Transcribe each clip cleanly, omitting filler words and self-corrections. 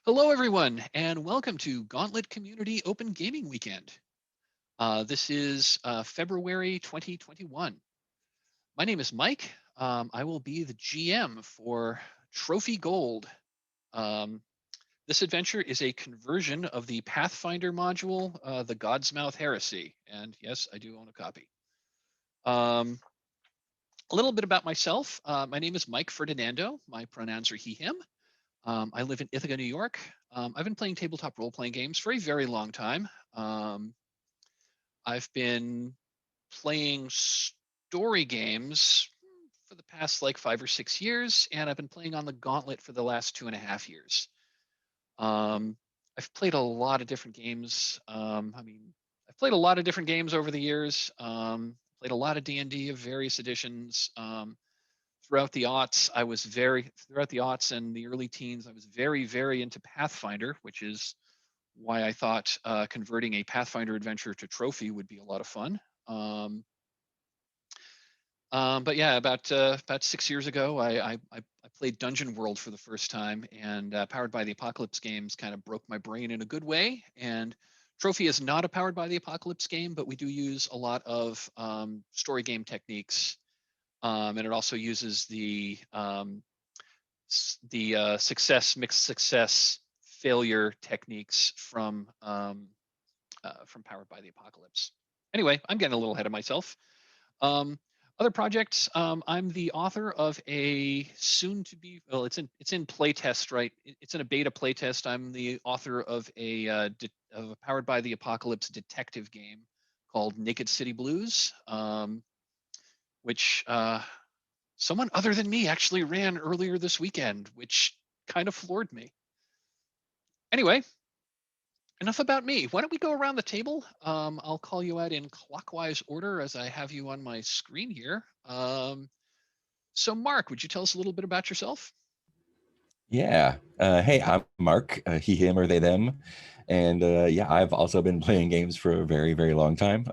Hello, everyone, and welcome to Gauntlet Community Open Gaming Weekend. This is February 2021. My name is Mike. I will be the GM for Trophy Gold. This adventure is a conversion of the Pathfinder module, the Godsmouth Heresy. And yes, I do own a copy. A little bit about myself. My name is Mike Ferdinando. My pronouns are he, him. I live in Ithaca, New York. I've been playing tabletop role-playing games for a very long time. I've been playing story games for the past like 5 or 6 years, and I've been playing on the Gauntlet for the last 2.5 years. I've played a lot of different games. I've played a lot of different games over the years. Played a lot of D&D of various editions. Throughout the aughts and the early teens, I was very, very into Pathfinder, which is why I thought converting a Pathfinder adventure to Trophy would be a lot of fun. But yeah, about 6 years ago, I played Dungeon World for the first time, and Powered by the Apocalypse games kind of broke my brain in a good way. And Trophy is not a Powered by the Apocalypse game, but we do use a lot of story game techniques. And it also uses the success, mixed success, failure techniques from Powered by the Apocalypse. Anyway, I'm getting a little ahead of myself. Other projects, I'm the author of a soon-to-be, well, it's in playtest, right? It's in a beta playtest. I'm the author of a Powered by the Apocalypse detective game called Naked City Blues. Which someone other than me actually ran earlier this weekend, which kind of floored me. Anyway, enough about me. Why don't we go around the table? I'll call you out in clockwise order as I have you on my screen here. So Mark, would you tell us a little bit about yourself? Yeah. Hey, I'm Mark, he, him, or they, them. And yeah, I've also been playing games for a very, very long time.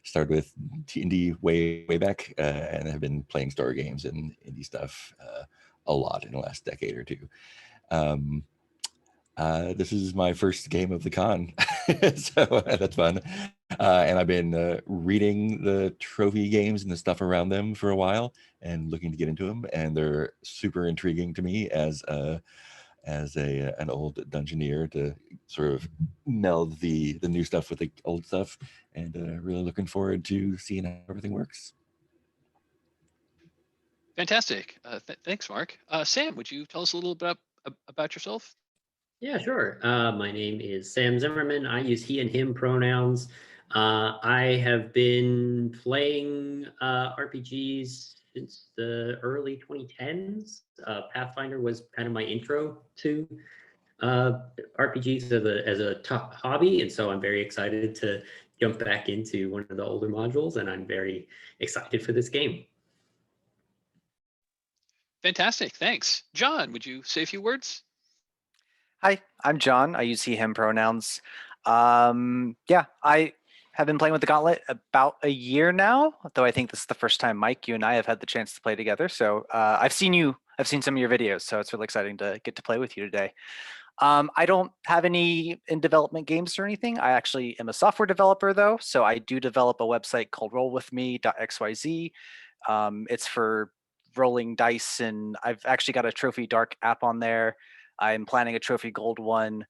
Started with D&D way back, and have been playing story games and indie stuff a lot in the last decade or two. This is my first game of the con, so that's fun. And I've been reading the trophy games and the stuff around them for a while, and looking to get into them. And they're super intriguing to me as an old dungeoneer to sort of meld the new stuff with the old stuff. And really looking forward to seeing how everything works. Fantastic. Thanks, Mark. Sam, would you tell us a little bit about yourself? Yeah, sure. My name is Sam Zimmerman. I use he and him pronouns. I have been playing RPGs since the early 2010s. Pathfinder was kind of my intro to RPGs as a top hobby, and so I'm very excited to jump back into one of the older modules, and I'm very excited for this game. Fantastic. Thanks. John, would you say a few words? Hi, I'm John. I use he, him pronouns. Yeah, I have been playing with the Gauntlet about a year now, though I think this is the first time, Mike, you and I have had the chance to play together. So I've seen some of your videos, so it's really exciting to get to play with you today. I don't have any in development games or anything. I actually am a software developer though, so I do develop a website called rollwithme.xyz. It's for rolling dice, and I've actually got a Trophy Dark app on there. I'm planning a Trophy Gold one.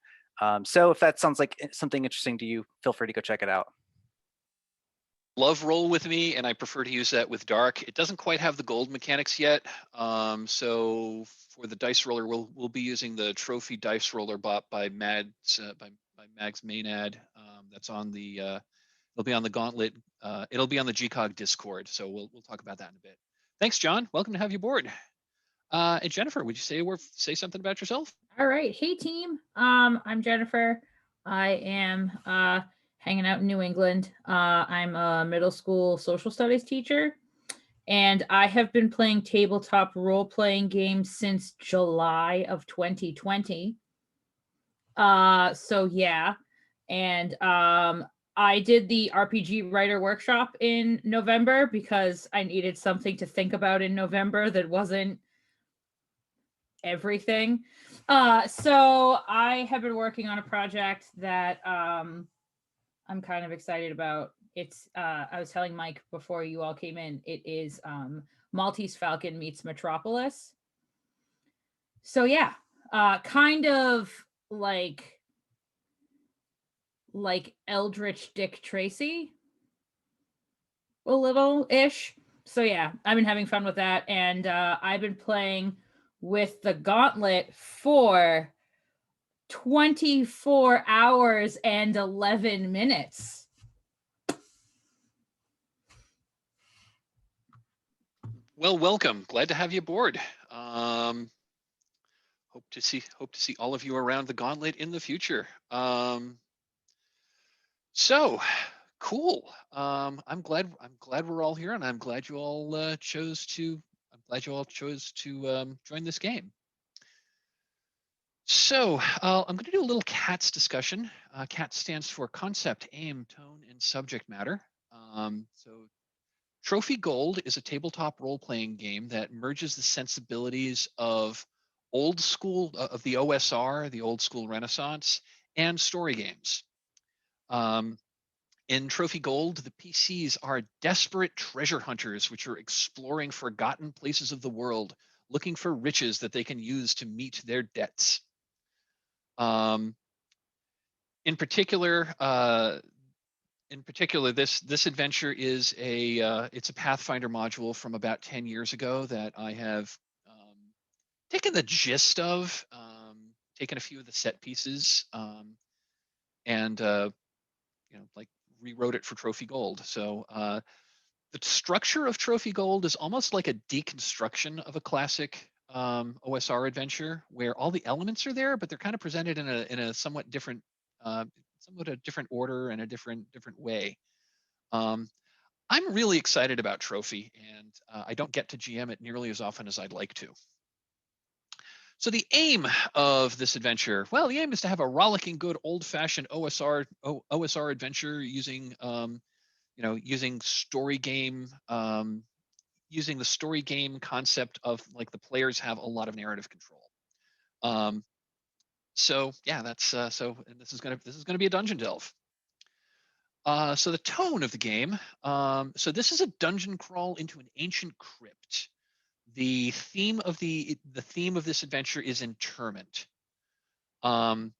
So if that sounds like something interesting to you, feel free to go check it out. Love Roll With Me, and I prefer to use that with Dark. It doesn't quite have the gold mechanics yet. So for the dice roller, we'll be using the Trophy Dice Roller bot by Mads by Mags Maynad. That's on the it'll be on the Gauntlet. It'll be on the GCOG Discord. So we'll talk about that in a bit. Thanks, John. Welcome to have you aboard. And Jennifer, would you say something about yourself? All right. Hey, team. I'm Jennifer. I am hanging out in New England. I'm a middle school social studies teacher, and I have been playing tabletop role-playing games since July of 2020. So yeah, and I did the RPG writer workshop in November because I needed something to think about in November that wasn't everything. So I have been working on a project that I'm kind of excited about. It's I was telling Mike before you all came in, it is Maltese Falcon meets Metropolis. So yeah, kind of like Eldritch Dick Tracy, a little ish. So yeah, I've been having fun with that, and I've been playing with the Gauntlet for 24 hours and 11 minutes. Well, welcome. Glad to have you aboard. Hope to see all of you around the Gauntlet in the future. So cool. I'm glad we're all here, and I'm glad you all chose to join this game. So I'm going to do a little CATS discussion. CATS stands for Concept, Aim, Tone, and Subject Matter. So Trophy Gold is a tabletop role-playing game that merges the sensibilities of old school, of the OSR, the old school Renaissance, and story games. In Trophy Gold, the PCs are desperate treasure hunters, which are exploring forgotten places of the world, looking for riches that they can use to meet their debts. In particular, this adventure is it's a Pathfinder module from about 10 years ago that I have taken the gist of, taken a few of the set pieces, and like rewrote it for Trophy Gold. So the structure of Trophy Gold is almost like a deconstruction of a classic OSR adventure, where all the elements are there, but they're kind of presented in a somewhat different order and a different way. I'm really excited about Trophy, and I don't get to GM it nearly as often as I'd like to. So the aim of this adventure, well, the aim is to have a rollicking good old-fashioned OSR adventure using using story game, using the story game concept of like the players have a lot of narrative control. So yeah, that's and this is gonna be a dungeon delve. So the tone of the game. So this is a dungeon crawl into an ancient crypt. The theme of this adventure is interment. I'm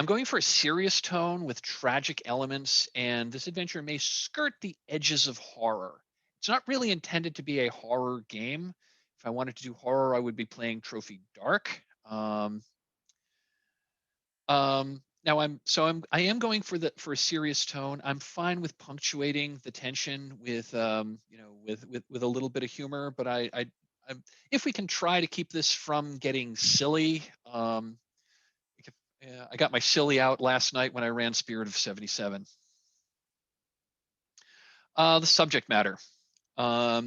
going for a serious tone with tragic elements, and this adventure may skirt the edges of horror. It's not really intended to be a horror game. If I wanted to do horror, I would be playing Trophy Dark. Now I am going for a serious tone. I'm fine with punctuating the tension with with a little bit of humor, but if we can try to keep this from getting silly. I got my silly out last night when I ran Spirit of 77. The subject matter. So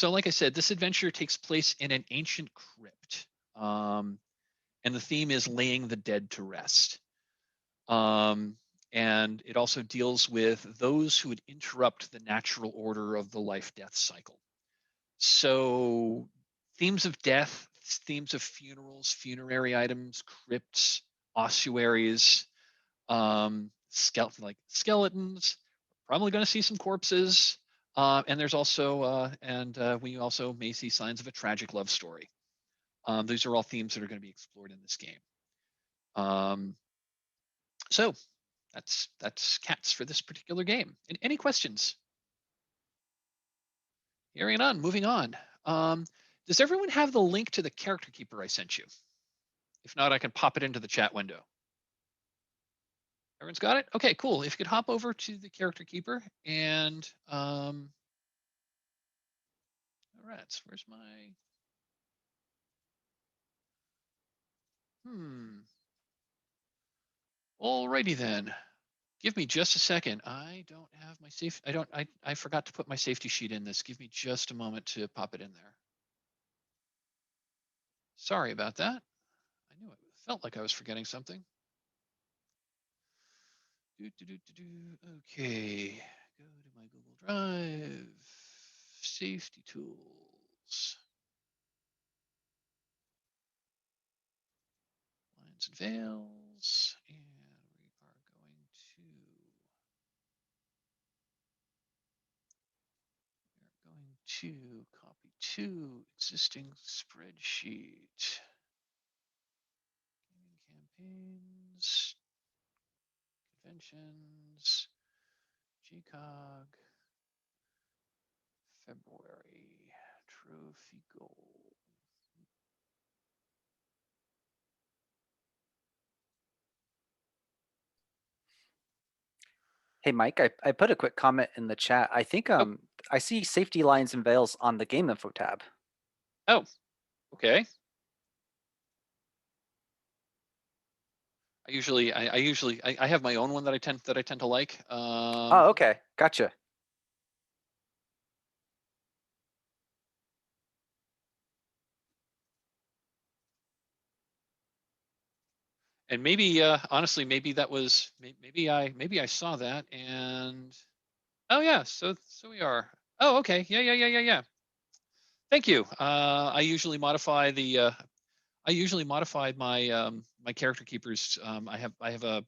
like I said, this adventure takes place in an ancient crypt. And the theme is laying the dead to rest. And it also deals with those who would interrupt the natural order of the life-death cycle. So themes of death, themes of funerals, funerary items, crypts, ossuaries, skeletons. Probably going to see some corpses, and there's also we also may see signs of a tragic love story. These are all themes that are going to be explored in this game. So that's CATS for this particular game. Any questions? Carrying on, moving on. Does everyone have the link to the character keeper I sent you? If not, I can pop it into the chat window. Everyone's got it? Okay, cool. If you could hop over to the character keeper and all right, where's my Alrighty then. Give me just a second. I don't have my safe. I forgot to put my safety sheet in this. Give me just a moment to pop it in there. Sorry about that. I knew it felt like I was forgetting something. Okay, go to my Google Drive, safety tools. Lines and Veils, and we are going to copy to existing spreadsheet. Campaigns, conventions, GCOG, February, trophy goal. Hey, Mike, I put a quick comment in the chat. I think I see safety lines and veils on the game info tab. Oh, okay. I have my own one that I tend to like. Oh, okay, gotcha. And maybe honestly, maybe that was maybe I saw that and oh yeah, so we are. Oh, okay. Yeah. Thank you. I usually modify the I usually modify my my character keepers. I have a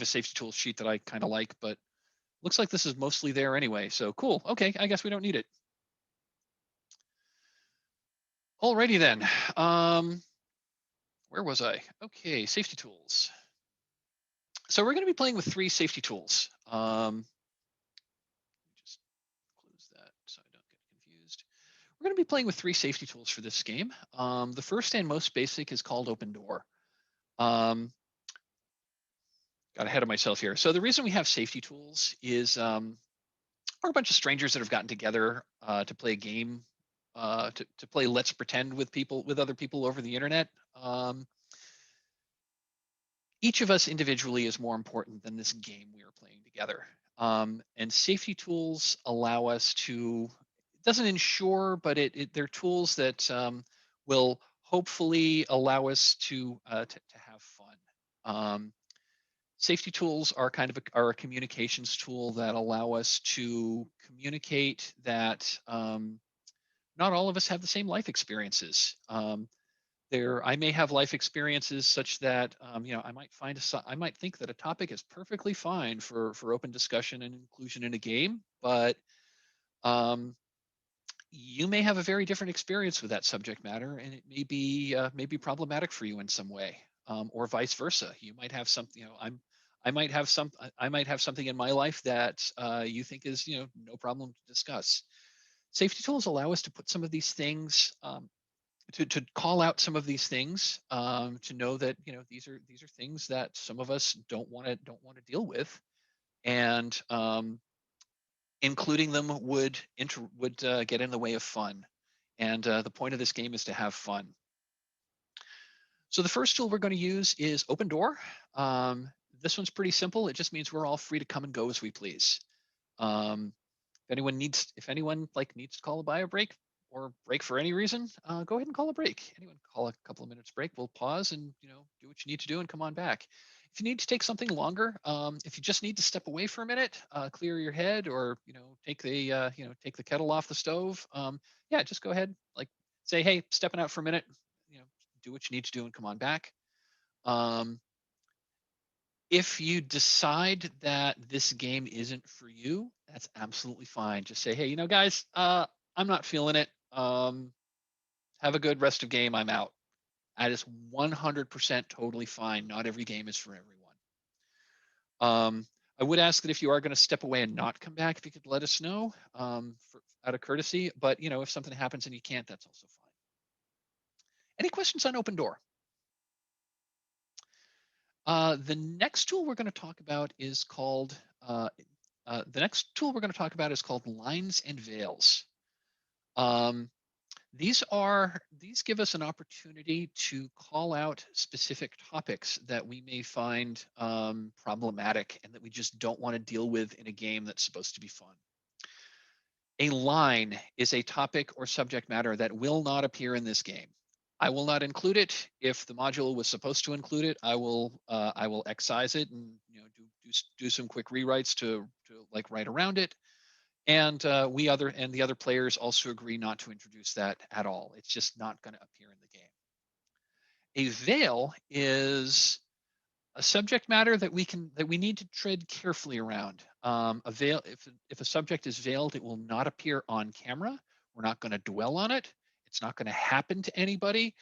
safety tool sheet that I kind of like, but looks like this is mostly there anyway. So cool. Okay, I guess we don't need it. Alrighty then. Where was I? Okay, safety tools. So we're going to be playing with 3 safety tools. Just close that so I don't get confused. We're going to be playing with 3 safety tools for this game. The first and most basic is called Open Door. Got ahead of myself here. So the reason we have safety tools is we're a bunch of strangers that have gotten together to play a game, to play Let's Pretend with other people over the internet. Each of us individually is more important than this game we are playing together. And safety tools allow us to, it doesn't ensure, but they're tools that will hopefully allow us to have fun. Safety tools are kind of a communications tool that allow us to communicate that not all of us have the same life experiences. I may have life experiences such that I might think that a topic is perfectly fine for open discussion and inclusion in a game, but you may have a very different experience with that subject matter, and it may be problematic for you in some way, or vice versa. You might have something. I might have something in my life that you think is no problem to discuss. Safety tools allow us to put some of these things to call out some of these things, to know that these are things that some of us don't want to deal with, and including them would get in the way of fun. And the point of this game is to have fun. So the first tool we're going to use is Open Door. This one's pretty simple. It just means we're all free to come and go as we please. If anyone needs to call a bio break or break for any reason, go ahead and call a break. Anyone call a couple of minutes break, we'll pause and do what you need to do and come on back. If you need to take something longer, if you just need to step away for a minute, clear your head, or take the kettle off the stove, yeah, just go ahead, say, hey, stepping out for a minute, do what you need to do and come on back. If you decide that this game isn't for you, that's absolutely fine. Just say, hey, guys, I'm not feeling it. Have a good rest of game. I'm out. That is 100% totally fine. Not every game is for everyone. I would ask that if you are going to step away and not come back, if you could let us know out of courtesy. But if something happens and you can't, that's also fine. Any questions on Open Door? The next tool we're going to talk about is called Lines and Veils. These give us an opportunity to call out specific topics that we may find problematic and that we just don't want to deal with in a game that's supposed to be fun. A line is a topic or subject matter that will not appear in this game. I will not include it. If the module was supposed to include it, I will excise it and do some quick rewrites to write around it. And the other players also agree not to introduce that at all. It's just not going to appear in the game. A veil is a subject matter that we need to tread carefully around. A veil, if a subject is veiled, it will not appear on camera. We're not going to dwell on it. It's not going to happen to anybody,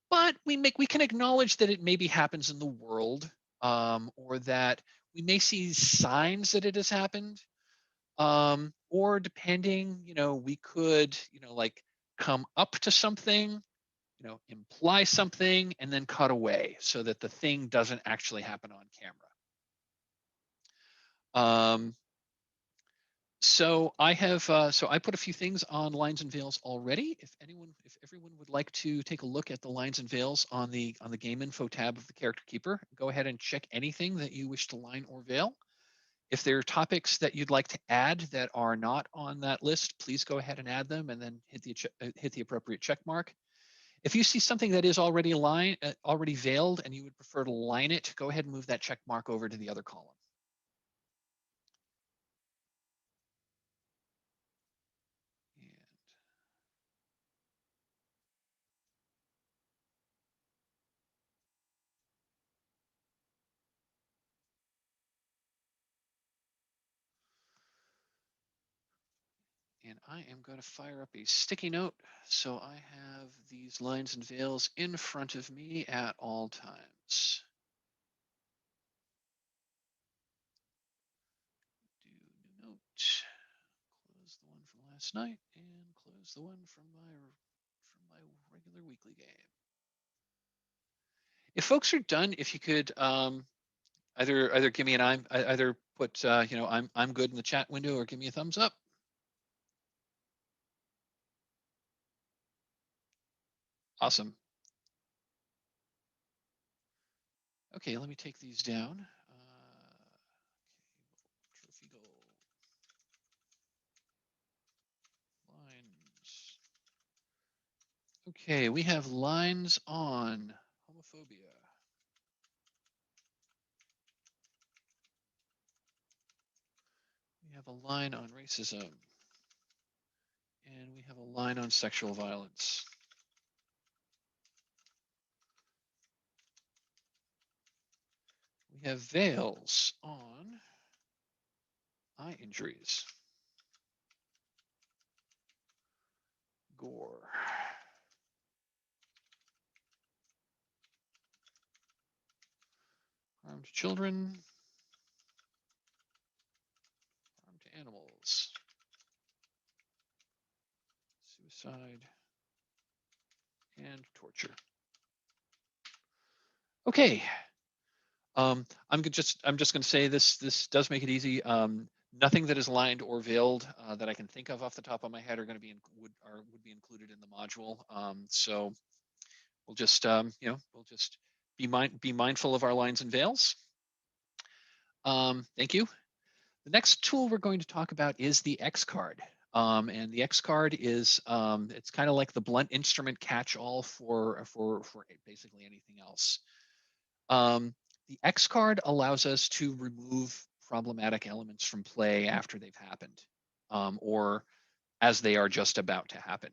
but we can acknowledge that it maybe happens in the world, or that we may see signs that it has happened, or depending, we could, like come up to something, imply something and then cut away so that the thing doesn't actually happen on camera. So I put a few things on lines and veils already. If everyone would like to take a look at the lines and veils on the game info tab of the Character Keeper, go ahead and check anything that you wish to line or veil. If there are topics that you'd like to add that are not on that list, please go ahead and add them and then hit the appropriate check mark. If you see something that is already already veiled and you would prefer to line it, go ahead and move that check mark over to the other column. And I am going to fire up a sticky note so I have these lines and veils in front of me at all times. Do new note. Close the one from last night and close the one from my regular weekly game. If folks are done, if you could either give me an either put I'm good in the chat window or give me a thumbs up. Awesome. Okay, let me take these down. Trophy goal. Lines. Okay, we have lines on homophobia. We have a line on racism. And we have a line on sexual violence. We have veils on eye injuries, gore, harm to children, harm to animals, suicide, and torture. Okay. I'm just going to say this does make it easy. Nothing that is lined or veiled that I can think of off the top of my head are going to be would be included in the module. So we'll just we'll just be mindful of our lines and veils. Thank you. The next tool we're going to talk about is the X card. And the X card is it's kind of like the blunt instrument catch-all for basically anything else. The X card allows us to remove problematic elements from play after they've happened, or as they are just about to happen.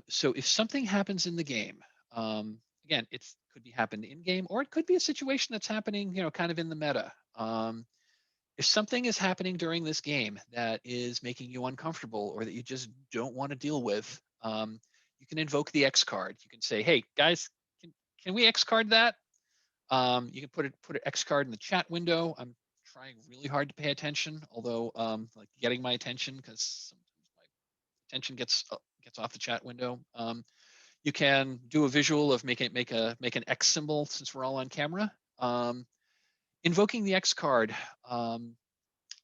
So if something happens in the game, again, it could be happened in game, or it could be a situation that's happening, kind of in the meta. If something is happening during this game that is making you uncomfortable or that you just don't want to deal with, you can invoke the X card. You can say, "Hey guys, can we X card that?" You can put an X card in the chat window. I'm trying really hard to pay attention, although like getting my attention because sometimes my attention gets off the chat window. You can do a visual of make an X symbol since we're all on camera. Invoking the X card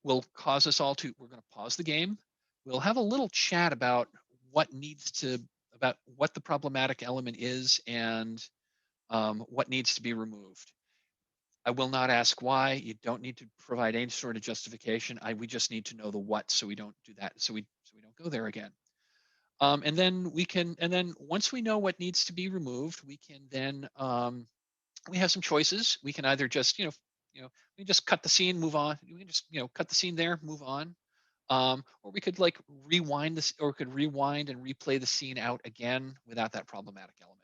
will cause us all to. We're going to pause the game. We'll have a little chat about what the problematic element is and what needs to be removed. I will not ask why. You don't need to provide any sort of justification. We just need to know the what, so we don't do that. So we don't go there again. And then once we know what needs to be removed, we can then we have some choices. We can either just we just cut the scene, move on. We can just cut the scene there, move on. Or we could like rewind this, or could rewind and replay the scene out again without that problematic element.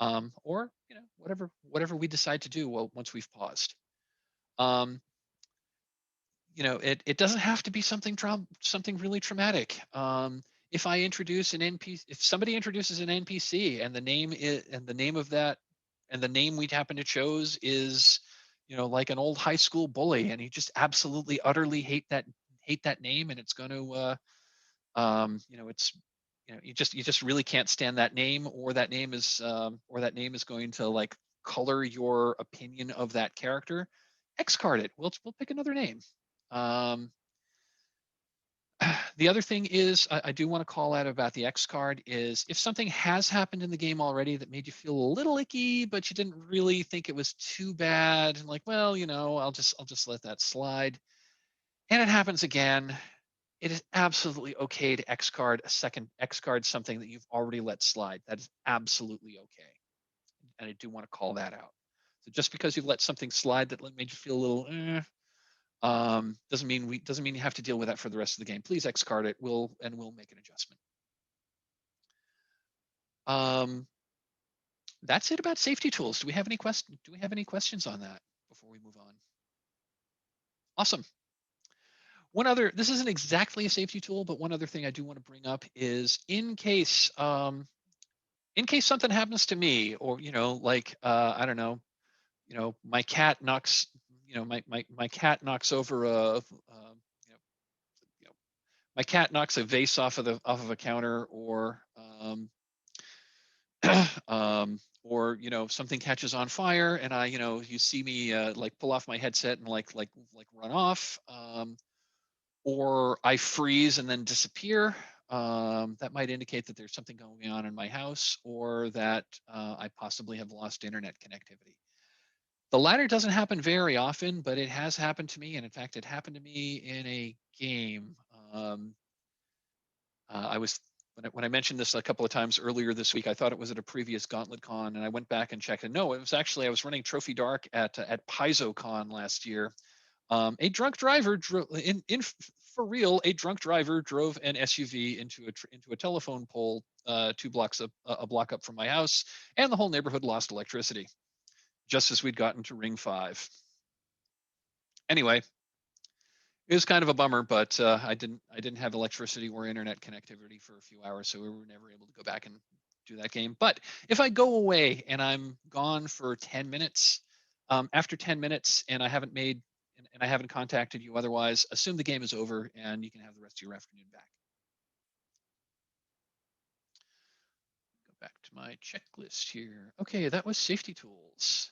or whatever we decide to do once we've paused. It doesn't have to be something really traumatic. If I introduce an NPC, if somebody introduces an NPC and the name we happen to chose is, like an old high school bully, and you just absolutely utterly hate that name, and it's going to, you just really can't stand that name, or that name is going to like color your opinion of that character. X-card it. We'll pick another name. The other thing is, I do want to call out about the X card is if something has happened in the game already that made you feel a little icky, but you didn't really think it was too bad, and like, well, I'll just let that slide, and it happens again, it is absolutely okay to X card something that you've already let slide. That is absolutely okay, and I do want to call that out. So just because you've let something slide that made you feel a little doesn't mean you have to deal with that for the rest of the game. Please X card it. We'll make an adjustment. That's it about safety tools. Do we have any questions on that before we move on? Awesome. This isn't exactly a safety tool, but one other thing I do want to bring up is in case something happens to me, or like I don't know, my cat knocks my cat knocks over my cat knocks a vase off of a counter, or or something catches on fire, and you see me like pull off my headset and like run off, or I freeze and then disappear. That might indicate that there's something going on in my house, or that I possibly have lost internet connectivity. The latter doesn't happen very often, but it has happened to me, and in fact, it happened to me in a game. When I mentioned this a couple of times earlier this week, I thought it was at a previous Gauntlet Con, and I went back and checked, and no, it was actually, I was running Trophy Dark at PaizoCon last year. A drunk driver drove for real. A drunk driver drove an SUV into a telephone pole 2 blocks up, a block up from my house, and the whole neighborhood lost electricity just as we'd gotten to Ring 5. Anyway, it was kind of a bummer, but I didn't have electricity or internet connectivity for a few hours, so we were never able to go back and do that game. But if I go away and I'm gone for 10 minutes, after 10 minutes and I haven't contacted you otherwise, assume the game is over and you can have the rest of your afternoon back. Go back to my checklist here. Okay, that was safety tools.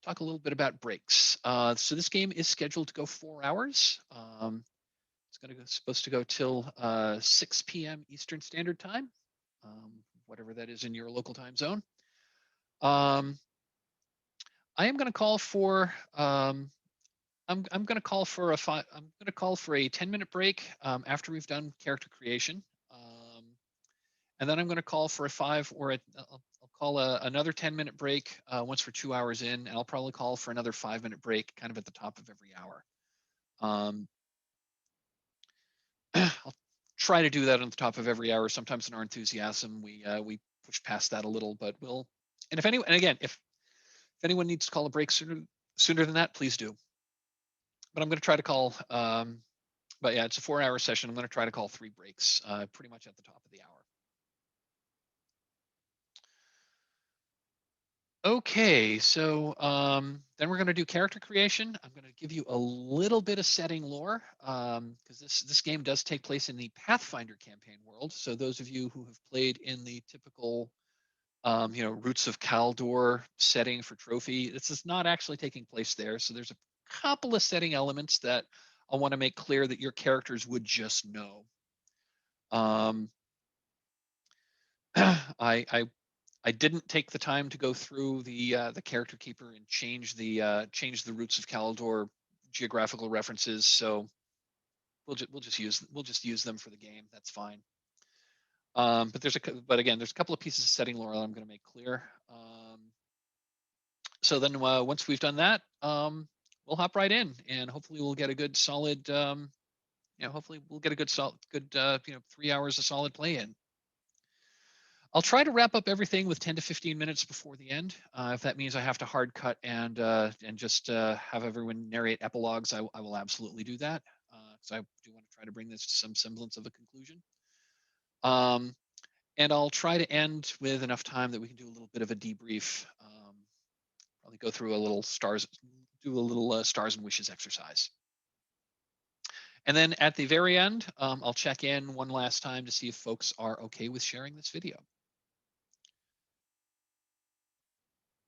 Talk a little bit about breaks. So this game is scheduled to go 4 hours. It's supposed to go till 6 p.m. Eastern Standard Time, whatever that is in your local time zone. I am going to call for I'm going to call for a 10-minute break after we've done character creation, and then I'm going to call for I'll call another 10-minute break once we're 2 hours in, and I'll probably call for another 5-minute break kind of at the top of every hour. I'll try to do that on the top of every hour. Sometimes in our enthusiasm, we push past that a little, but if anyone needs to call a break sooner than that, please do. But I'm going to try to call, but yeah, it's a 4-hour session. I'm going to try to call 3 breaks pretty much at the top of the hour. Okay, so then we're going to do character creation. I'm going to give you a little bit of setting lore, because this game does take place in the Pathfinder campaign world. So those of you who have played in the typical, Roots of Kaldor setting for Trophy, this is not actually taking place there. So there's a couple of setting elements that I want to make clear that your characters would just know. I didn't take the time to go through the character keeper and change the Roots of Kaldor geographical references, so we'll just use them for the game. That's fine. But again, there's a couple of pieces of setting lore I'm going to make clear. So then once we've done that, we'll hop right in, and hopefully we'll get a good solid 3 hours of solid play in. I'll try to wrap up everything with 10 to 15 minutes before the end. If that means I have to hard cut and just have everyone narrate epilogues, I will absolutely do that, because I do want to try to bring this to some semblance of a conclusion. And I'll try to end with enough time that we can do a little bit of a debrief. Probably go through a little stars and wishes exercise. And then at the very end, I'll check in one last time to see if folks are okay with sharing this video.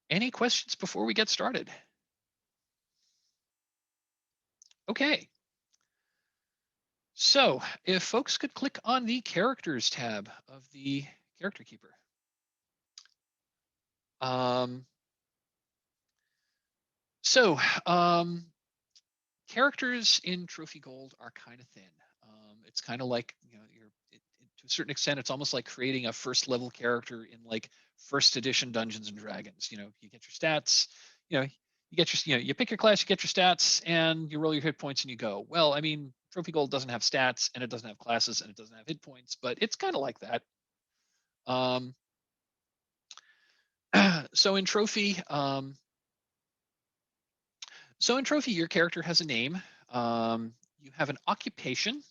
Any questions before we get started? Okay. So if folks could click on the characters tab of the character keeper. Characters in Trophy Gold are kind of thin. It's kind of like, to a certain extent, it's almost like creating a first level character in like first edition Dungeons and Dragons. You get your stats, you pick your class, you get your stats, and you roll your hit points and you go. Well, I mean, Trophy Gold doesn't have stats, and it doesn't have classes, and it doesn't have hit points, but it's kind of like that. So in Trophy, your character has a name. You have an occupation.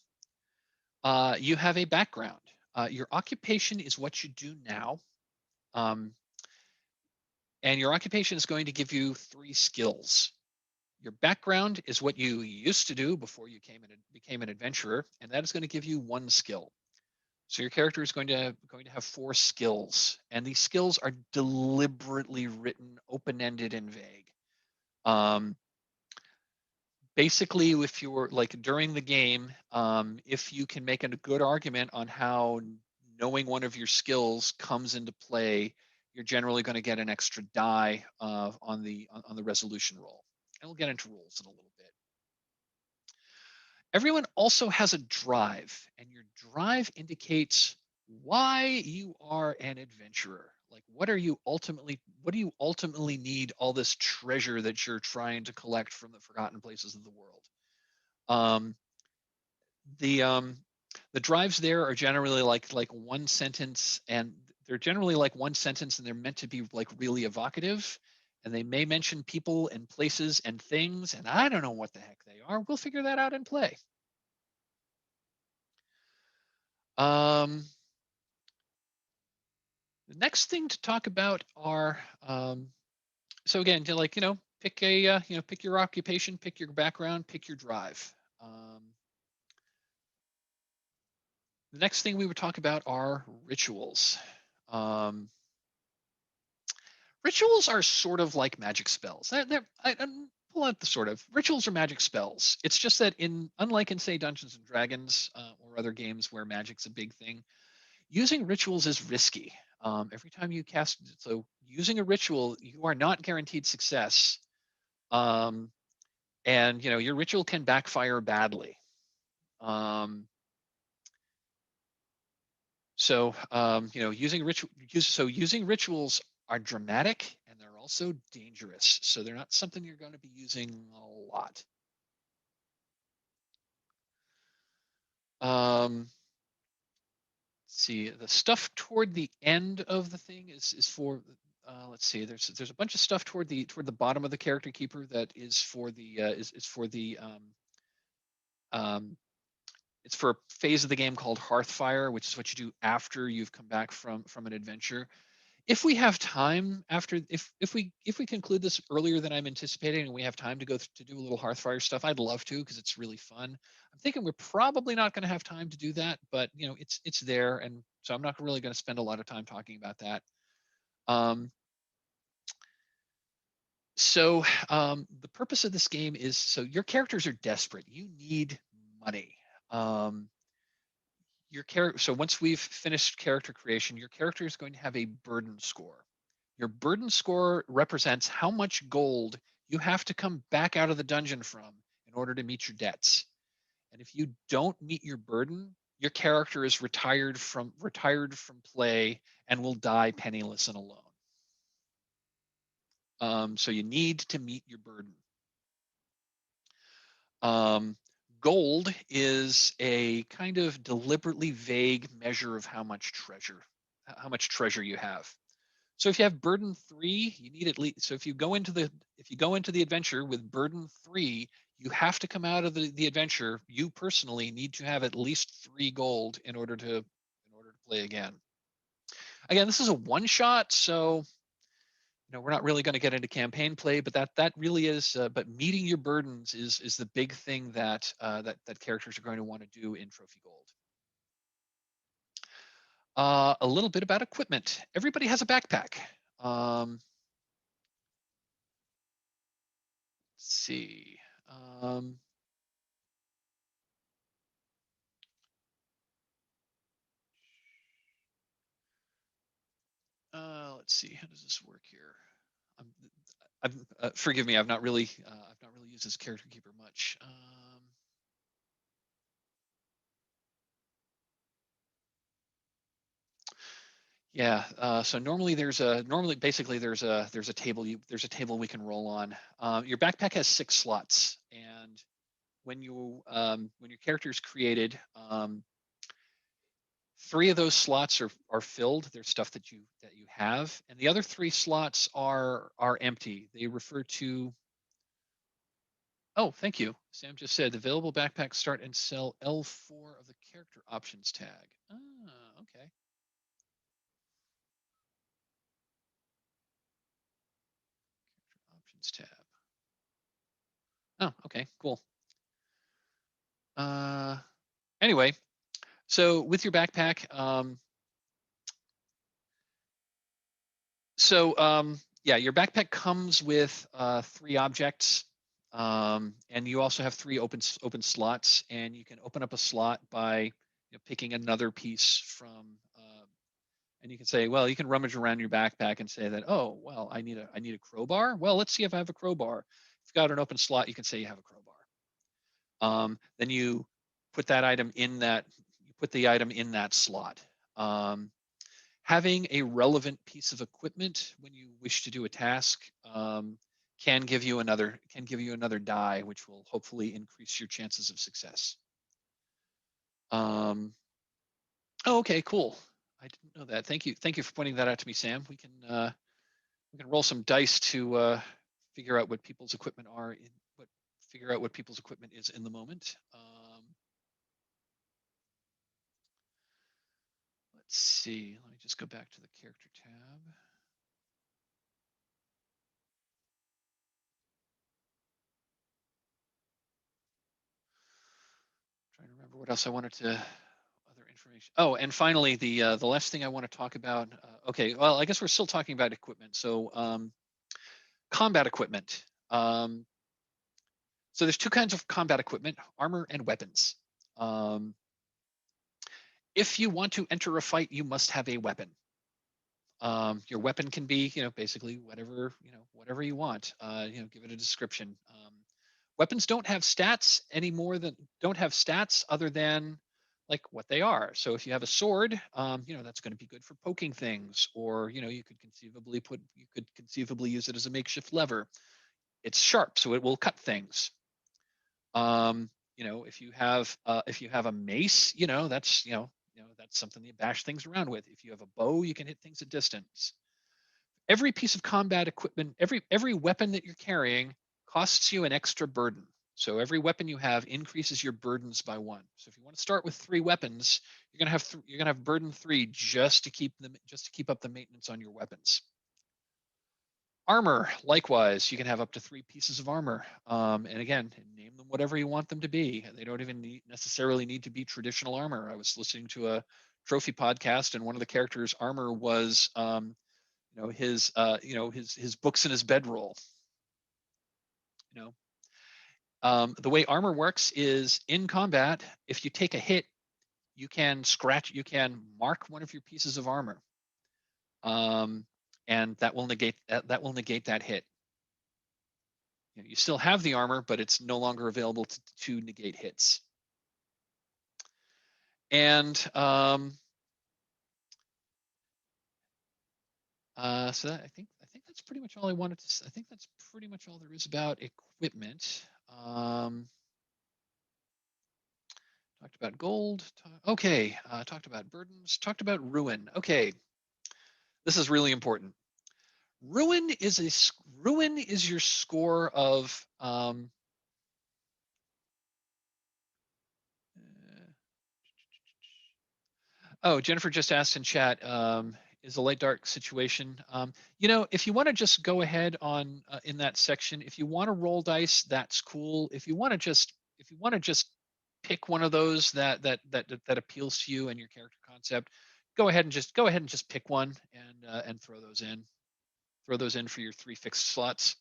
You have a background. Your occupation is what you do now. And your occupation is going to give you 3 skills. Your background is what you used to do before you became an adventurer, and that is going to give you 1 skill. So your character is going to have 4 skills, and these skills are deliberately written open-ended and vague. Basically, if you're like during the game, if you can make a good argument on how knowing one of your skills comes into play, you're generally going to get an extra die on the resolution roll. And we'll get into rules in a little bit. Everyone also has a drive, and your drive indicates why you are an adventurer. Like, what do you ultimately need all this treasure that you're trying to collect from the forgotten places of the world? The drives there are generally like 1 sentence, and they're generally like 1 sentence, and they're meant to be like really evocative, and they may mention people and places and things, and I don't know what the heck they are. We'll figure that out in play. The next thing to talk about are, so again, pick your occupation, pick your background, pick your drive. The next thing we would talk about are rituals. Rituals are sort of like magic spells. Pull out the sort of rituals are magic spells. It's just that unlike in say Dungeons and Dragons or other games where magic's a big thing, using rituals is risky. Every time you cast, so using a ritual, you are not guaranteed success, and your ritual can backfire badly. Using rituals are dramatic, and they're also dangerous. So they're not something you're going to be using a lot. Let's see, the stuff toward the end of the thing is for. Let's see. There's a bunch of stuff toward the bottom of the character keeper that is for the it's for a phase of the game called Hearthfire, which is what you do after you've come back from an adventure. If we have time after, if we conclude this earlier than I'm anticipating, and we have time to go to do a little Hearthfire stuff, I'd love to, because it's really fun. I'm thinking we're probably not going to have time to do that, but it's there, and so I'm not really going to spend a lot of time talking about that. The purpose of this game is, so your characters are desperate. You need money. So once we've finished character creation, your character is going to have a burden score. Your burden score represents how much gold you have to come back out of the dungeon from in order to meet your debts. And if you don't meet your burden, your character is retired from play and will die penniless and alone. So you need to meet your burden. Gold is a kind of deliberately vague measure of how much treasure how much treasure you have. So if you have burden 3, you need at least, so if you go into the adventure with burden 3, you have to come out of the adventure, you personally need to have at least 3 gold in order to play again. Again, this is a one shot, so we're not really going to get into campaign play, but that really is. But meeting your burdens is the big thing that that characters are going to want to do in Trophy Gold. A little bit about equipment. Everybody has a backpack. Let's see. Let's see. How does this work here? Forgive me. I've not really used this character keeper much. Yeah. So normally there's a table we can roll on. Your backpack has 6 slots, and when your character is created, 3 of those slots are filled. There's stuff that you have, and the other 3 slots are empty. They refer to. Oh, thank you. Sam just said available backpacks start and sell L4 of the character options tag. Ah, okay. Options tab. Oh, okay, cool. Anyway, so with your backpack, yeah, your backpack comes with 3 objects, and you also have 3 open slots, and you can open up a slot by picking another piece from. And you can say, well, you can rummage around your backpack and say that, oh, well, I need a crowbar. Well, let's see if I have a crowbar. If you've got an open slot, you can say you have a crowbar. Then you put that item in that. You put the item in that slot. Having a relevant piece of equipment when you wish to do a task can give you another die, which will hopefully increase your chances of success. Oh, okay, cool. I didn't know that. Thank you for pointing that out to me, Sam. We can roll some dice to figure out what people's equipment are. Figure out what people's equipment is in the moment. Let's see. Let me just go back to the character tab. Trying to remember what else I wanted to. Information. Oh, and finally, the last thing I want to talk about. Okay, well, I guess we're still talking about equipment. So, combat equipment. So there's 2 kinds of combat equipment: armor and weapons. If you want to enter a fight, you must have a weapon. Your weapon can be, basically whatever you want. Give it a description. Weapons don't have stats other than like what they are. So if you have a sword, that's going to be good for poking things, or you could conceivably use it as a makeshift lever. It's sharp, so it will cut things. If you have a mace, that's something you bash things around with. If you have a bow, you can hit things at distance. Every piece of combat equipment, every weapon that you're carrying costs you an extra burden. So every weapon you have increases your burdens by 1. So if you want to start with 3 weapons, you're gonna have burden 3 just to keep up the maintenance on your weapons. Armor, likewise, you can have up to 3 pieces of armor, and again, name them whatever you want them to be. They don't even necessarily need to be traditional armor. I was listening to a trophy podcast, and one of the characters' armor was his books in his bedroll. The way armor works is in combat, if you take a hit, you can mark one of your pieces of armor, and that will negate that hit. You still have the armor, but it's no longer available to negate hits. And so that, I think that's pretty much all I wanted to. I think that's pretty much all there is about equipment. Talked about gold. Okay. Talked about burdens. Talked about ruin. Okay. This is really important. Ruin is your score of oh, Jennifer just asked in chat, is a light dark situation. If you want to just go ahead on in that section, if you want to roll dice, that's cool. If you want to just pick one of those that appeals to you and your character concept, go ahead and just pick one and throw those in. Throw those in for your 3 fixed slots.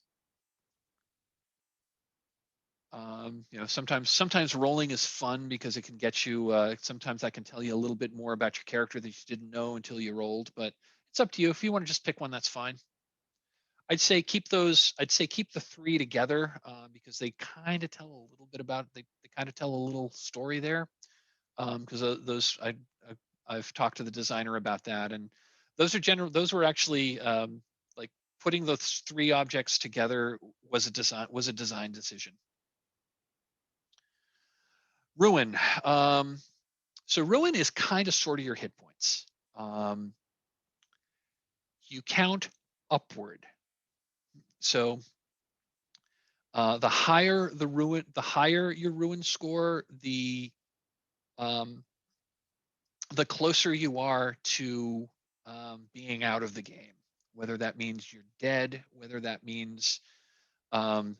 Sometimes rolling is fun because it can get you. Sometimes I can tell you a little bit more about your character that you didn't know until you rolled. But it's up to you. If you want to just pick one, that's fine. I'd say keep the 3 together because they kind of tell a little bit about. They kind of tell a little story there. Because I've talked to the designer about that, and those were actually like putting those 3 objects together was a design decision. Ruin. So ruin is kind of sort of your hit points. You count upward. So the higher your ruin score, the closer you are to being out of the game. Whether that means you're dead, whether that means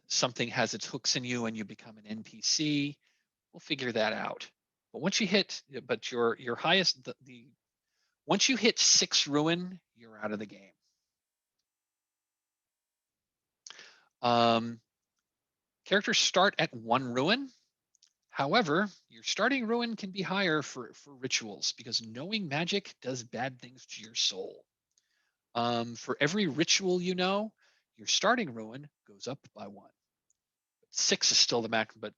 something has its hooks in you and you become an NPC, we'll figure that out. But once you hit, your highest, once you hit 6 ruin, you're out of the game. Characters start at 1 ruin. However, your starting ruin can be higher for rituals because knowing magic does bad things to your soul. For every ritual you know, your starting ruin goes up by 1. 6 is still the max, but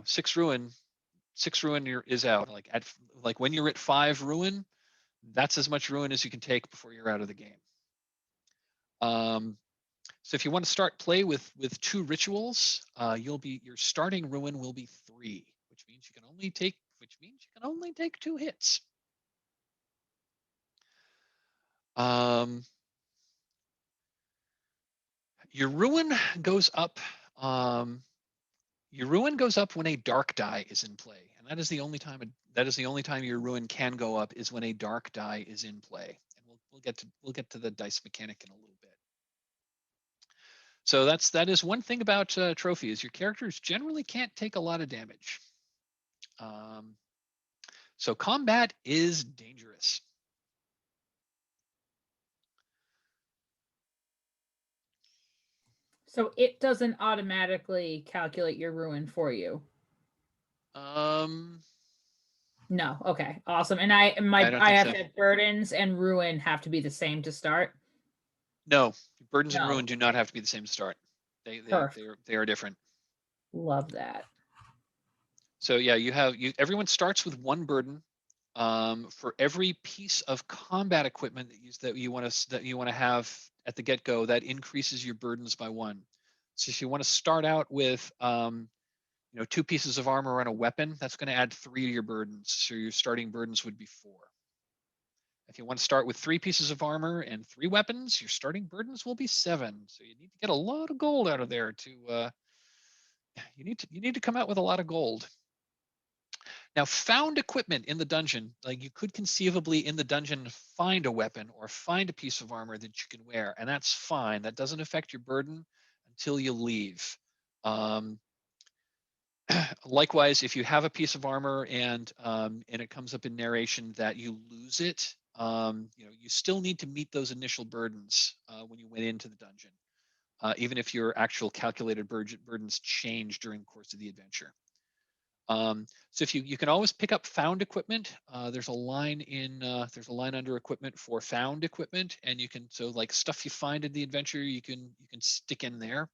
6 ruin is out. Like when you're at 5 ruin, that's as much ruin as you can take before you're out of the game. So if you want to start play with 2 rituals, your starting ruin will be 3, which means you can only take 2 hits. Your ruin goes up. Your ruin goes up when a dark die is in play, and that is the only time your ruin can go up is when a dark die is in play. And we'll get to the dice mechanic in a little bit. So that is one thing about trophies. Your characters generally can't take a lot of damage. So combat is dangerous. So it doesn't automatically calculate your ruin for you. No. Okay. Awesome. And I have to have burdens and ruin have to be the same to start. No, burdens and ruin do not have to be the same to start. They are different. Love that. So yeah, everyone starts with 1 burden. For every piece of combat equipment that you want to have at the get-go, that increases your burdens by 1. So if you want to start out with 2 pieces of armor and a weapon, that's going to add 3 to your burdens. So your starting burdens would be 4. If you want to start with 3 pieces of armor and 3 weapons, your starting burdens will be 7. So you need to get a lot of gold out of there you need to come out with a lot of gold. Now, found equipment in the dungeon, like you could conceivably in the dungeon find a weapon or find a piece of armor that you can wear, and that's fine. That doesn't affect your burden until you leave. Likewise, if you have a piece of armor and it comes up in narration that you lose it, you still need to meet those initial burdens when you went into the dungeon, even if your actual calculated burdens change during the course of the adventure. So if you can always pick up found equipment. There's a line under equipment for found equipment, and like stuff you find in the adventure, you can stick in there.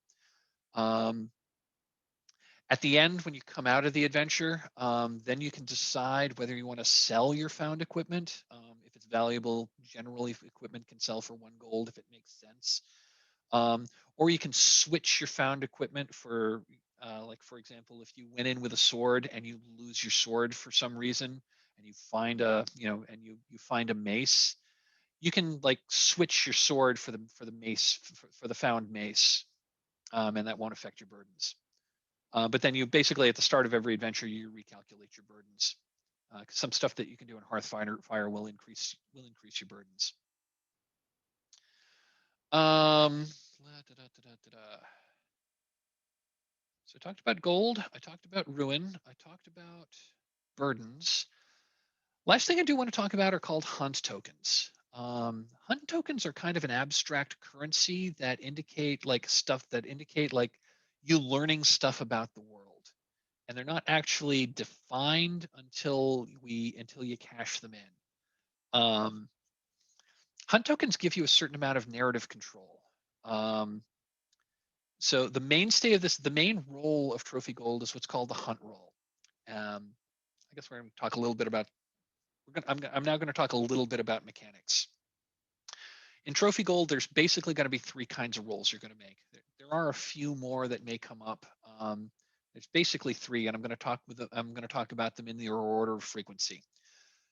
At the end, when you come out of the adventure, then you can decide whether you want to sell your found equipment. If it's valuable, generally equipment can sell for 1 gold if it makes sense. Or you can switch your found equipment for, like for example, if you went in with a sword and you lose your sword for some reason, and you find a, you find a mace, you can like switch your sword for the mace for the found mace, and that won't affect your burdens. But then you basically at the start of every adventure you recalculate your burdens. Some stuff that you can do in Hearthfire will increase your burdens. So I talked about gold. I talked about ruin. I talked about burdens. Last thing I do want to talk about are called hunt tokens. Hunt tokens are kind of an abstract currency that indicate like stuff that indicate like you learning stuff about the world, and they're not actually defined until you cash them in. Hunt tokens give you a certain amount of narrative control. So the mainstay of this, the main role of Trophy Gold is what's called the hunt roll. I guess we're going to talk a little bit about. I'm now going to talk a little bit about mechanics. In Trophy Gold, there's basically going to be three kinds of rolls you're going to make. There are a few more that may come up. There's basically three, and I'm going to talk about them in the order of frequency.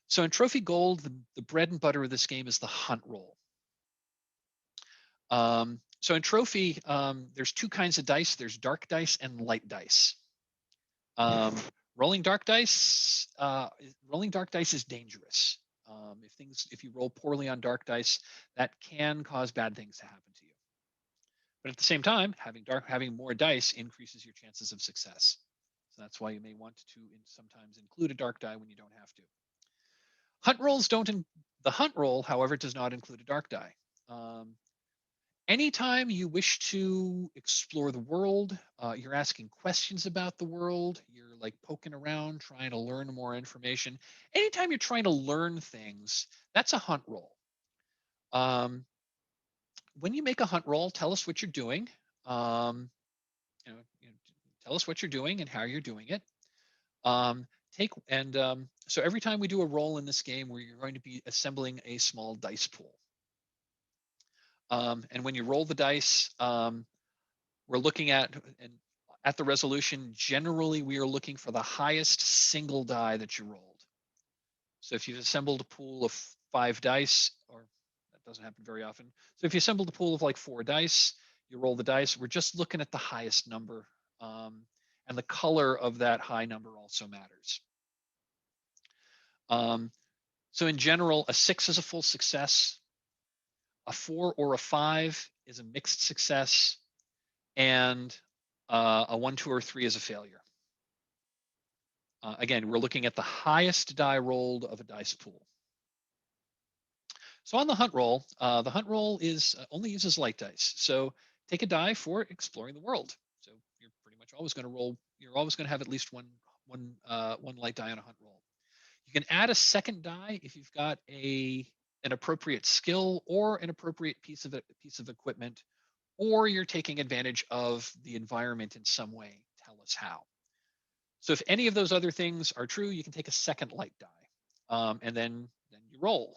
So in Trophy Gold, the bread and butter of this game is the hunt roll. So in Trophy, there's two kinds of dice. There's dark dice and light dice. Rolling dark dice is dangerous. If you roll poorly on dark dice, that can cause bad things to happen to you. But at the same time, having more dice increases your chances of success. So that's why you may want to sometimes include a dark die when you don't have to. The hunt roll, however, does not include a dark die. Anytime you wish to explore the world, you're asking questions about the world, you're like poking around, trying to learn more information. Anytime you're trying to learn things, that's a hunt roll. When you make a hunt roll, tell us what you're doing. Tell us what you're doing and how you're doing it. So every time we do a roll in this game, you're going to be assembling a small dice pool. And when you roll the dice, we're looking at the resolution. Generally, we are looking for the highest single die that you rolled. So if you've assembled a pool of 5 dice, or that doesn't happen very often. So if you assembled a pool of like 4 dice, you roll the dice. We're just looking at the highest number, and the color of that high number also matters. So in general, a 6 is a full success. A 4 or a 5 is a mixed success, and a 1, 2, or 3 is a failure. Again, we're looking at the highest die rolled of a dice pool. So on the hunt roll only uses light dice. So take a die for exploring the world. So you're pretty much always going to roll. You're always going to have at least one light die on a hunt roll. You can add a second die if you've got an appropriate skill or an appropriate piece of equipment, or you're taking advantage of the environment in some way. Tell us how. So if any of those other things are true, you can take a second light die, and then you roll.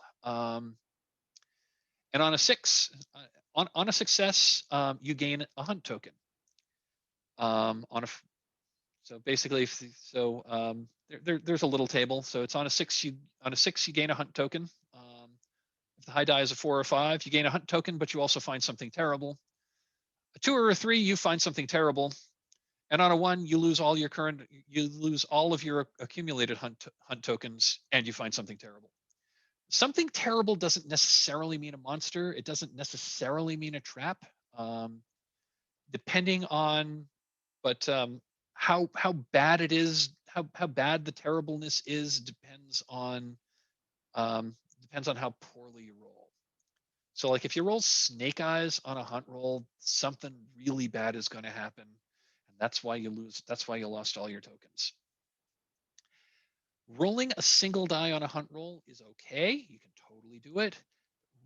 And on a 6, on a success, you gain a hunt token. So basically, there's a little table. So it's on a 6. You gain a hunt token. If the high die is a 4 or 5, you gain a hunt token, but you also find something terrible. A 2 or a 3, you find something terrible. And on a 1, you lose all of your accumulated hunt tokens, and you find something terrible. Something terrible doesn't necessarily mean a monster. It doesn't necessarily mean a trap. Depending on, how bad it is, how bad the terribleness is depends on how poorly you roll. So like if you roll snake eyes on a hunt roll, something really bad is going to happen, and that's why you lose. That's why you lost all your tokens. Rolling a single die on a hunt roll is okay. You can totally do it.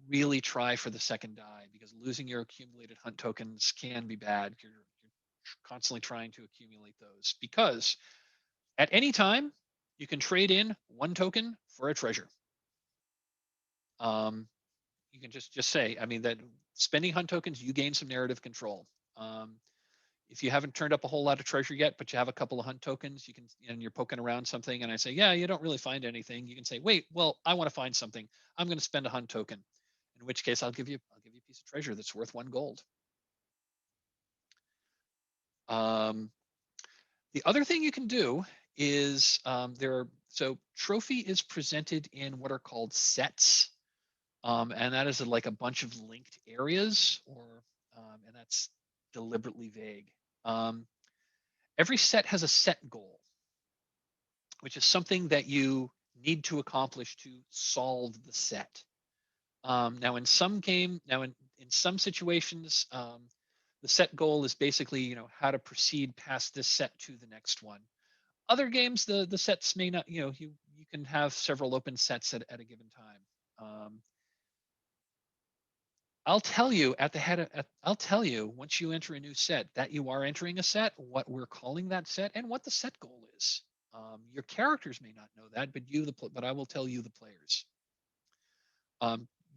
Really try for the second die, because losing your accumulated hunt tokens can be bad. You're constantly trying to accumulate those, because at any time you can trade in 1 token for a treasure. You can just say, that spending hunt tokens, you gain some narrative control. If you haven't turned up a whole lot of treasure yet, but you have a couple of hunt tokens, and you're poking around something, and I say, yeah, you don't really find anything. You can say, wait, well, I want to find something. I'm going to spend a hunt token. in which case I'll give you a piece of treasure that's worth 1 gold. The other thing you can do is so trophy is presented in what are called sets, and that is like a bunch of linked areas, and that's deliberately vague. Every set has a set goal, which is something that you need to accomplish to solve the set. Now, in some situations, the set goal is basically, how to proceed past this set to the next one. Other games, the sets may not, you can have several open sets at a given time. I'll tell you I'll tell you once you enter a new set that you are entering a set, what we're calling that set, and what the set goal is. Your characters may not know that, but I will tell you, the players.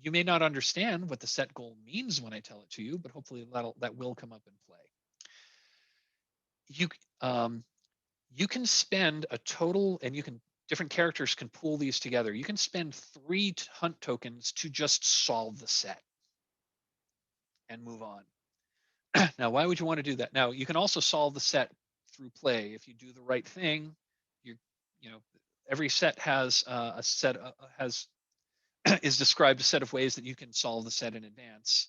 You may not understand what the set goal means when I tell it to you, but hopefully that will come up in play. You can spend a total, and different characters can pool these together. You can spend 3 hunt tokens to just solve the set and move on. Now, why would you want to do that? Now, you can also solve the set through play if you do the right thing. Every set has is described a set of ways that you can solve the set in advance.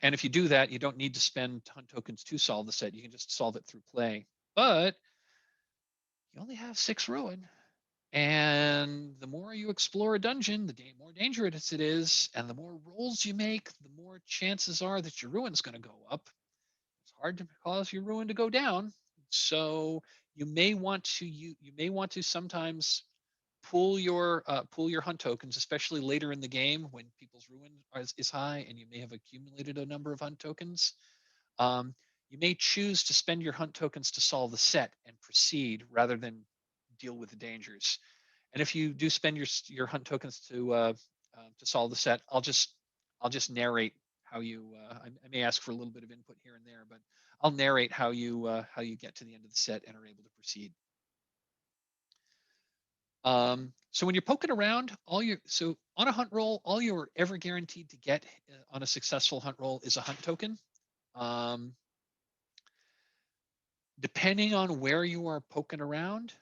And if you do that, you don't need to spend hunt tokens to solve the set. You can just solve it through play. But you only have 6 ruin. And the more you explore a dungeon, the more dangerous it is. And the more rolls you make, the more chances are that your ruin's going to go up. It's hard to cause your ruin to go down. So you may want to sometimes pool your hunt tokens, especially later in the game when people's ruin is high and you may have accumulated a number of hunt tokens. You may choose to spend your hunt tokens to solve the set and proceed rather than deal with the dangers. And if you do spend your hunt tokens to solve the set, I'll just narrate how you. I may ask for a little bit of input here and there, but I'll narrate how you get to the end of the set and are able to proceed. So when you're poking around, so on a hunt roll, all you're ever guaranteed to get on a successful hunt roll is a hunt token. Depending on where you are poking around,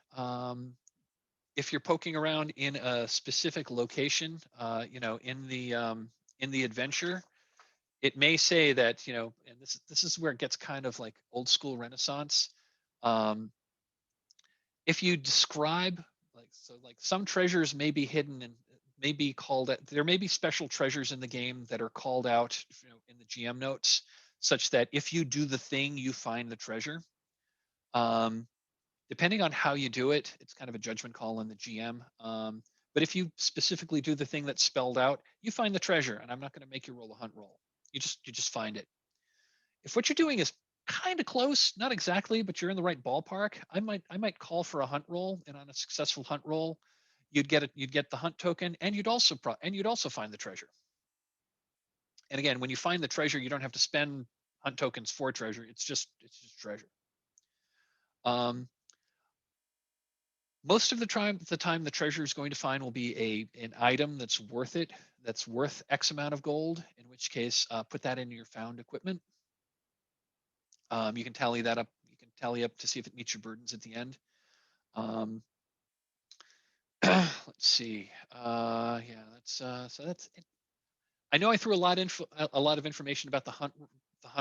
if you're poking around in a specific location, in the adventure, it may say that, and this is where it gets kind of like old school Renaissance. If you describe like some treasures may be hidden and may be called out. There may be special treasures in the game that are called out, in the GM notes, such that if you do the thing, you find the treasure. Depending on how you do it, it's kind of a judgment call on the GM. But if you specifically do the thing that's spelled out, you find the treasure, and I'm not going to make you roll a hunt roll. You just find it. If what you're doing is kind of close, not exactly, but you're in the right ballpark, I might call for a hunt roll, and on a successful hunt roll, you'd get the hunt token, and you'd also find the treasure. And again, when you find the treasure, you don't have to spend hunt tokens for treasure. It's just treasure. Most of the time, the treasure is going to find will be an item that's worth it, that's worth X amount of gold. In which case, put that into your found equipment. You can tally that up. You can tally up to see if it meets your burdens at the end. Let's see. Yeah, so that's it. I know I threw a lot of information about the hunt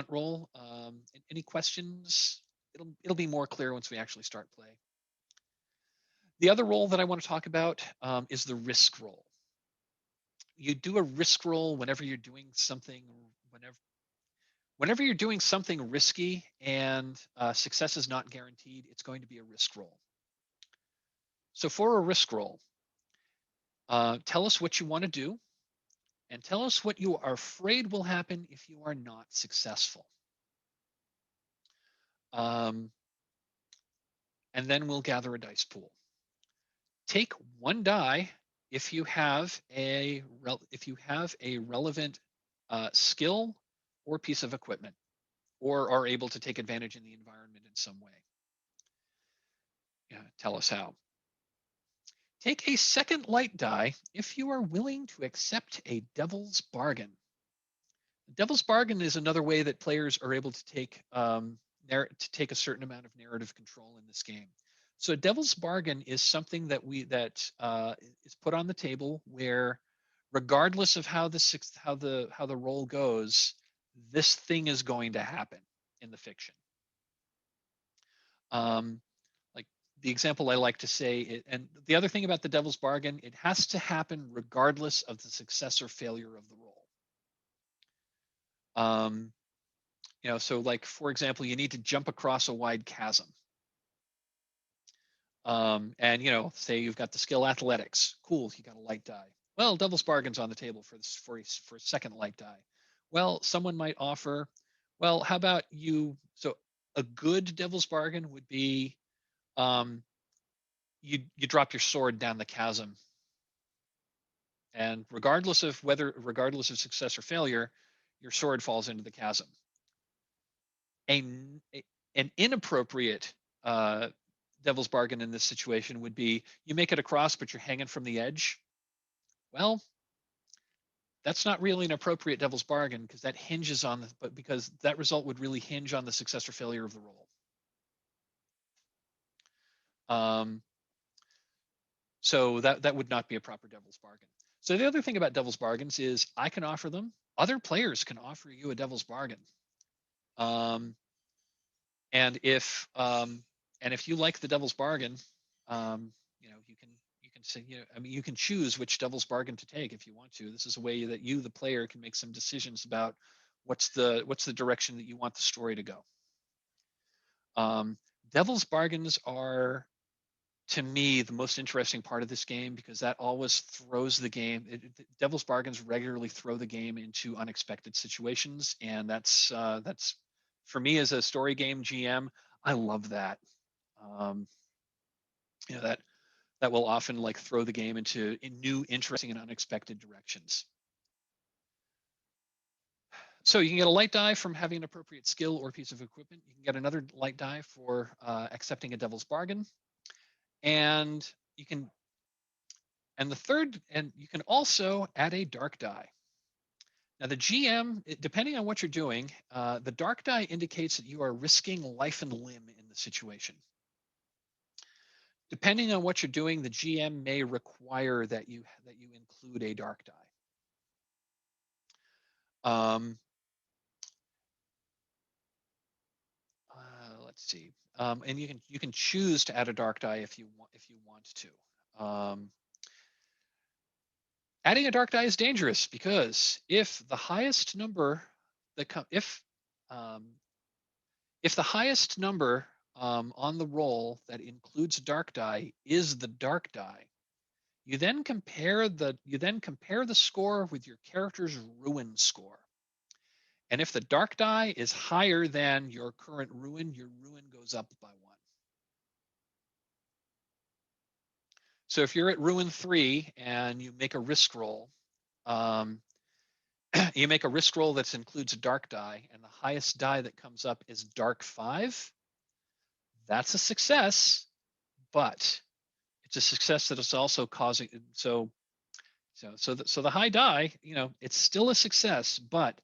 roll. Any questions? It'll be more clear once we actually start play. The other roll that I want to talk about is the risk roll. You do a risk roll whenever you're doing something risky and success is not guaranteed. It's going to be a risk roll. So for a risk roll, tell us what you want to do, and tell us what you are afraid will happen if you are not successful. And then we'll gather a dice pool. Take 1 die if you have a relevant skill or piece of equipment, or are able to take advantage in the environment in some way. Yeah, tell us how. Take a second light die if you are willing to accept a devil's bargain. Devil's bargain is another way that players are able to take a certain amount of narrative control in this game. So a devil's bargain is something that is put on the table where, regardless of how the roll goes, this thing is going to happen in the fiction. Like the example I like to say, and the other thing about the devil's bargain, it has to happen regardless of the success or failure of the roll. So like, for example, you need to jump across a wide chasm. And, say you've got the skill athletics. Cool, you got a light die. Well, devil's bargain's on the table for a second light die. Well, someone might offer, well, how about so a good devil's bargain would be you drop your sword down the chasm. And regardless of success or failure, your sword falls into the chasm. An inappropriate devil's bargain in this situation would be you make it across, but you're hanging from the edge. Well, that's not really an appropriate devil's bargain because that hinges on because that result would really hinge on the success or failure of the roll. So that would not be a proper devil's bargain. So the other thing about devil's bargains is I can offer them. Other players can offer you a devil's bargain. And if you like the devil's bargain, you can say, you can choose which devil's bargain to take if you want to. This is a way that you, the player, can make some decisions about what's the direction that you want the story to go. Devil's bargains are, to me, the most interesting part of this game because that always throws the game. Devil's bargains regularly throw the game into unexpected situations, and that's for me as a story game GM. I love that. That will often like throw the game into new, interesting, and unexpected directions. So you can get a light die from having an appropriate skill or piece of equipment. You can get another light die for accepting a devil's bargain. And you can also add a dark die. Now the GM, depending on what you're doing, the dark die indicates that you are risking life and limb in the situation. Depending on what you're doing, the GM may require that you include a dark die. Let's see, and you can choose to add a dark die if you want to. Adding a dark die is dangerous because if the highest number if the highest number on the roll that includes a dark die is the dark die, you then compare the score with your character's ruin score. And if the dark die is higher than your current ruin, your ruin goes up by 1. So if you're at ruin 3 and you make a risk roll, you make a risk roll that includes a dark die, and the highest die that comes up is dark 5. That's a success, but it's a success that is also causing so the high die, it's still a success, but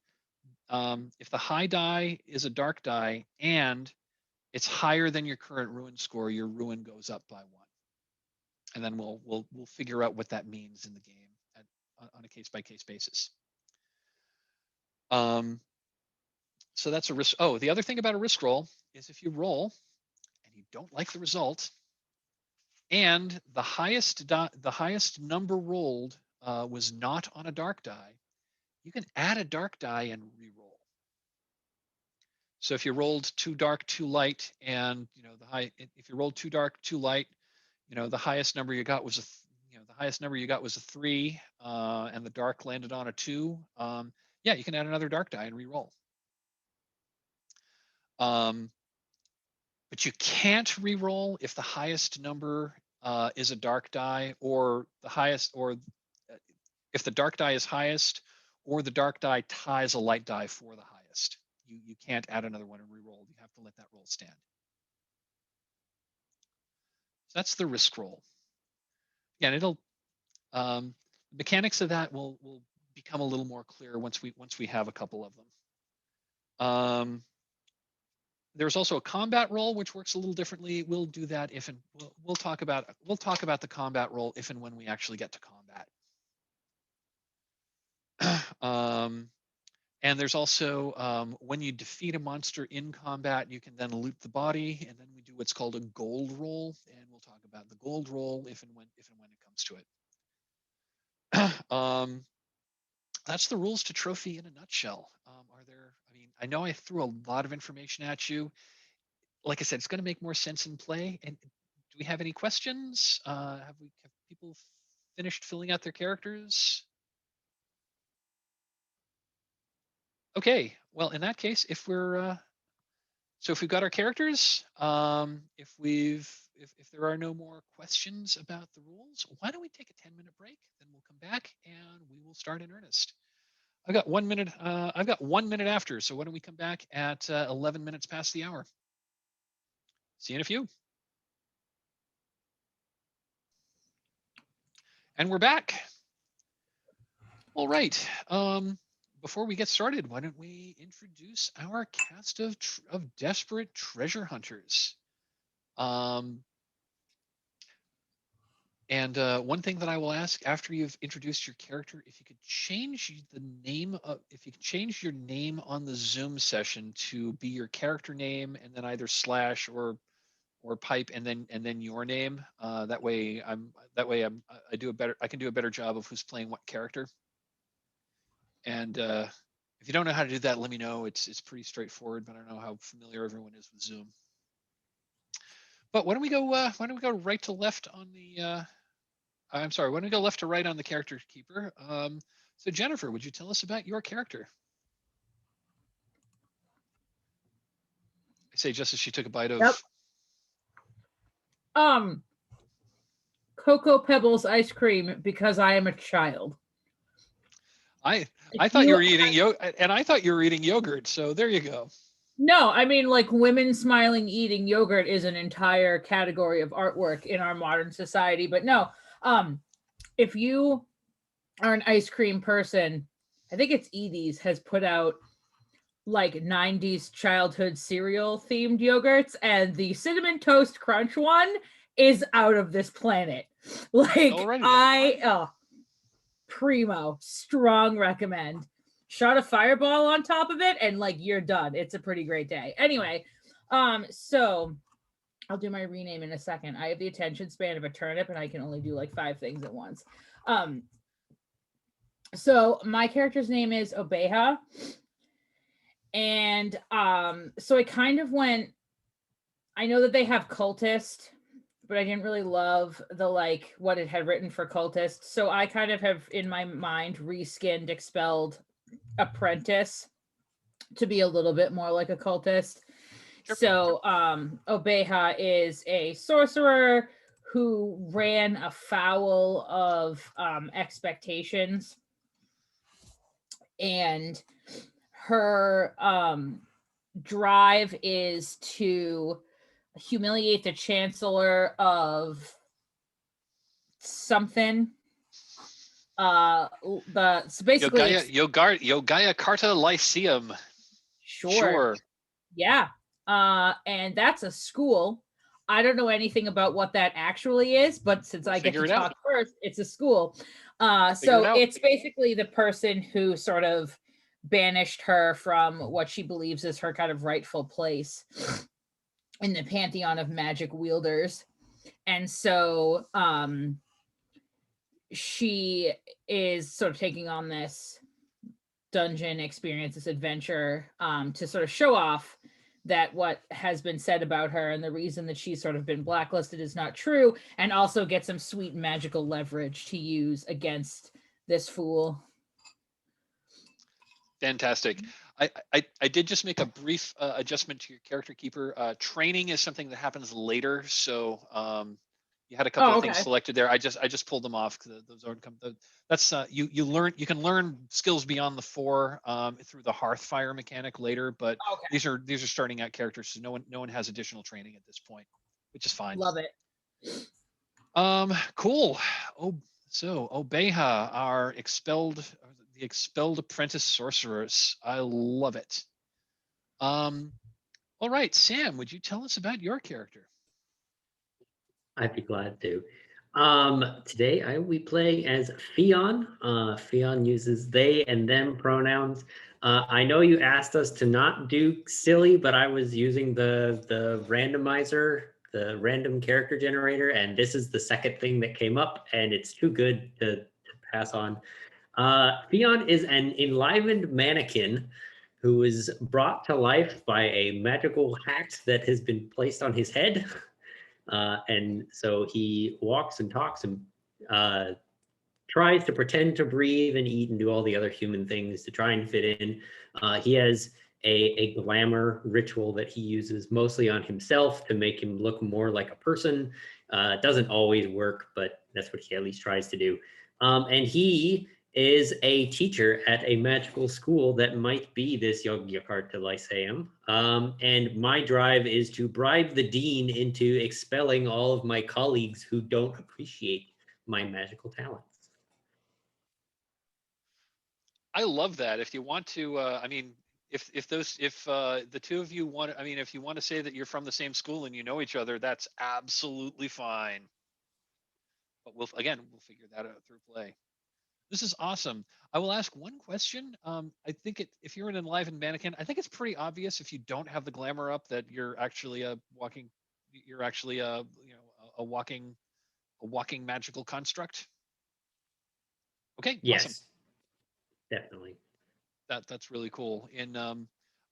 if the high die is a dark die and it's higher than your current ruin score, your ruin goes up by 1. And then we'll figure out what that means in the game on a case-by-case basis. So that's a risk. Oh, the other thing about a risk roll is if you roll and you don't like the result, and the highest number rolled was not on a dark die, you can add a dark die and re-roll. So if you rolled too dark, too light, and if you rolled too dark, too light, the highest number you got was a 3, and the dark landed on a 2. Yeah, you can add another dark die and re-roll. But you can't re-roll if the highest number is a dark die, or if the dark die is highest, or the dark die ties a light die for the highest. You can't add another one and re-roll. You have to let that roll stand. So that's the risk roll. yeah, and it'll mechanics of that will become a little more clear once we have a couple of them. There's also a combat role which works a little differently. We'll do that if and we'll talk about the combat role if and when we actually get to combat. And there's also when you defeat a monster in combat, you can then loot the body, and then we do what's called a gold roll, and we'll talk about the gold roll if and when it comes to it. That's the rules to trophy in a nutshell. Are there? I mean, I know I threw a lot of information at you. Like I said, it's going to make more sense in play. And do we have any questions? Have people finished filling out their characters? Okay. Well, in that case, if we're so if we've got our characters, if there are no more questions about the rules, why don't we take a 10-minute break? Then we'll come back and we will start in earnest. I've got 1 minute. I've got 1 minute after. So why don't we come back at 11 minutes past the hour? See you in a few. And we're back. All right. Before we get started, why don't we introduce our cast of desperate treasure hunters? And one thing that I will ask after you've introduced your character, if you could change the name of, if you could change your name on the Zoom session to be your character name and then either slash or pipe and then your name. That way I can do a better job of who's playing what character. And if you don't know how to do that, let me know. It's pretty straightforward, but I don't know how familiar everyone is with Zoom. But why don't we go right to left on the I'm sorry, why don't we go left to right on the character keeper? So Jennifer, would you tell us about your character? I say just as she took a bite of Cocoa Pebbles ice cream because I am a child. I thought you were eating and I thought you were eating yogurt, so there you go. No, I mean, like, women smiling eating yogurt is an entire category of artwork in our modern society. But no, if you are an ice cream person, I think it's Edie's has put out like 90s childhood cereal themed yogurts, and the Cinnamon Toast Crunch one is out of this planet. Like, primo, strong recommend. Shot a fireball on top of it and like you're done. It's a pretty great day. Anyway, so I'll do my rename in a second. I have the attention span of a turnip and I can only do like 5 things at once. So my character's name is Obeha. And so I kind of went, I know that they have cultist, but I didn't really love the like what it had written for cultist. So I kind of have in my mind reskinned expelled apprentice to be a little bit more like a cultist. Sure. So Obeha is a sorcerer who ran afoul of expectations, and her drive is to humiliate the chancellor of something. So basically Yogaya Carta Lyceum. Sure. Yeah. And that's a school. I don't know anything about what that actually is, but since I get to talk first, it's a school. So it's basically the person who sort of banished her from what she believes is her kind of rightful place in the pantheon of magic wielders. And so she is sort of taking on this dungeon experience, this adventure, to sort of show off that what has been said about her and the reason that she's sort of been blacklisted is not true, and also get some sweet magical leverage to use against this fool. Fantastic. I did just make a brief adjustment to your character keeper. Training is something that happens later, so you had a couple of things selected there. I just pulled them off because those aren't come. That's you can learn skills beyond the 4 through the Hearthfire mechanic later, but these are starting out characters, so no one has additional training at this point, which is fine. Love it. Cool. Oh, so Obeha, the expelled apprentice sorceress. I love it. All right, Sam, would you tell us about your character? I'd be glad to. Today I will be playing as Fion. Fion uses they and them pronouns. I know you asked us to not do silly, but I was using the randomizer, the random character generator, and this is the second thing that came up, and it's too good to pass on. Fion is an enlivened mannequin who is brought to life by a magical hat that has been placed on his head. And so he walks and talks and tries to pretend to breathe and eat and do all the other human things to try and fit in. He has a glamour ritual that he uses mostly on himself to make him look more like a person. It doesn't always work, but that's what he at least tries to do. And he is a teacher at a magical school that might be this Yogyakarta Lyceum. And my drive is to bribe the dean into expelling all of my colleagues who don't appreciate my magical talents. I love that. If you want to, I mean, if the two of you want, I mean, if you want to say that you're from the same school and you know each other, that's absolutely fine. But we'll figure that out through play. This is awesome. I will ask one question. I think if you're an enlivened mannequin, I think it's pretty obvious if you don't have the glamour up that you're actually a walking magical construct. Okay, Yes, awesome. definitely. That's really cool. I'll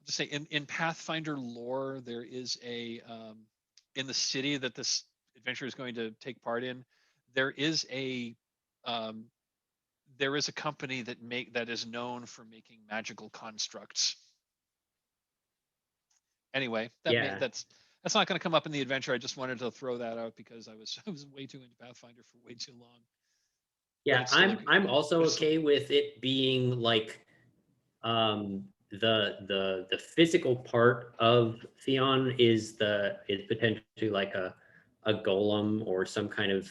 just say in Pathfinder lore, there is in the city that this adventure is going to take part in, there is a um, company that is known for making magical constructs. Anyway, that's not going to come up in the adventure. I just wanted to throw that out because I was way too into Pathfinder for way too long. Yeah, I'm also okay with it being like the physical part of Theon is potentially like a golem or some kind of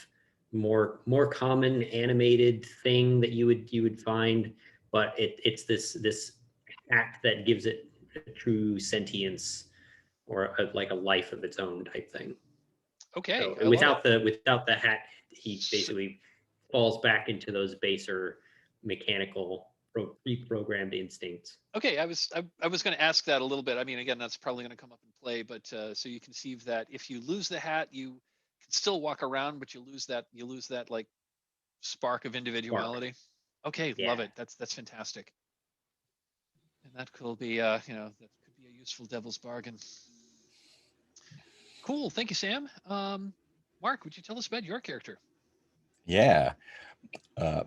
more common animated thing that you would find, but it's this act that gives it a true sentience or like a life of its own type thing. Okay. So without the hat, he basically falls back into those baser mechanical pre-programmed instincts. Okay, I was going to ask that a little bit. I mean, again, that's probably going to come up in play, but so you conceive that if you lose the hat, you can still walk around, but you lose that like spark of individuality. Okay, Yeah. love it. That's fantastic. And that could be that could be a useful devil's bargain. Cool. Thank you, Sam. Mark, would you tell us about your character? Yeah.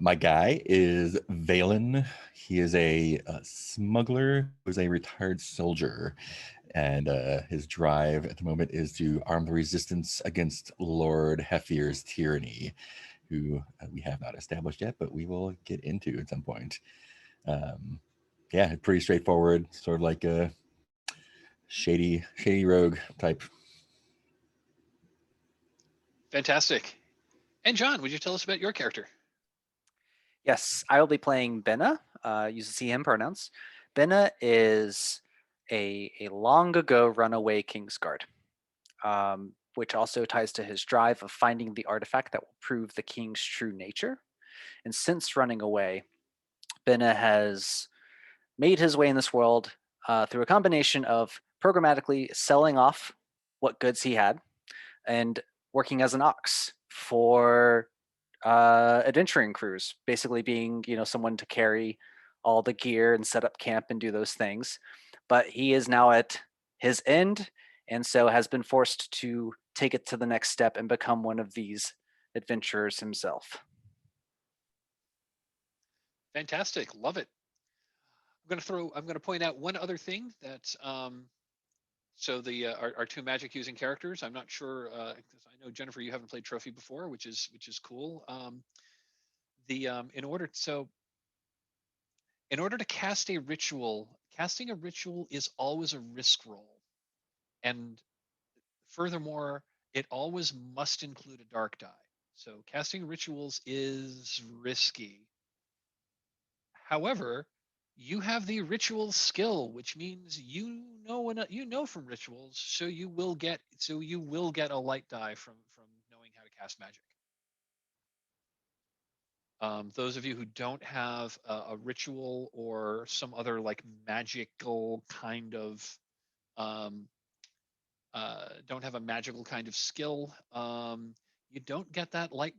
My guy is Valen. He is a smuggler who's a retired soldier. And his drive at the moment is to arm the resistance against Lord Hefir's tyranny, who we have not established yet, but we will get into at some point. Yeah, pretty straightforward, sort of like a shady rogue type. Fantastic. And John, would you tell us about your character? Yes, I will be playing Benna. Use the him pronouns. Benna is a long ago runaway Kingsguard, which also ties to his drive of finding the artifact that will prove the king's true nature. And since running away, Benna has made his way in this world through a combination of programmatically selling off what goods he had and working as an ox for adventuring crews, basically being someone to carry all the gear and set up camp and do those things. But he is now at his end, and so has been forced to take it to the next step and become one of these adventurers himself. Fantastic. Love it. I'm going to point out one other thing that so the our two magic using characters. I'm not sure because I know Jennifer, you haven't played Trophy before, which is cool. In order to cast a ritual, casting a ritual is always a risk roll, and furthermore, it always must include a dark die. So casting rituals is risky. However, you have the ritual skill, which means you know from rituals, so you will get a light die from knowing how to cast magic. Those of you who don't have a ritual or some other like magical kind of um, don't have a magical kind of skill, you don't get that light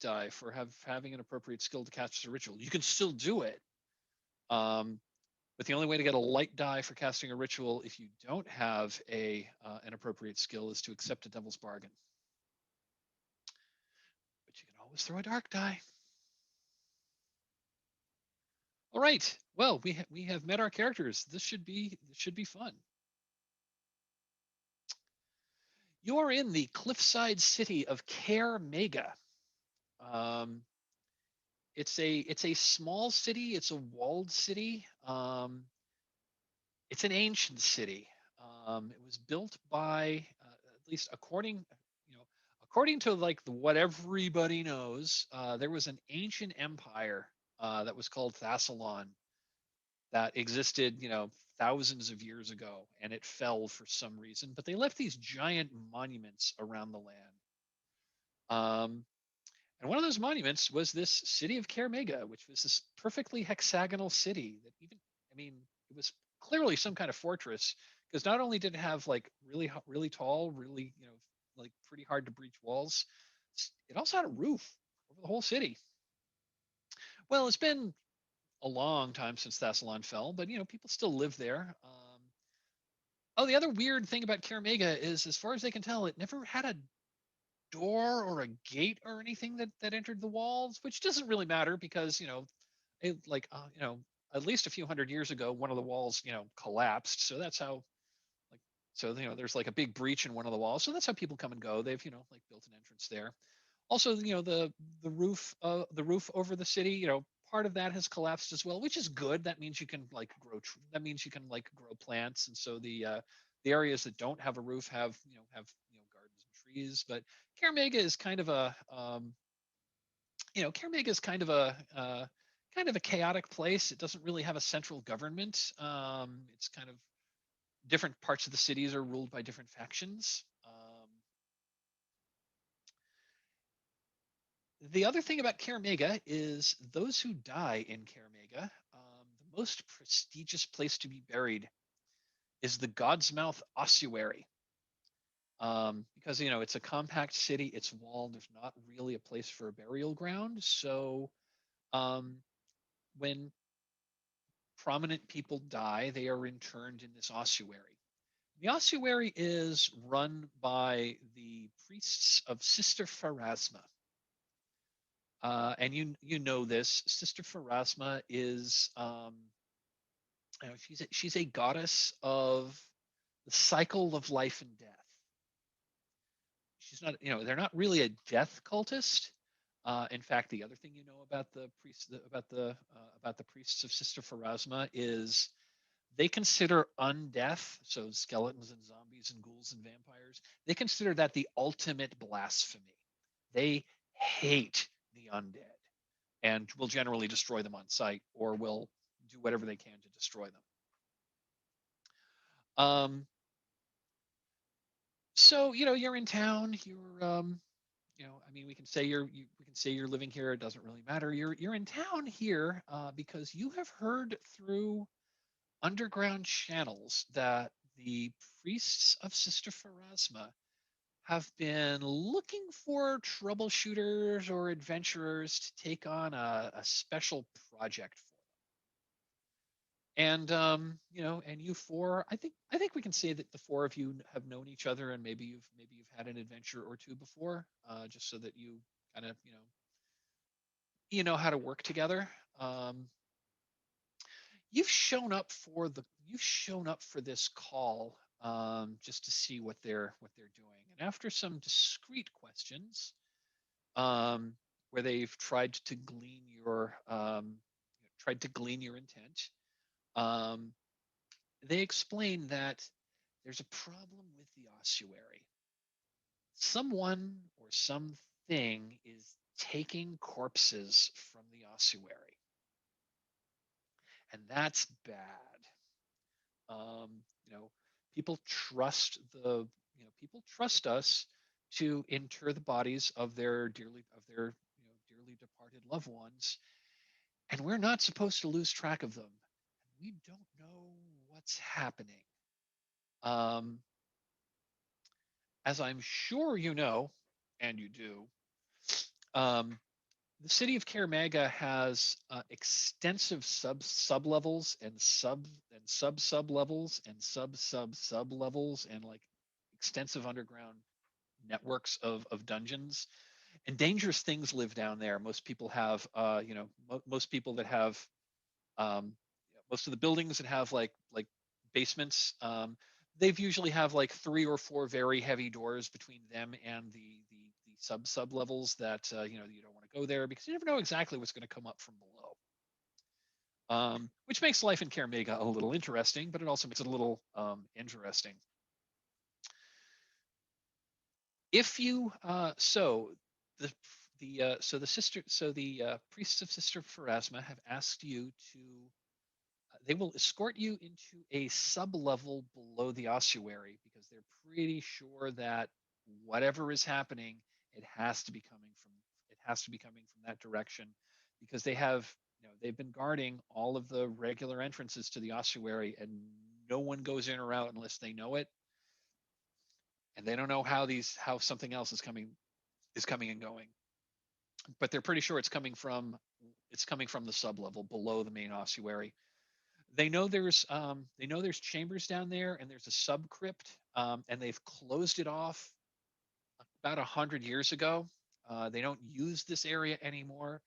die for having an appropriate skill to cast a ritual. You can still do it, but the only way to get a light die for casting a ritual if you don't have an appropriate skill is to accept a devil's bargain. But you can always throw a dark die. All right. Well, we have met our characters. This should be fun. You are in the cliffside city of Care Mega. Um, it's a small city. It's a walled city. It's an ancient city. It was built by, at least according to like what everybody knows, there was an ancient empire that was called Thassalon that existed, thousands of years ago, and it fell for some reason. But they left these giant monuments around the land. Um, and one of those monuments was this city of Kermega, which was this perfectly hexagonal city that I mean, it was clearly some kind of fortress because not only did it have like really tall, really, like pretty hard to breach walls, it also had a roof over the whole city. Well, it's been a long time since Thassalon fell, but people still live there. Oh, the other weird thing about Kermega is, as far as they can tell, it never had a door or a gate or anything that entered the walls, which doesn't really matter because at least a few hundred years ago, one of the walls collapsed, so that's how like so there's like a big breach in one of the walls, so that's how people come and go. They've like built an entrance there. Also, the roof over the city, part of that has collapsed as well, which is good. That means you can like grow plants, and so the areas that don't have a roof have gardens and trees. But Karamega is kind of a Karamega is kind of a chaotic place. It doesn't really have a central government. It's kind of different parts of the cities are ruled by different factions. The other thing about Karamega is those who die in Karamega, the most prestigious place to be buried is the Godsmouth Ossuary. Because it's a compact city, it's walled. There's not really a place for a burial ground. So when prominent people die, they are interned in this ossuary. The ossuary is run by the priests of Sister Pharasma. And you know this. Sister Pharasma is she's a goddess of the cycle of life and death. She's not, they're not really a death cultist. In fact, the other thing about the priests about the priests of Sister Pharasma is they consider undeath, so skeletons and zombies and ghouls and vampires, they consider that the ultimate blasphemy. They hate the undead and will generally destroy them on sight or will do whatever they can to destroy them. So you're in town. We can say you're living here. It doesn't really matter. You're in town here because you have heard through underground channels that the priests of Sister Pharasma have been looking for troubleshooters or adventurers to take on a special project for them. And you four, I think we can say that the four of you have known each other, and maybe you've had an adventure or two before, just so that you kind of you know how to work together. You've shown up for this call, just to see what they're doing, and after some discreet questions, where they've tried to glean your intent, um, they explain that there's a problem with the ossuary. Someone or something thing is taking corpses from the ossuary, and that's bad. You know, people trust people trust us to inter the bodies of their dearly departed loved ones, and we're not supposed to lose track of them. We don't know what's happening. Um, as I'm sure you know, and you do, um, the city of Karamega has extensive sub levels and sub levels and sub levels and like extensive underground networks of dungeons, and dangerous things live down there. Most people have most people that have um, most of the buildings that have like basements, they've usually have like 3 or 4 very heavy doors between them and the sub levels that you don't want to go there because you never know exactly what's going to come up from below. Which makes life in Karamega a little interesting, but it also makes it a little interesting. If you the priests of Sister Pharasma have asked you to they will escort you into a sub-level below the ossuary because they're pretty sure that whatever is happening, it has to be coming from that direction because they've been guarding all of the regular entrances to the ossuary, and no one goes in or out unless they know it, and they don't know how something else is coming and going, but they're pretty sure it's coming from the sub level below the main ossuary. They know there's chambers down there, and there's a sub crypt, and they've closed it off about 100 years ago. They don't use this area anymore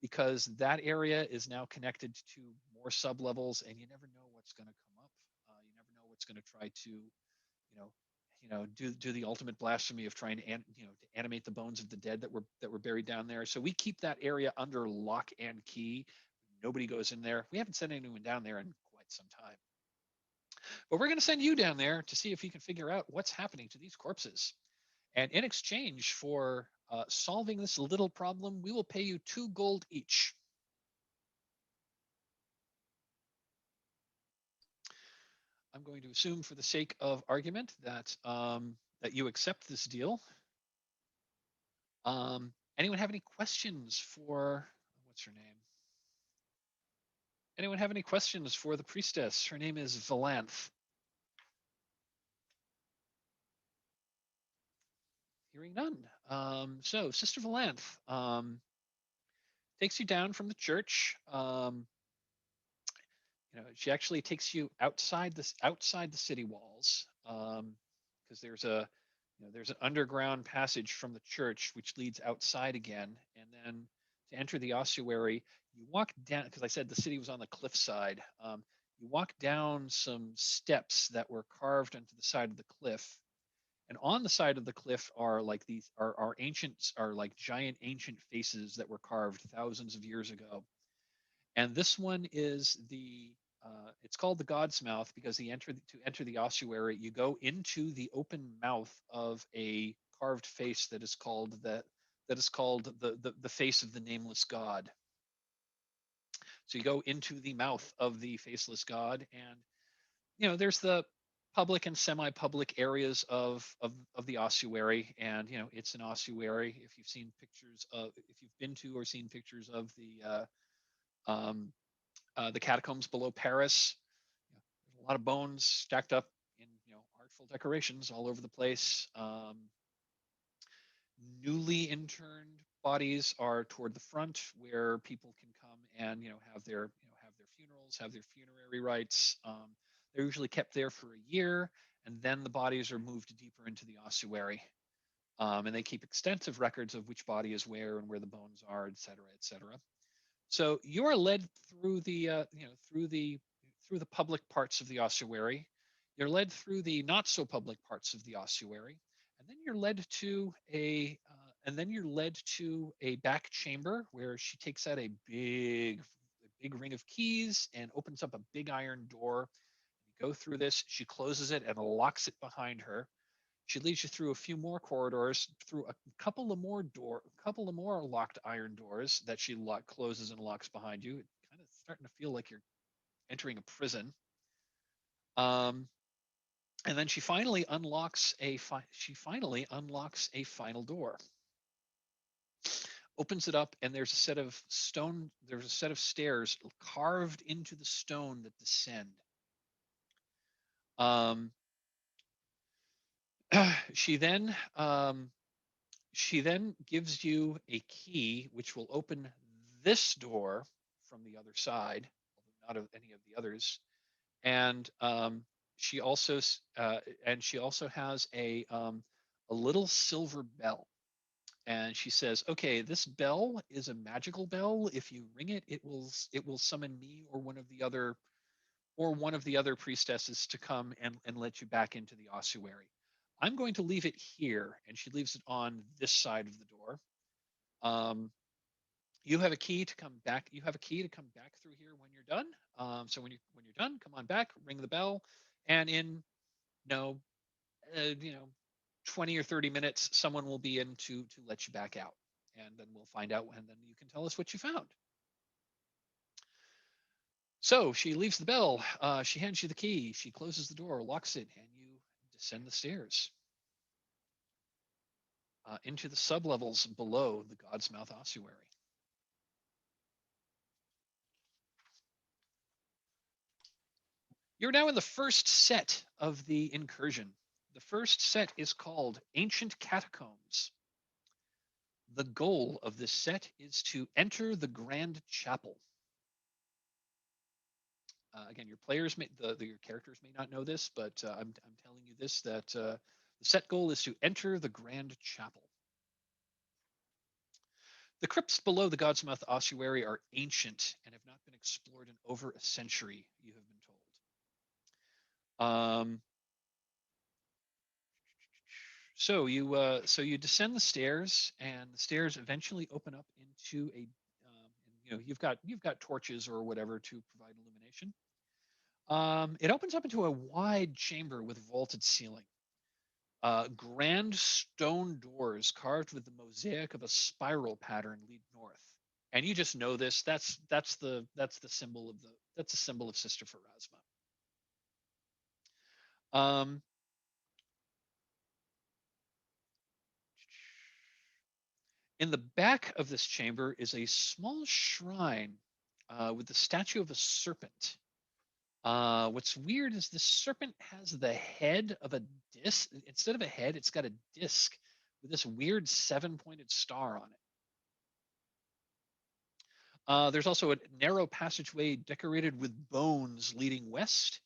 because that area is now connected to more sub levels, and you never know what's going to come up. You never know what's going to try to, do the ultimate blasphemy of trying to animate the bones of the dead that were buried down there. So we keep that area under lock and key. Nobody goes in there. We haven't sent anyone down there in quite some time. But we're going to send you down there to see if you can figure out what's happening to these corpses. And in exchange for solving this little problem, we will pay you 2 gold each. I'm going to assume, for the sake of argument, that you accept this deal. Anyone have any questions for what's her name? Anyone have any questions for the priestess? Her name is Valanth. Hearing none. So Sister Valanth takes you down from the church. She actually takes you outside the city walls, because there's an underground passage from the church which leads outside again, and then to enter the ossuary, you walk down, because I said the city was on the cliffside. You walk down some steps that were carved into the side of the cliff, and on the side of the cliff are like like giant ancient faces that were carved thousands of years ago. And this one is it's called the Godsmouth because to enter the ossuary, you go into the open mouth of a carved face that is called the face of the nameless god. So you go into the mouth of the faceless god, and there's the public and semi-public areas of the ossuary, and it's an ossuary. If you've been to or seen pictures of the catacombs below Paris, there's a lot of bones stacked up in artful decorations all over the place. Newly interned bodies are toward the front, where people can come and have their funerals, have their funerary rites. They're usually kept there for a year, and then the bodies are moved deeper into the ossuary. And they keep extensive records of which body is where and where the bones are, et cetera, et cetera. So you are led through the public parts of the ossuary. You're led through the not so public parts of the ossuary, and then you're led to a back chamber where she takes out a big ring of keys and opens up a big iron door. You go through this. She closes it and locks it behind her. She leads you through a few more corridors, through a couple of more locked iron doors that she closes and locks behind you. It's kind of starting to feel like you're entering a prison. And then she finally unlocks a final door. Opens it up, and there's a set of stairs carved into the stone that descend. She then gives you a key which will open this door from the other side, although not of any of the others. And she also has a little silver bell. And she says, "Okay, this bell is a magical bell. If you ring it, it will summon me or one of the other priestesses to come and let you back into the ossuary. I'm going to leave it here," and she leaves it on this side of the door. You have a key to come back. You have a key to come back through here when you're done. So when you're done, come on back, ring the bell, and in no, 20 or 30 minutes, someone will be in to let you back out, and then we'll find out, and then you can tell us what you found. So she leaves the bell. She hands you the key. She closes the door, locks it, and you descend the stairs into the sublevels below the Godsmouth ossuary. You're now in the first set of the incursion. The first set is called Ancient Catacombs. The goal of this set is to enter the Grand Chapel. Again, your characters may not know this, but I'm telling you this, that the set goal is to enter the Grand Chapel. The crypts below the Godsmouth ossuary are ancient and have not been explored in over a century, you have been told. So you descend the stairs, and the stairs eventually open up into a you've got torches or whatever to provide illumination. It opens up into a wide chamber with vaulted ceiling. Grand stone doors carved with the mosaic of a spiral pattern lead north, and you just know this. That's the symbol of Sister Pharasma. In the back of this chamber is a small shrine with the statue of a serpent. What's weird is this serpent has the head of a disc. Instead of a head, it's got a disc with this weird 7-pointed star on it. There's also a narrow passageway decorated with bones leading west,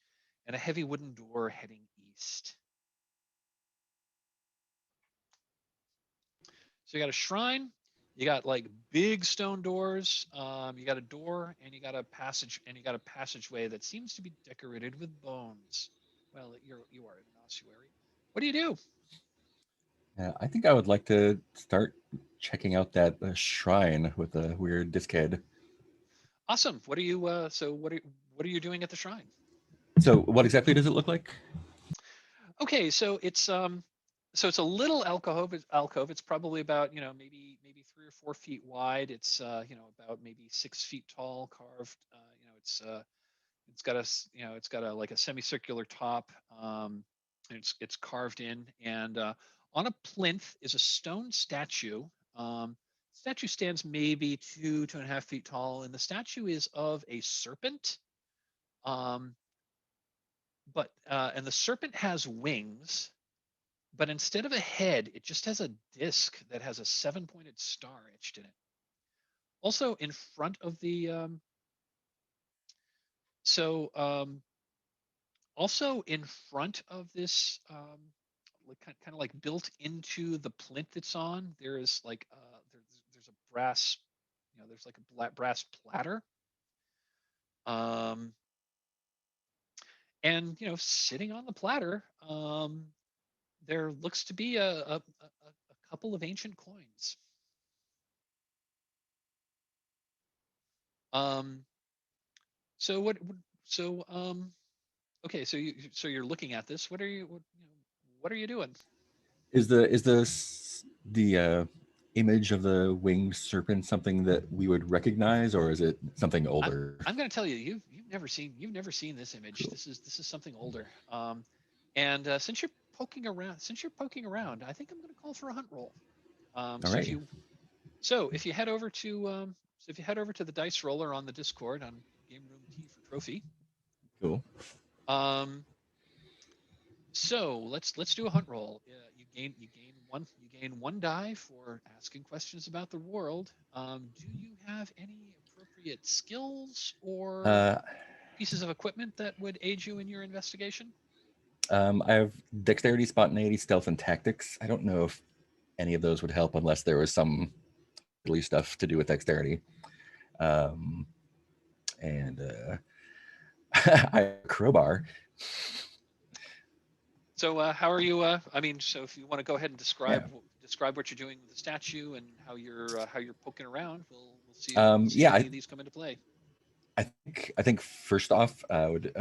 and a heavy wooden door heading east. So you got a shrine, you got like big stone doors, you got a door, and you got a passageway that seems to be decorated with bones. Well, you are in an ossuary. What do you do? Yeah, I think I would like to start checking out that shrine with a weird disc head. Awesome. What are you? What are you doing at the shrine? So, what exactly does it look like? Okay, so it's a little alcove. It's probably about maybe 3 or 4 feet wide. It's about maybe 6 feet tall, carved. It's got a like a semicircular top. It's carved in, and on a plinth is a stone statue. Statue stands maybe 2.5 feet tall, and the statue is of a serpent. And the serpent has wings, but instead of a head, it just has a disc that has a 7-pointed star etched in it. Also, in front of the also in front of this, kind of like built into the plinth it's on, there is like there's a brass, there's like a brass platter. And sitting on the platter, there looks to be a couple of ancient coins. So what? Okay, so you're looking at this. What are you doing? Is the image of the winged serpent something that we would recognize, or is it something older? I'm going to tell you, you've never seen this image. Cool. This is something older. And since you're poking around, I think I'm going to call for a hunt roll. All So right. if you head over to the dice roller on the Discord on Game Room T for Trophy. Cool. So let's do a hunt roll. You gain one die for asking questions about the world. Do you have any appropriate skills or pieces of equipment that would aid you in your investigation? I have dexterity, spontaneity, stealth, and tactics. I don't know if any of those would help unless there was some stuff to do with dexterity. And I have a crowbar. So how are you? So if you want to go ahead and describe what you're doing with the statue and how you're poking around, we'll see if any of these come into play. I think first off, I would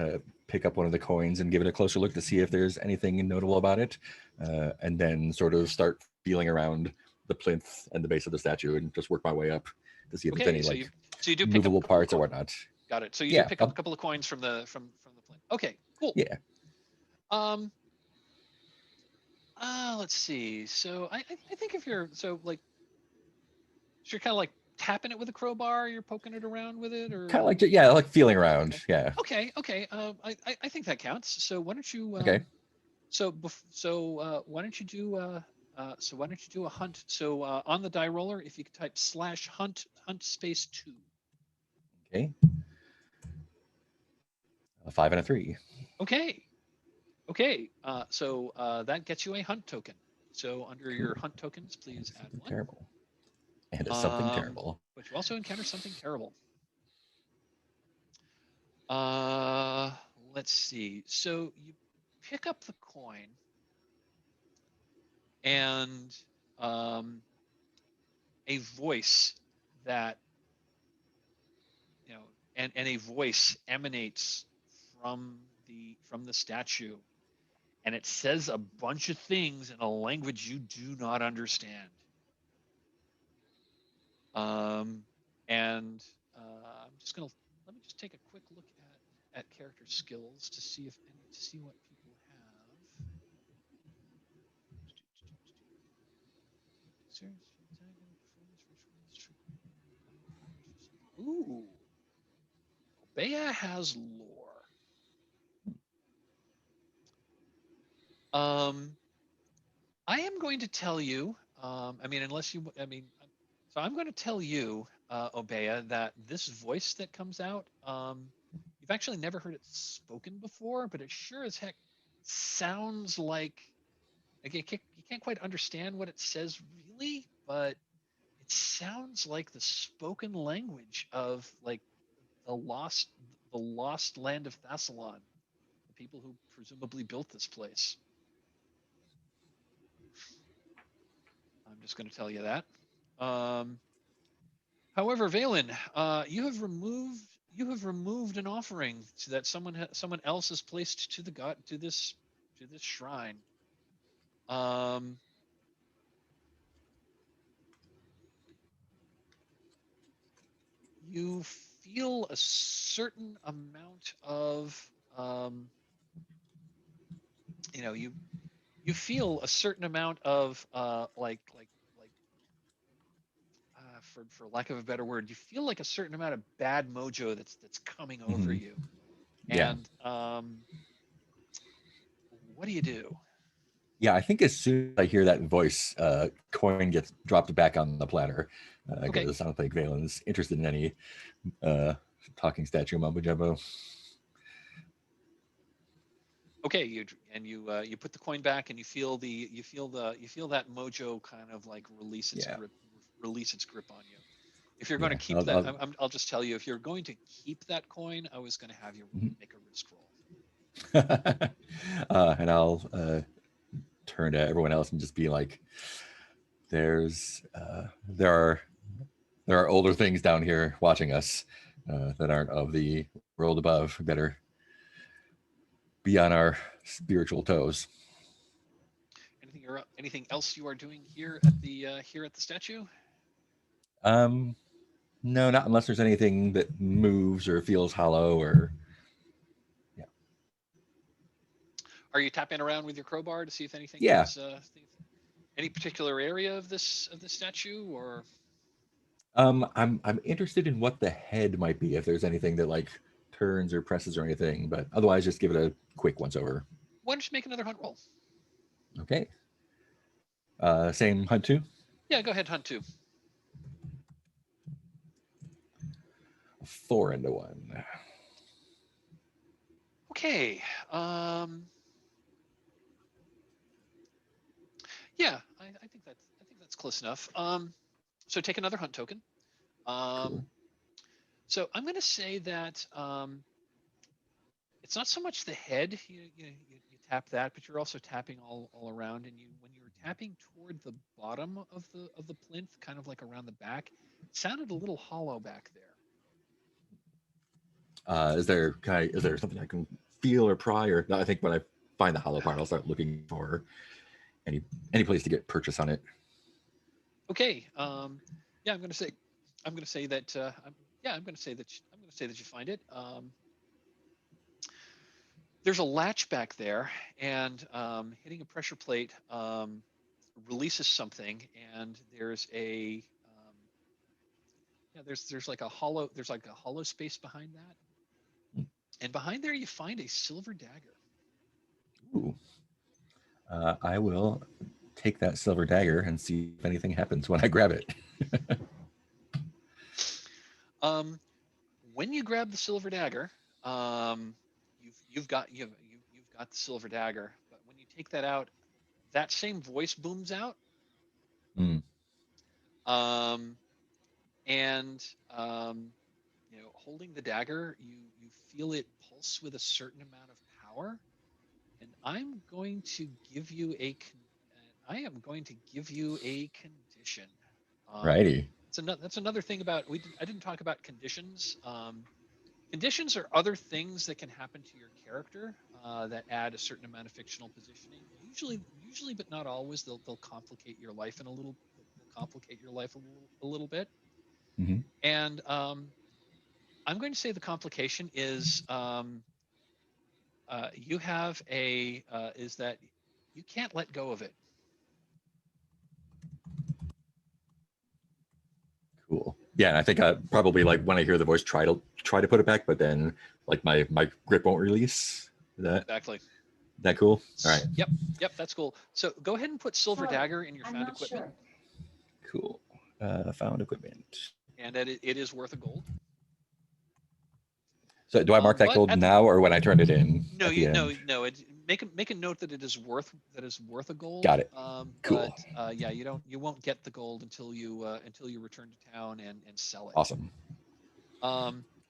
pick up one of the coins and give it a closer look to see if there's anything notable about it, and then sort of start feeling around the plinth and the base of the statue and just work my way up to see if there's any you do pick movable up parts or whatnot. Got it. So you do pick up a couple of coins from the plinth. Okay, cool. Yeah. Let's see. So I think if you're you're kind of like tapping it with a crowbar, you're poking it around with it, or kind of like like feeling around. Okay. Yeah. Okay. I think that counts. So why don't you? Okay. Why don't you do a hunt? So on the die roller, if you could type /hunt space 2. Okay. A 5 and a 3. Okay. So that gets you a hunt token. So under your hunt tokens, please add 1. Terrible. And it's something terrible. But you also encounter something terrible. Let's see. So you pick up the coin, and a voice that and a voice emanates from the statue, and it says a bunch of things in a language you do not understand. Let me just take a quick look at character skills to see what people have. Ooh, Bea has lore. I am going to tell you. So I'm going to tell you, Obeya, that this voice that comes out, you've actually never heard it spoken before, but it sure as heck sounds like you can't quite understand what it says really, but it sounds like the spoken language of like the lost land of Thassalon, the people who presumably built this place. I'm just going to tell you that. However, Valen, you have removed an offering that someone else has placed to the god to this shrine. You feel a certain amount of you feel a certain amount of for lack of a better word, you feel like a certain amount of bad mojo that's coming over you. Yeah. And what do you do? Yeah, I think as soon as I hear that voice, coin gets dropped back on the platter. Because I don't think Valen's interested in any talking statue mumbo jumbo. Okay, you put the coin back, and you feel that mojo kind of like release its grip on you. If you're going to keep I'll just tell you, if you're going to keep that coin, I was going to have you make a risk roll. And I'll turn to everyone else and just be like, there are older things down here watching us that aren't of the world above. We better be on our spiritual toes. Anything anything else you are doing here at the statue? No, not unless there's anything that moves or feels hollow or. Yeah. Are you tapping around with your crowbar to see if anything Yeah. is any particular area of this statue, or? I'm interested in what the head might be, if there's anything that like turns or presses or anything, but otherwise just give it a quick once over. Why don't you make another hunt roll? Okay. Same hunt too? Yeah, go ahead, hunt 2. 4 into 1. Okay. Yeah, I think that's close enough. So take another hunt token. Cool. So I'm going to say that it's not so much the head. You tap that, but you're also tapping all around. And when you were tapping toward the bottom of the plinth, kind of like around the back, it sounded a little hollow back there. Is there something I can feel or pry, or no, I think when I find the hollow part, I'll start looking for any place to get purchase on it. Okay. Yeah, I'm going to say that. I'm going to say that you find it. There's a latch back there, and hitting a pressure plate releases something, and there's a there's like a hollow space behind that, and behind there you find a silver dagger. Ooh. I will take that silver dagger and see if anything happens when I grab it. When you grab the silver dagger, you've got the silver dagger, but when you take that out, that same voice booms out. Mm. Holding the dagger, you feel it pulse with a certain amount of power, and I'm going to give you a condition. Righty. That's another thing about I didn't talk about conditions. Conditions are other things that can happen to your character that add a certain amount of fictional positioning. Usually, but not always. They'll complicate your life a little bit. Mm-hmm. And I'm going to say the complication is you have is that you can't let go of it. Cool. Yeah, and I think I probably, like, when I hear the voice, try to put it back, but then like my grip won't release. Is that Exactly. That cool? All right. Yep, that's cool. So go ahead and put silver dagger in your found equipment. Sure. Cool. Found equipment. And it is worth a gold. So do I mark that gold now or when I turn it in? No. Make a note that it is worth a gold. Got it. Cool. But you won't get the gold until you return to town and sell it. Awesome.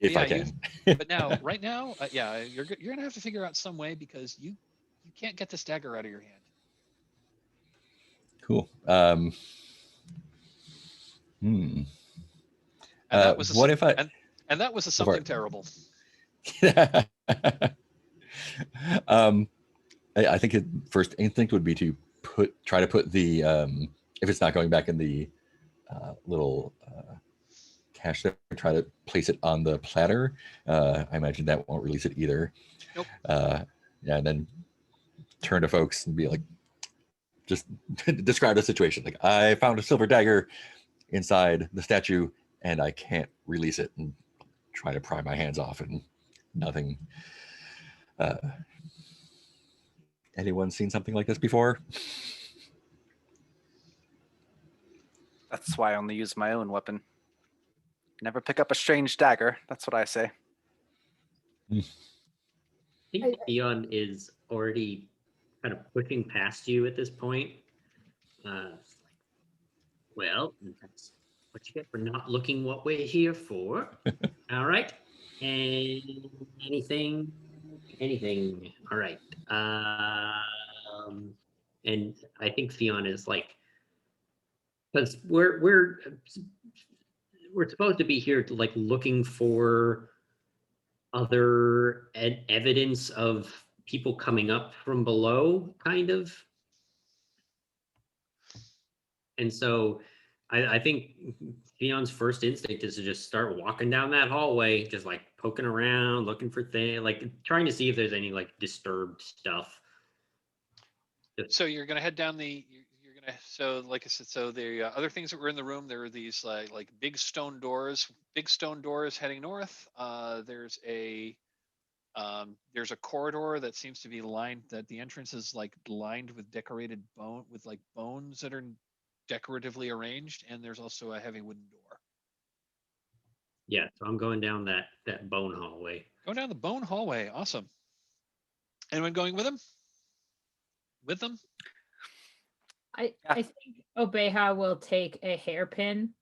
If I can. But right now, you're gonna have to figure out some way, because you can't get this dagger out of your hand. Cool. And that was that was something terrible. I think first instinct would be to try to put the if it's not going back in the little cache there, try to place it on the platter. I imagine that won't release it either. Nope. And then turn to folks and be like, just describe the situation. Like, I found a silver dagger inside the statue and I can't release it, and try to pry my hands off and nothing. Anyone seen something like this before? That's why I only use my own weapon. Never pick up a strange dagger. That's what I say. I think Theon is already kind of pushing past you at this point. Well, that's what you get for not looking what we're here for. All right. And anything. All right. And I think Theon is like, because we're supposed to be here to, like, looking for other evidence of people coming up from below, kind of. And so I think Theon's first instinct is to just start walking down that hallway, just like poking around, looking for things, like trying to see if there's any like disturbed stuff. So you're gonna head down the. You're gonna. So like I said, so the other things that were in the room, there were these like big stone doors heading north. There's a corridor that seems to be lined. That the entrance is like lined with decorated bones that are decoratively arranged, and there's also a heavy wooden door. Yeah, so I'm going down that bone hallway. Go down the bone hallway. Awesome. Anyone going with him? With them? I Yeah. think Obeha will take a hairpin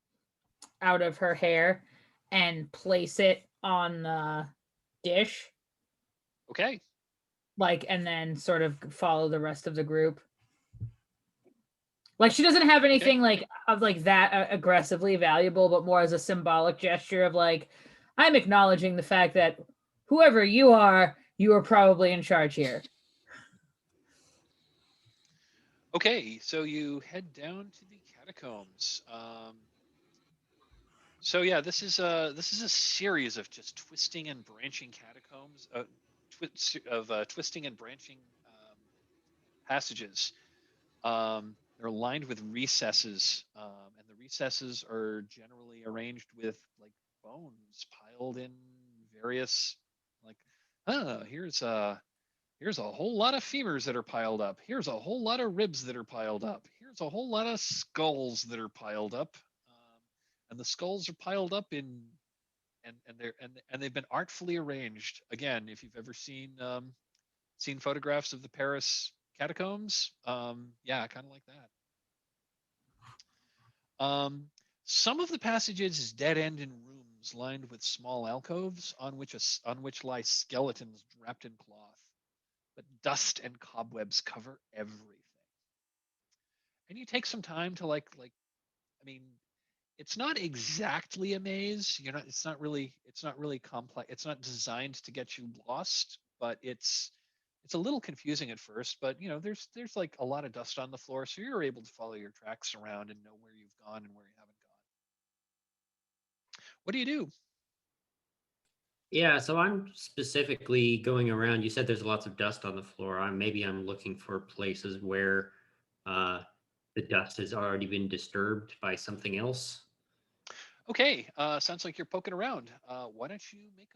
out of her hair and place it on the dish, Okay. like, and then sort of follow the rest of the group. Like, she doesn't have anything like of like that aggressively valuable, but more as a symbolic gesture of like, I'm acknowledging the fact that whoever you are probably in charge here. Okay, so you head down to the catacombs. So yeah, this is a series of just twisting and branching catacombs, twisting and branching passages. They're lined with recesses, and the recesses are generally arranged with like bones piled in various like, here's a whole lot of femurs that are piled up. Here's a whole lot of ribs that are piled up. Here's a whole lot of skulls that are piled up, and the skulls are piled up in, and they've been artfully arranged. Again, if you've ever seen photographs of the Paris catacombs, yeah, kind of like that. Some of the passages is dead end in rooms lined with small alcoves on which lie skeletons wrapped in cloth. But dust and cobwebs cover everything. And you take some time to I mean, it's not exactly a maze. It's not really complex. It's not designed to get you lost, but it's a little confusing at first. But there's like a lot of dust on the floor, so you're able to follow your tracks around and know where you've gone and where you haven't gone. What do you do? Yeah, so I'm specifically going around. You said there's lots of dust on the floor. Maybe I'm looking for places where the dust has already been disturbed by something else. Okay, sounds like you're poking around. Why don't you make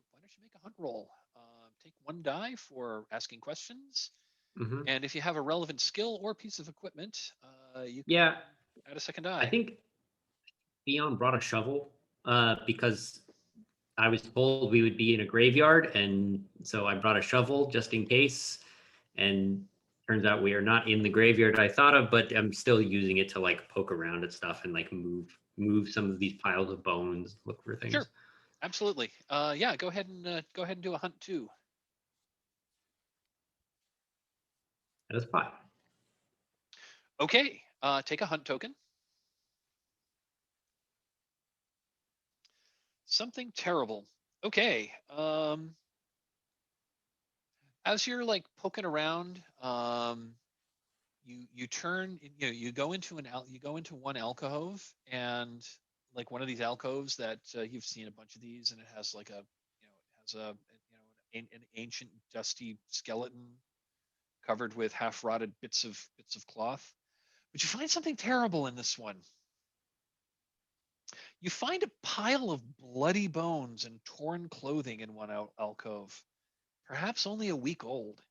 a hunt roll? Take one die for asking questions, Mm-hmm. and if you have a relevant skill or piece of equipment, you can Yeah, add a second die. I think Theon brought a shovel because I was told we would be in a graveyard, and so I brought a shovel just in case. And turns out we are not in the graveyard I thought of, but I'm still using it to like poke around at stuff and like move some of these piles of bones, look for things. Sure, absolutely. Yeah, go ahead and do a hunt too. That's fine. Okay, take a hunt token. Something terrible. Okay. As you're like poking around, you turn, you go into one alcove, and like one of these alcoves that you've seen a bunch of these, and it has like an ancient dusty skeleton covered with half rotted bits of cloth. But you find something terrible in this one. You find a pile of bloody bones and torn clothing in one alcove, perhaps only a week old.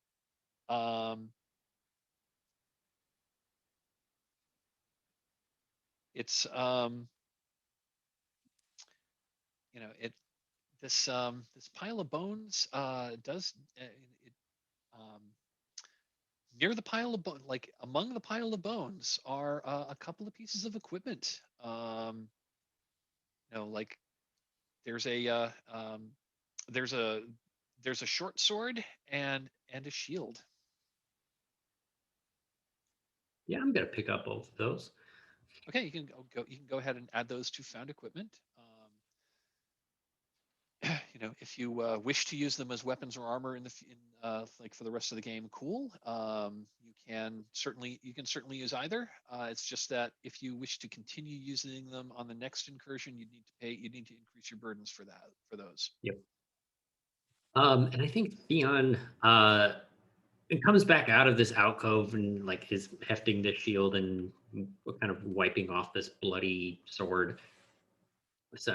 It's it this pile of bones does it near the pile of like among the pile of bones are a couple of pieces of equipment. Like there's a there's a there's a short sword and a shield. Yeah, I'm gonna pick up both of those. Okay, you can go ahead and add those to found equipment. If you wish to use them as weapons or armor in like for the rest of the game, cool. You can certainly use either. It's just that if you wish to continue using them on the next incursion, you need to increase your burdens for those. Yep. And I think Theon it comes back out of this alcove and like is hefting the shield and kind of wiping off this bloody sword. It's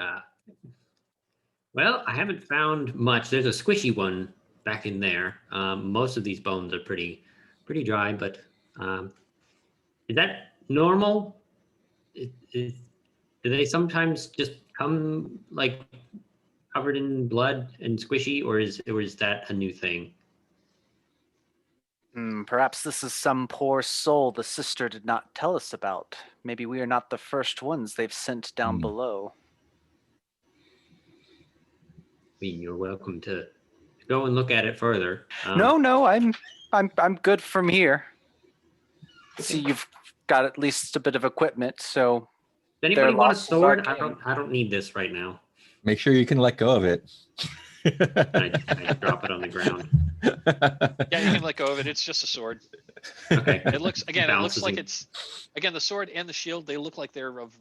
well, I haven't found much. There's a squishy one back in there. Most of these bones are pretty dry, but is that normal? Do they sometimes just come like covered in blood and squishy, or is that a new thing? Perhaps this is some poor soul the sister did not tell us about. Maybe we are not the first ones they've sent down below. I mean, you're welcome to go and look at it further. No, I'm good from here. See, you've got at least a bit of equipment, so. Does anybody want a losses are sword? I don't need this right now. Make sure you can let go of it. I drop it on the ground. Yeah, you can let go of it. It's just a sword. Okay. It looks like and... the sword and the shield. They look like they're of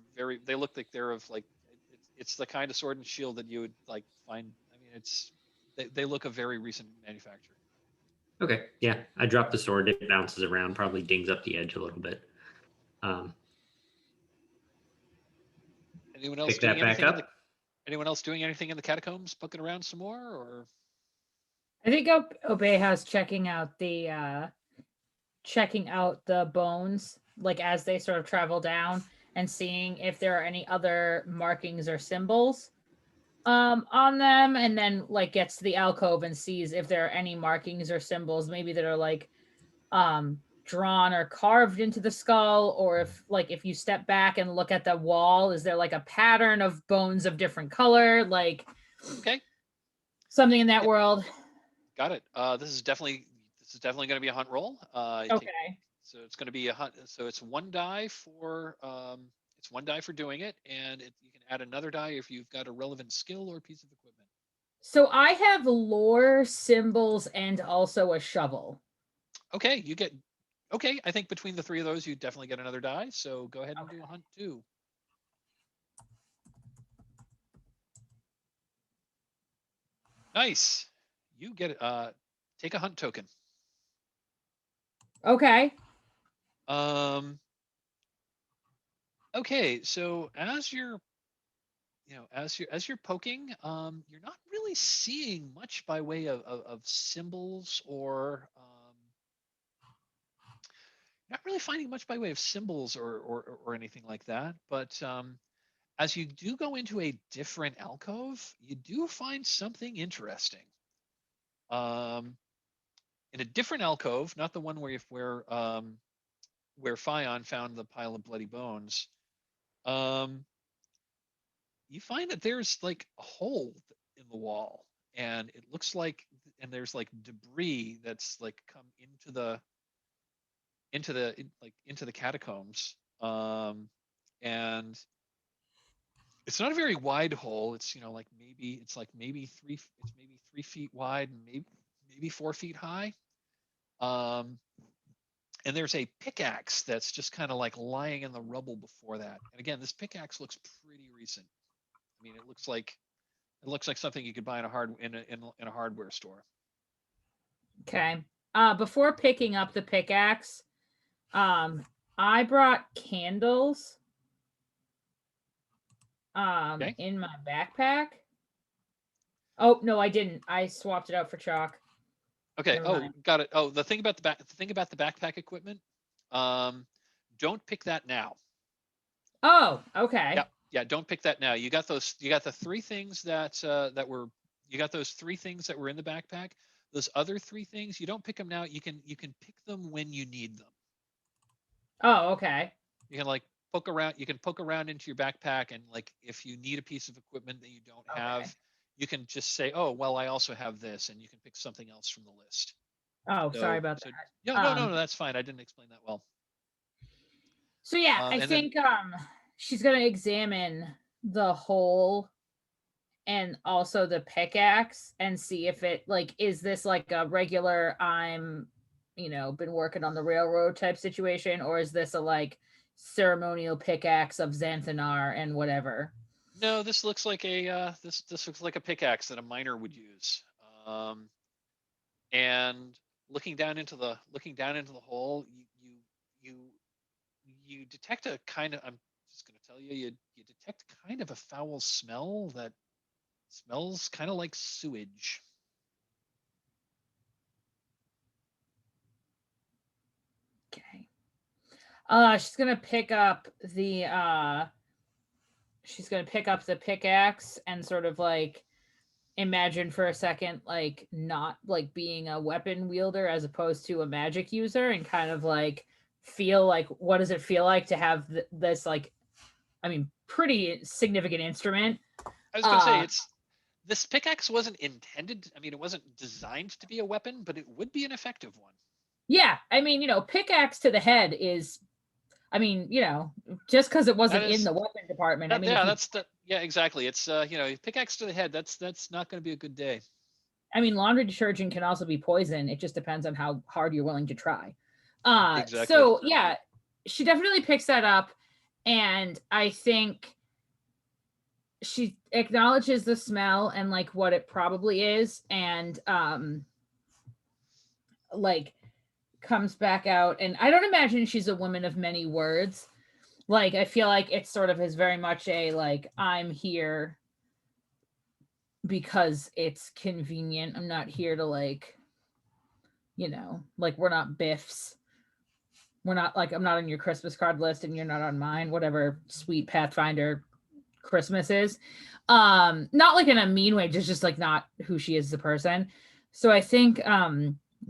it's the kind of sword and shield that you would like find. I mean, they look of very recent manufacture. Okay. Yeah, I drop the sword. It bounces around, probably dings up the edge a little bit. Anyone else pick that back up? Anyone else doing anything in the catacombs, poking around some more, or? I think Obeha's checking out the bones, like as they sort of travel down, and seeing if there are any other markings or symbols on them, and then like gets to the alcove and sees if there are any markings or symbols maybe that are like drawn or carved into the skull, or if you step back and look at the wall, is there like a pattern of bones of different color, like okay, something in that world. Got it. This is definitely going to be a hunt roll. Okay. So it's going to be a hunt. So it's one die for doing it, and you can add another die if you've got a relevant skill or piece of equipment. So I have lore, symbols, and also a shovel. Okay, I think between the three of those, you definitely get another die. So go ahead and do a hunt too. Nice. You get take a hunt token. Okay. Okay, so as you're poking, you're not really seeing much by way of symbols or not really finding much by way of symbols or anything like that. But as you do go into a different alcove, you do find something interesting. In a different alcove, not the one where Phaon found the pile of bloody bones, you find that there's like a hole in the wall, and it looks like, and there's like debris that's like come into the catacombs, and it's not a very wide hole. It's maybe 3 feet wide and maybe 4 feet high. And there's a pickaxe that's just kind of like lying in the rubble before that. And again, this pickaxe looks pretty recent. I mean, it looks like something you could buy in a hardware store. Okay. Before picking up the pickaxe, I brought candles in my backpack. Oh no, I didn't. I swapped it out for chalk. Okay. Got it. The thing about the backpack equipment, don't pick that now. Oh, okay. Yeah, don't pick that now. You got the 3 things that were in the backpack. Those other 3 things, you don't pick them now. You can pick them when you need them. Oh, okay. You can like poke around. You can poke around into your backpack, and like if you need a piece of equipment that you don't have, you can just say, "Oh, well, I also have this," and you can pick something else from the list. Oh, sorry about that. Yeah, no, that's fine. I didn't explain that well. So yeah, I think she's gonna examine the hole and also the pickaxe and see if it like is this like a regular I'm been working on the railroad type situation, or is this a like ceremonial pickaxe of Xanthanar and whatever? No, this looks like a this looks like a pickaxe that a miner would use. And looking down into the hole, you detect a kind of, I'm just going to tell you, you detect kind of a foul smell that smells kind of like sewage. Okay. She's gonna pick up the pickaxe and sort of like imagine for a second like not like being a weapon wielder as opposed to a magic user, and kind of like feel like, what does it feel like to have this like, I mean, pretty significant instrument. I was going to say, this pickaxe wasn't intended, I mean, it wasn't designed to be a weapon, but it would be an effective one. Yeah, I mean, pickaxe to the head is, I mean, just because it wasn't in the weapon department. I mean, yeah, exactly. It's pickaxe to the head. That's not going to be a good day. I mean, laundry detergent can also be poison. It just depends on how hard you're willing to try. Exactly. So yeah, she definitely picks that up, and I think she acknowledges the smell and like what it probably is, and like comes back out. And I don't imagine she's a woman of many words. Like, I feel like it sort of is very much a like, I'm here because it's convenient. I'm not here to like, like, we're not biffs. We're not like, I'm not on your Christmas card list and you're not on mine, whatever sweet Pathfinder Christmas is. Not like in a mean way, just like not who she is as a person. So I think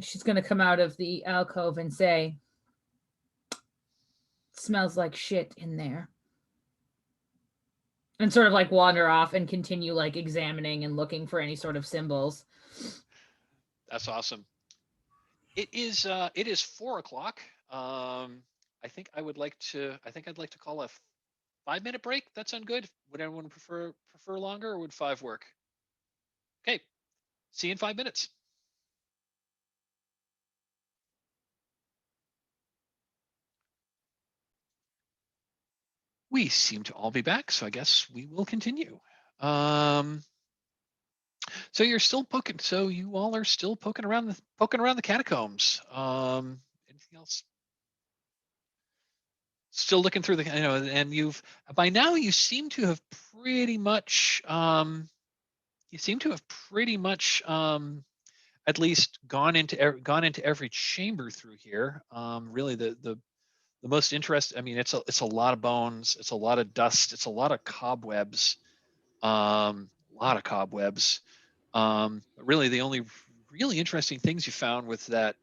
she's gonna come out of the alcove and say, smells like shit in there, and sort of like wander off and continue like examining and looking for any sort of symbols. That's awesome. It is 4:00. I think I'd like to call a 5-minute break. That sound good? Would anyone prefer longer, or would 5 work? Okay. See you in 5 minutes. We seem to all be back, so I guess we will continue. So you're still poking. So you all are still poking around the catacombs. Anything else? Still looking through the, and by now you seem to have pretty much at least gone into every chamber through here. Really, the most interesting. I mean, it's a lot of bones. It's a lot of dust. It's a lot of cobwebs. Really, the only really interesting things you found with that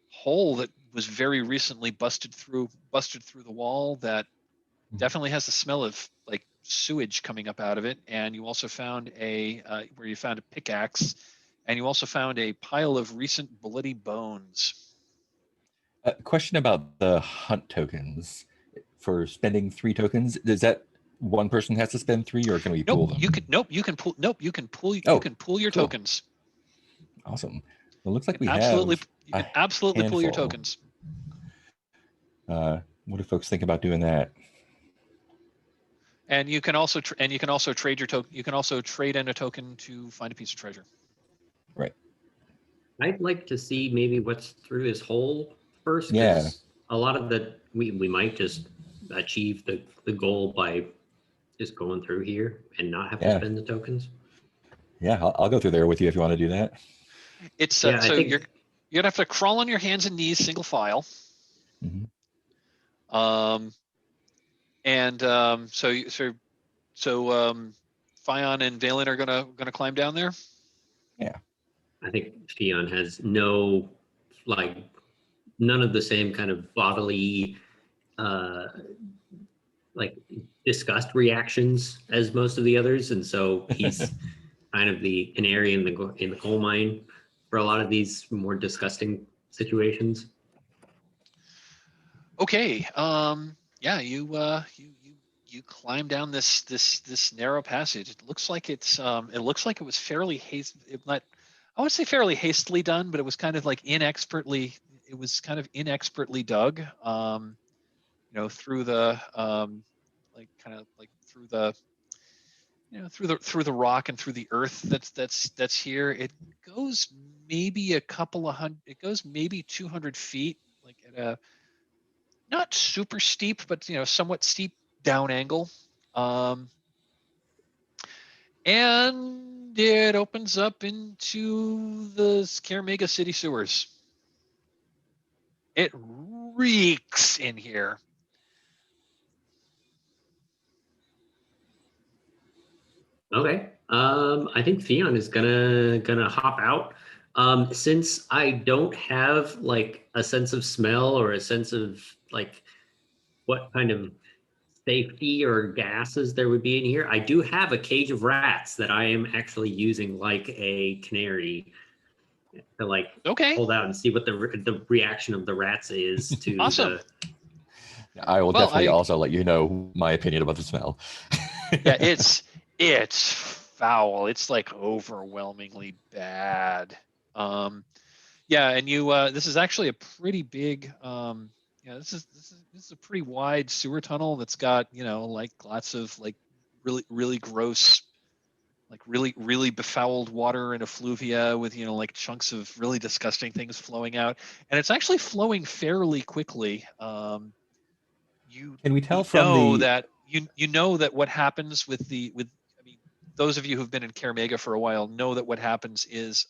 hole that was very recently busted through the wall that definitely has the smell of like sewage coming up out of it. And you also found where you found a pickaxe, and you also found a pile of recent bloody bones. A question about the hunt tokens. For spending 3 tokens, does that one person has to spend 3, or can we pool them? You can pull your Cool. tokens. Awesome. It looks like we absolutely have you can absolutely pull your handful. tokens. What do folks think about doing that? And you can also trade your token. You can also trade in a token to find a piece of treasure. Right. I'd like to see maybe what's through this hole first. Yeah. A lot of we might just achieve the goal by just going through here and not have to spend the tokens. Yeah, I'll go through there with you if you want to do that. It's so you're gonna have to crawl on your hands and knees, single file. Mm-hmm. Fion and Valen are gonna climb down there. Yeah. I think Fion has none of the same kind of bodily like disgust reactions as most of the others, and so he's kind of the canary in the coal mine for a lot of these more disgusting situations. Okay. Yeah. You climb down this narrow passage. It looks like it was fairly I would say fairly hastily done, but it was kind of like inexpertly. it was kind of inexpertly dug, through the through the through the rock and through the earth that's here. It goes maybe a couple of hundred. It goes maybe 200 feet, like at a not super steep, but somewhat steep down angle. And it opens up into the Scaramega city sewers. It reeks in here. Okay. I think Theon is gonna hop out. Since I don't have like a sense of smell or a sense of like what kind of safety or gases there would be in here, I do have a cage of rats that I am actually using like a canary to like Okay. hold out and see what the reaction of the rats is to Awesome. I will Well, definitely also let you know my opinion about the smell. Yeah, it's foul. It's like overwhelmingly bad. Yeah, and this is actually a pretty big this is a pretty wide sewer tunnel that's got like lots of like really gross, like really befouled water and effluvia with like chunks of really disgusting things flowing out, and it's actually flowing fairly quickly. Can we tell you from know the that you know that what happens with I mean, those of you who've been in Caramega for a while know that what happens is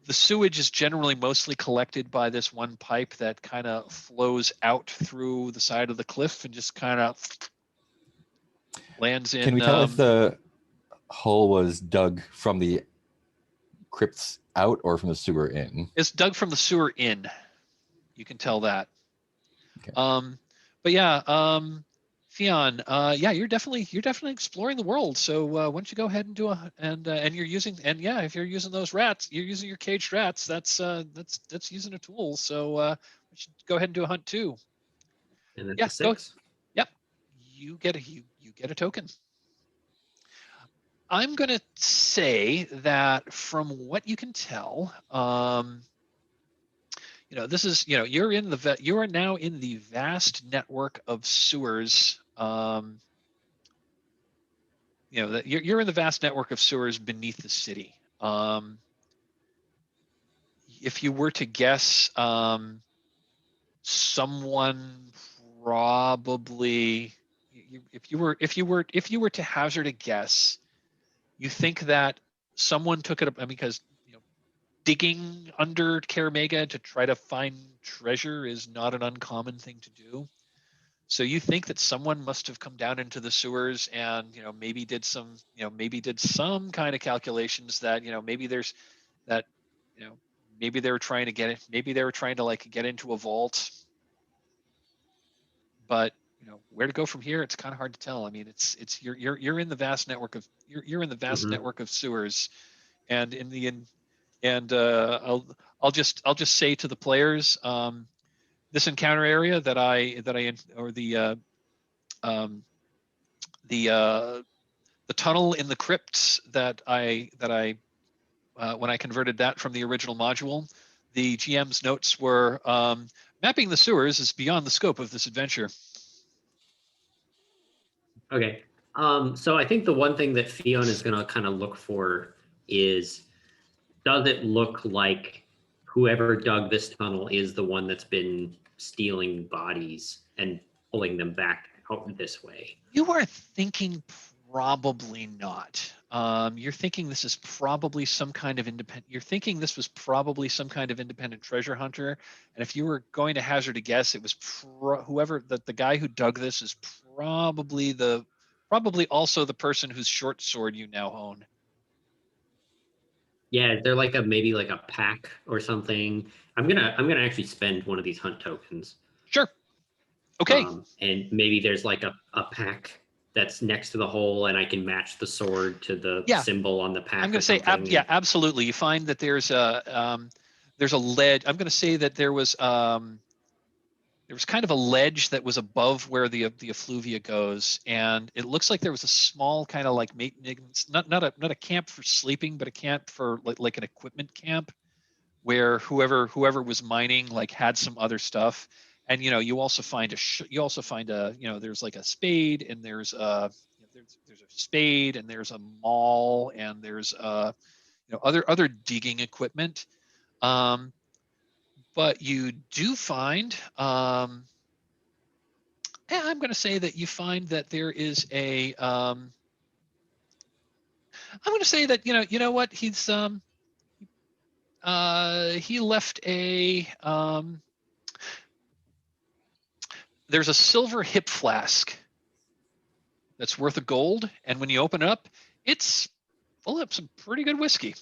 the sewage is generally mostly collected by this one pipe that kind of flows out through the side of the cliff and just kind of lands in. Can we tell if the hole was dug from the crypts out or from the sewer in? It's dug from the sewer in. You can tell that. Okay. But yeah, Theon, yeah, you're definitely exploring the world. So why don't you go ahead and do and you're using, and yeah, if you're using those rats, you're using your caged rats. That's using a tool. So we should go ahead and do a hunt too. and that's Yeah, a 6. Yep, you get a token. I'm gonna say that from what you can tell, this is, you are now in the vast network of sewers. That you're in the vast network of sewers beneath the city. If you were to guess, someone probably, if you were to hazard a guess, you think that someone took it up, because digging under Caramega to try to find treasure is not an uncommon thing to do. So you think that someone must have come down into the sewers and maybe did some kind of calculations that maybe there's that maybe they were trying to get it, maybe they were trying to like get into a vault, but where to go from here, it's kind of hard to tell. I mean, it's you're in the vast network of you're in the vast network of sewers, and in the end. And I'll just say to the players, this encounter area the tunnel in the crypts that I when I converted that from the original module, the GM's notes were mapping the sewers is beyond the scope of this adventure. Okay. So I think the one thing that Theon is going to kind of look for is, does it look like whoever dug this tunnel is the one that's been stealing bodies and pulling them back out this way? You are thinking probably not. You're thinking this is probably some kind of independent. You're thinking this was probably some kind of independent treasure hunter. And if you were going to hazard a guess, it was whoever the guy who dug this is probably also the person whose short sword you now own. Yeah, is there like maybe like a pack or something? I'm gonna actually spend one of these hunt tokens. Sure. Okay. And maybe there's like a pack that's next to the hole, and I can match the sword to the symbol on the pack. I'm going to say, absolutely. You find that there's a ledge. I'm going to say that there was kind of a ledge that was above where the effluvia goes, and it looks like there was a small kind of like maintenance, not a camp for sleeping, but a camp for like an equipment camp. where whoever was mining like had some other stuff. And you also find there's like a spade, and there's a spade, and there's a maul, and there's other digging equipment. But you do find, I'm going to say that you find that there is I'm going to say that you know what he left there's a silver hip flask that's worth a gold, and when you open it up, it's full of some pretty good whiskey.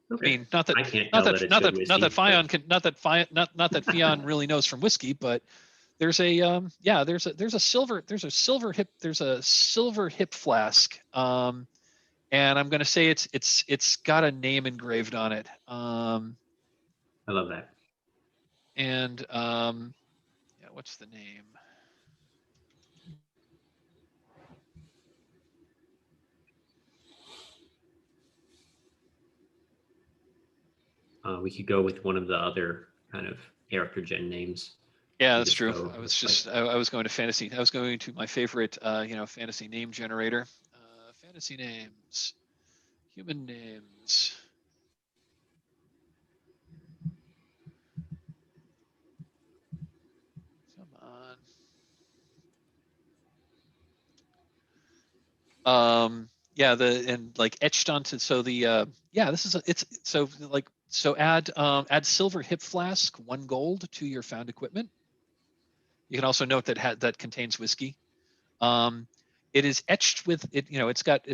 Okay. I mean, not that I can't tell that it's good whiskey, but- not that Fion really knows from whiskey, but there's a silver hip flask, and I'm going to say it's got a name engraved on it. I love that. And what's the name? We could go with one of the other kind of character gen names. Yeah, We that's just true. go I with, was I was going to fantasy. I was going to my favorite, fantasy name generator. Fantasy names, human names. Come on. Yeah, and like etched onto, so the this is add silver hip flask, 1 gold to your found equipment. You can also note that that contains whiskey. It is etched with it. It's got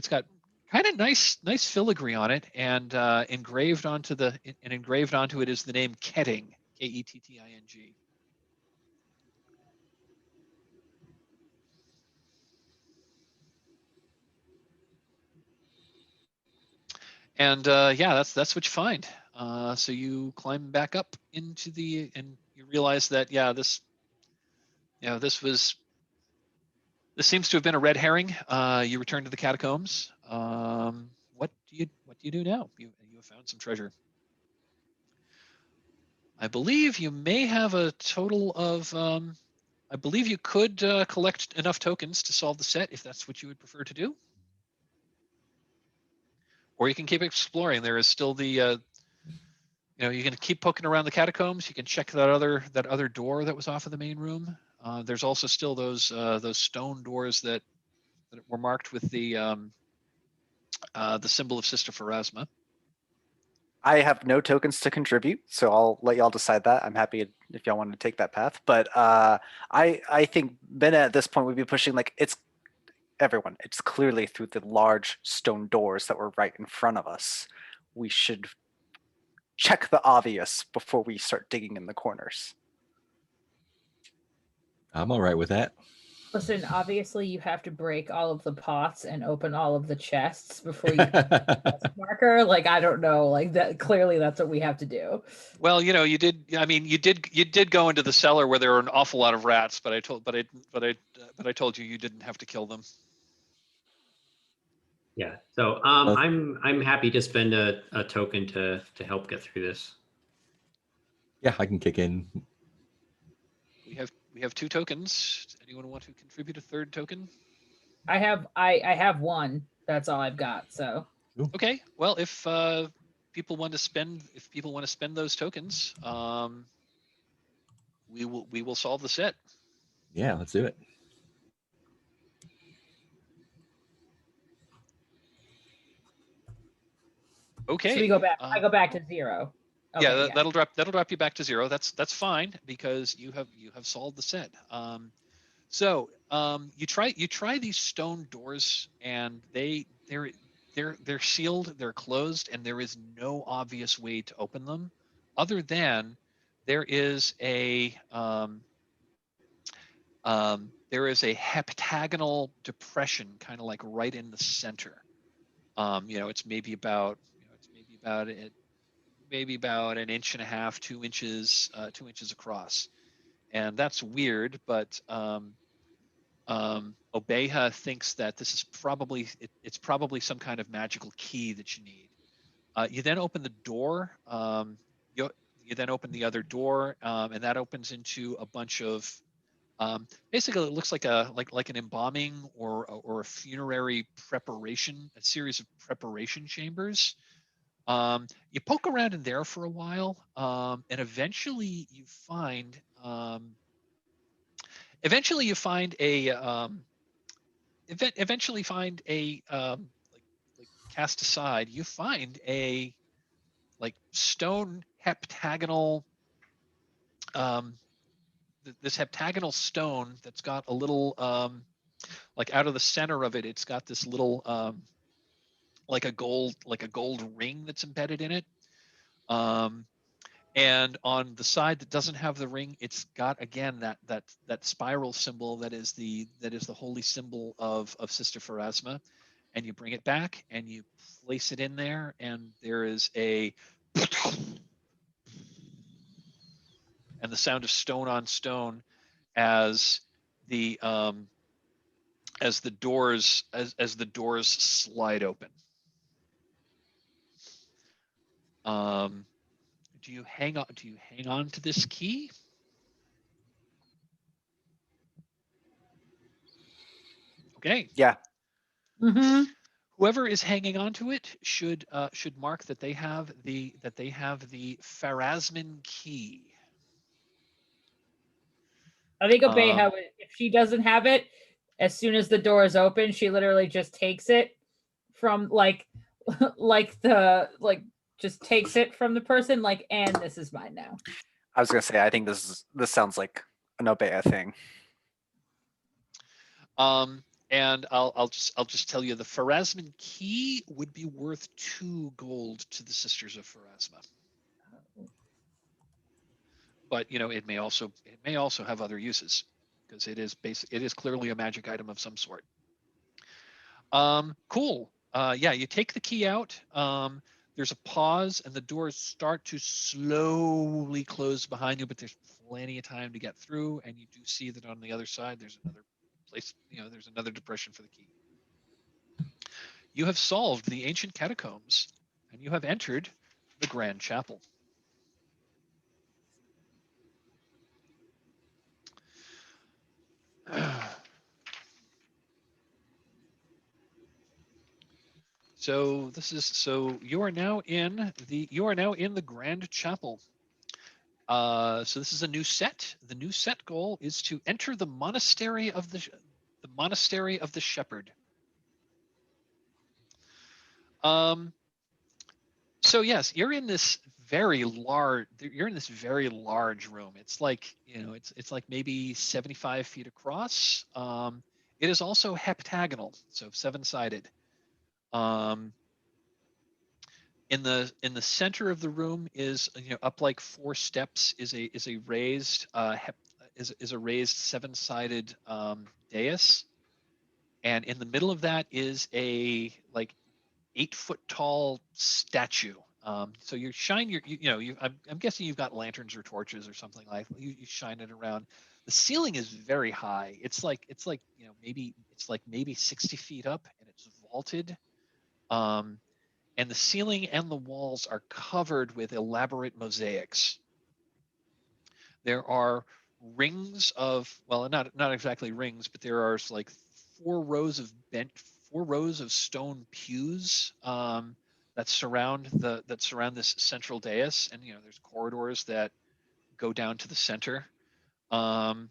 kind of nice filigree on it, and engraved onto it is the name Ketting, Ketting. And that's what you find. So you climb back up into and you realize that this seems to have been a red herring. You return to the catacombs. What do you do now? You have found some treasure. I believe you may have a total of. I believe you could collect enough tokens to solve the set if that's what you would prefer to do. Or you can keep exploring. There is still the. You can keep poking around the catacombs. You can check that other door that was off of the main room. There's also still those stone doors that were marked with the symbol of Sister Pharasma. I have no tokens to contribute, so I'll let y'all decide that. I'm happy if y'all want to take that path. But I think Bennett at this point would be pushing it's everyone. It's clearly through the large stone doors that were right in front of us. We should check the obvious before we start digging in the corners. I'm all right with that. Listen, obviously you have to break all of the pots and open all of the chests before you marker. I don't know, that clearly that's what we have to do. Well, you did. I mean, you did go into the cellar where there were an awful lot of rats, but I told you didn't have to kill them. Yeah. So I'm happy to spend a token to help get through this. Yeah, I can kick in. We have 2 tokens. Does anyone want to contribute a 3rd token? I have 1. That's all I've got. So. Okay. Well, if people want to spend those tokens, we will solve the set. Yeah, let's do it. Okay. So we go back. I go back to 0. Okay, yeah, that'll drop you back to 0. That's fine because you have solved the set. So you try these stone doors, and they're sealed, they're closed, and there is no obvious way to open them, other than there is a heptagonal depression, kind of right in the center. It's maybe about an inch and a half, 2 inches, 2 inches across, and that's weird. But Obeha thinks that this is probably it's probably some kind of magical key that you need. You then open the door. You then open the other door, and that opens into a bunch of basically, it looks like an embalming or a funerary preparation, a series of preparation chambers. You poke around in there for a while, and eventually you find eventually find a like cast aside. You find a like stone heptagonal this heptagonal stone that's got a little like out of the center of it, it's got this little like a gold ring that's embedded in it. And on the side that doesn't have the ring, it's got again that spiral symbol that is the holy symbol of Sister Pharasma. And you bring it back and you place it in there, and there is a and the sound of stone on stone as the doors slide open. Do you hang on to this key? Okay. Yeah. Mm-hmm. Whoever is hanging on to it should mark that they have the Pharasman key. I think Abeha, if she doesn't have it, as soon as the door is open, she literally just takes it from just takes it from the person, like, and this is mine now. I was gonna say, I think this sounds like an Obeah thing. And I'll just tell you, the Pharasman key would be worth 2 gold to the Sisters of Pharasma. But it may also have other uses, because it is clearly a magic item of some sort. Cool. Yeah, you take the key out. There's a pause, and the doors start to slowly close behind you, but there's plenty of time to get through, and you do see that on the other side there's another place, there's another depression for the key. You have solved the ancient catacombs, and you have entered the Grand Chapel. So you are now in the Grand Chapel. So this is a new set. The new set goal is to enter the monastery of the Shepherd. So yes, you're in this very large room. It's like, it's like maybe 75 feet across. It is also heptagonal, so 7-sided. In the center of the room is, up like 4 steps is a raised 7-sided dais, and in the middle of that is a like 8-foot tall statue. So you shine I'm guessing you've got lanterns or torches or something like that. You shine it around. The ceiling is very high. It's like maybe 60 feet up, and it's vaulted. And the ceiling and the walls are covered with elaborate mosaics. There are rings of, well, not exactly rings, but there are like 4 rows of stone pews that surround this central dais, and there's corridors that go down to the center. On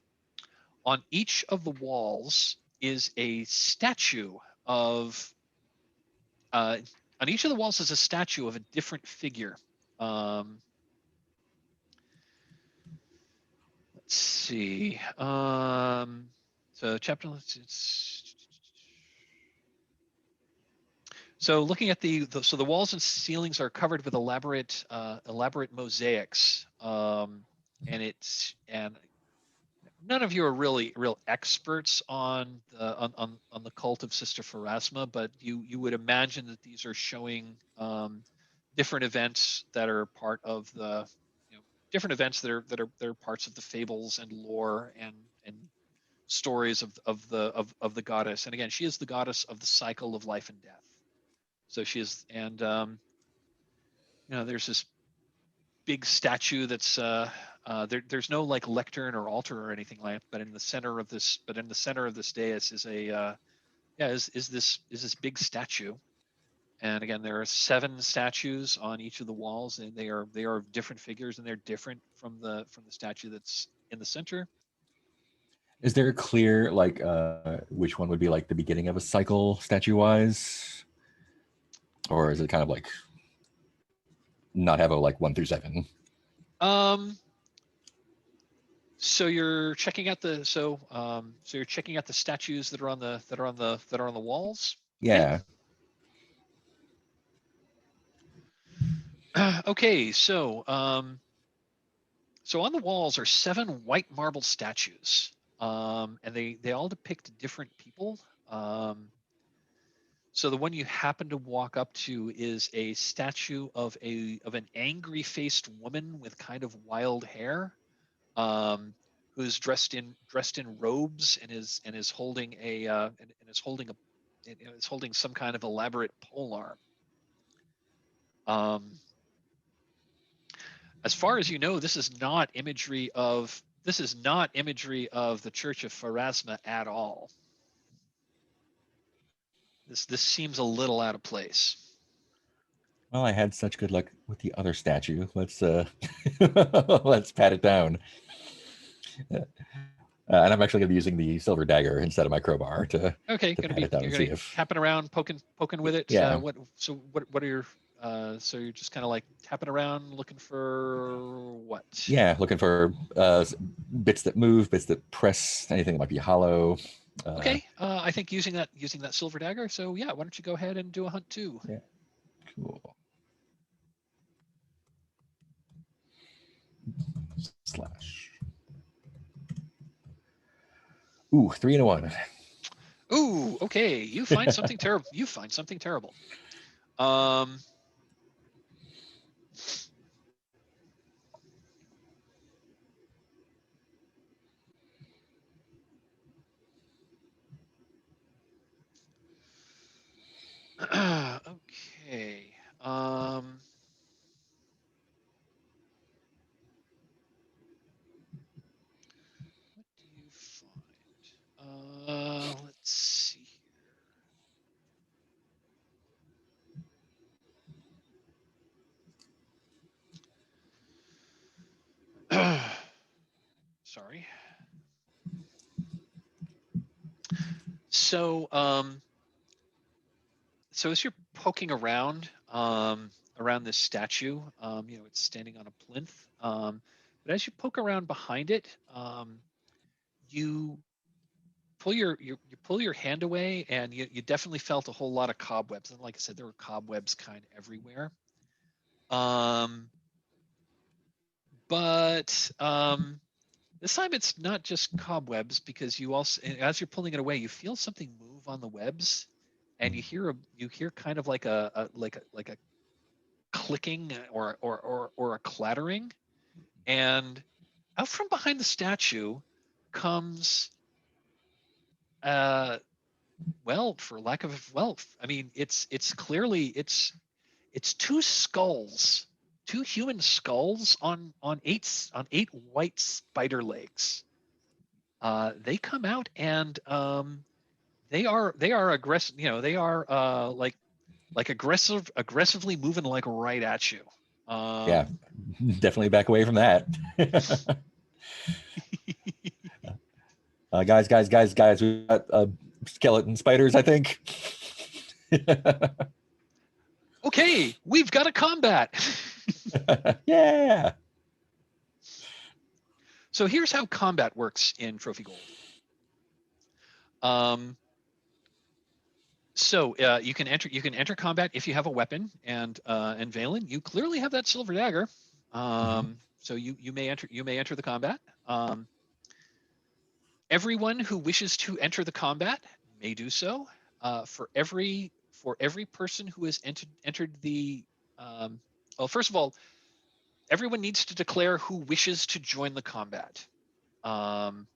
each of the walls is a statue of on each of the walls is a statue of a different figure. Let's see. So chapter. So looking at the walls and ceilings are covered with elaborate mosaics, and none of you are real experts on the cult of Sister Pharasma, but you would imagine that these are showing different events that are part of the different events that are parts of the fables and lore and stories of the goddess. And again, she is the goddess of the cycle of life and death. So she is, and there's this big statue that's there's no like lectern or altar or anything like that, but in the center of this dais is is this big statue. And again, there are 7 statues on each of the walls, and they are different figures, and they're different from the statue that's in the center. Is there a clear like which one would be like the beginning of a cycle statue wise, or is it kind of like not have a like 1 through 7? So you're checking out the so you're checking out the statues that are on the walls. Yeah. Okay, so so on the walls are 7 white marble statues, and they all depict different people. So the one you happen to walk up to is a statue of an angry-faced woman with kind of wild hair, who's dressed in robes and is holding holding some kind of elaborate polearm. As far as you know, this is not imagery of the Church of Pharasma at all. This seems a little out of place. Well, I had such good luck with the other statue. Let's let's pat it down. And I'm actually going to be using the silver dagger instead of my crowbar to Okay, pat it down and see if tapping around, poking with it. Yeah. What are your so you're just kind of like tapping around, looking for what? Yeah, looking for bits that move, bits that press, anything that might be hollow. Okay, I think using that silver dagger. So yeah, why don't you go ahead and do a hunt too? Yeah, cool. Slash. Ooh, 3 and a 1. Ooh, okay. You find something terrible. You find something terrible. Okay. What do you find? Let's see here. Sorry. So, so as you're poking around around this statue, it's standing on a plinth. But as you poke around behind it, you pull you pull your hand away, and you definitely felt a whole lot of cobwebs. And like I said, there were cobwebs kind of everywhere. But this time it's not just cobwebs, because you also, as you're pulling it away, you feel something move on the webs, and you hear kind of like a clicking or a clattering, and out from behind the statue comes well, for lack of I mean, it's clearly it's 2 skulls, 2 human skulls on 8 white spider legs. They come out, and they are aggressive. They are like aggressively moving like right at you. Yeah, definitely back away from that. Guys, we got skeleton spiders, I think. Okay, we've got a combat. Yeah. So here's how combat works in Trophy Gold. So you can enter combat if you have a weapon, and Valen, you clearly have that silver dagger. So you may enter the combat. Everyone who wishes to enter the combat may do so. For every person who has entered the well, first of all, everyone needs to declare who wishes to join the combat. And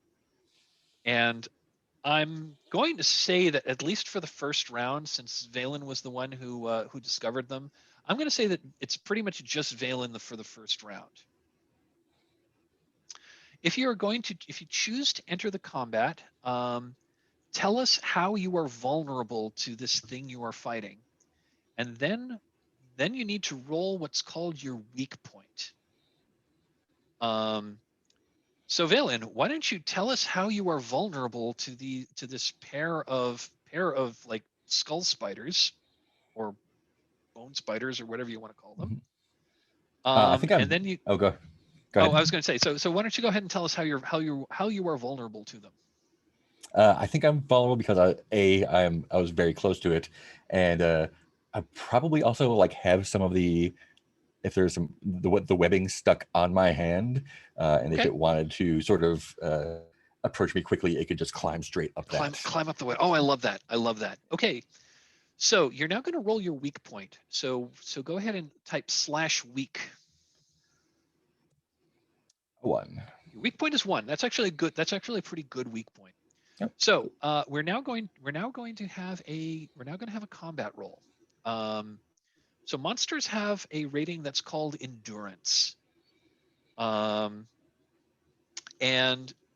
I'm going to say that, at least for the first round, since Valen was the one who discovered them, I'm going to say that it's pretty much just Valen for the first round. If you choose to enter the combat, tell us how you are vulnerable to this thing you are fighting, and then you need to roll what's called your weak point. So Valen, why don't you tell us how you are vulnerable to this pair of like skull spiders or bone spiders or whatever you want to call them. I think I'm. And then you. Oh, go Oh, ahead. I was going to say. So why don't you go ahead and tell us how you are vulnerable to them? I think I'm vulnerable because I was very close to it, and I probably also like have some of the, if there's some the webbing stuck on my hand, and if Okay. it wanted to sort of approach me quickly, it could just climb straight up that. Climb up the web. Oh, I love that. I love that. Okay. So you're now going to roll your weak point. So go ahead and type /weak. 1. Your weak point is 1. That's actually good. That's actually a pretty good weak point. Yep. So we're now going to have a combat roll. So monsters have a rating that's called endurance. And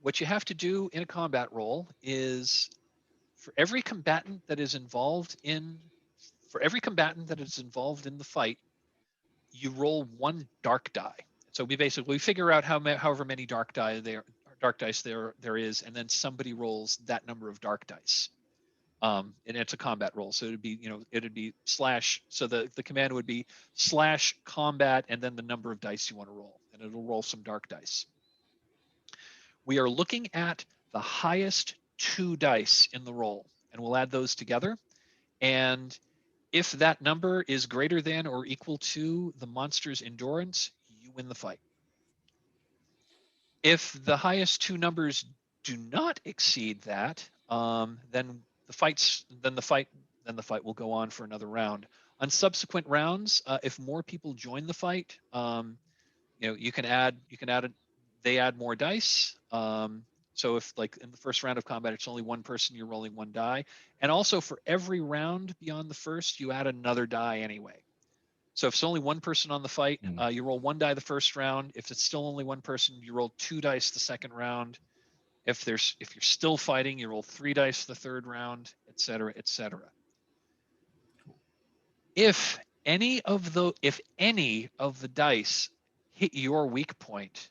what you have to do in a combat roll is for every combatant that is involved in the fight, you roll 1 dark die. So we figure out however many dark dice there is, and then somebody rolls that number of dark dice. And it's a combat roll, so it'd be slash. So the command would be /combat and then the number of dice you want to roll, and it'll roll some dark dice. We are looking at the highest 2 dice in the roll, and we'll add those together. And if that number is greater than or equal to the monster's endurance, you win the fight. If the highest 2 numbers do not exceed that, then the fight will go on for another round. On subsequent rounds, if more people join the fight, they add more dice. So if like in the first round of combat, it's only 1 person, you're rolling 1 die. And also for every round beyond the first, you add another die anyway. So if it's only 1 person on the fight, you roll 1 die the first round. If it's still only 1 person, you roll 2 dice the second round. If you're still fighting, you roll 3 dice the third round, et cetera, et cetera. If any of the dice hit your weak point,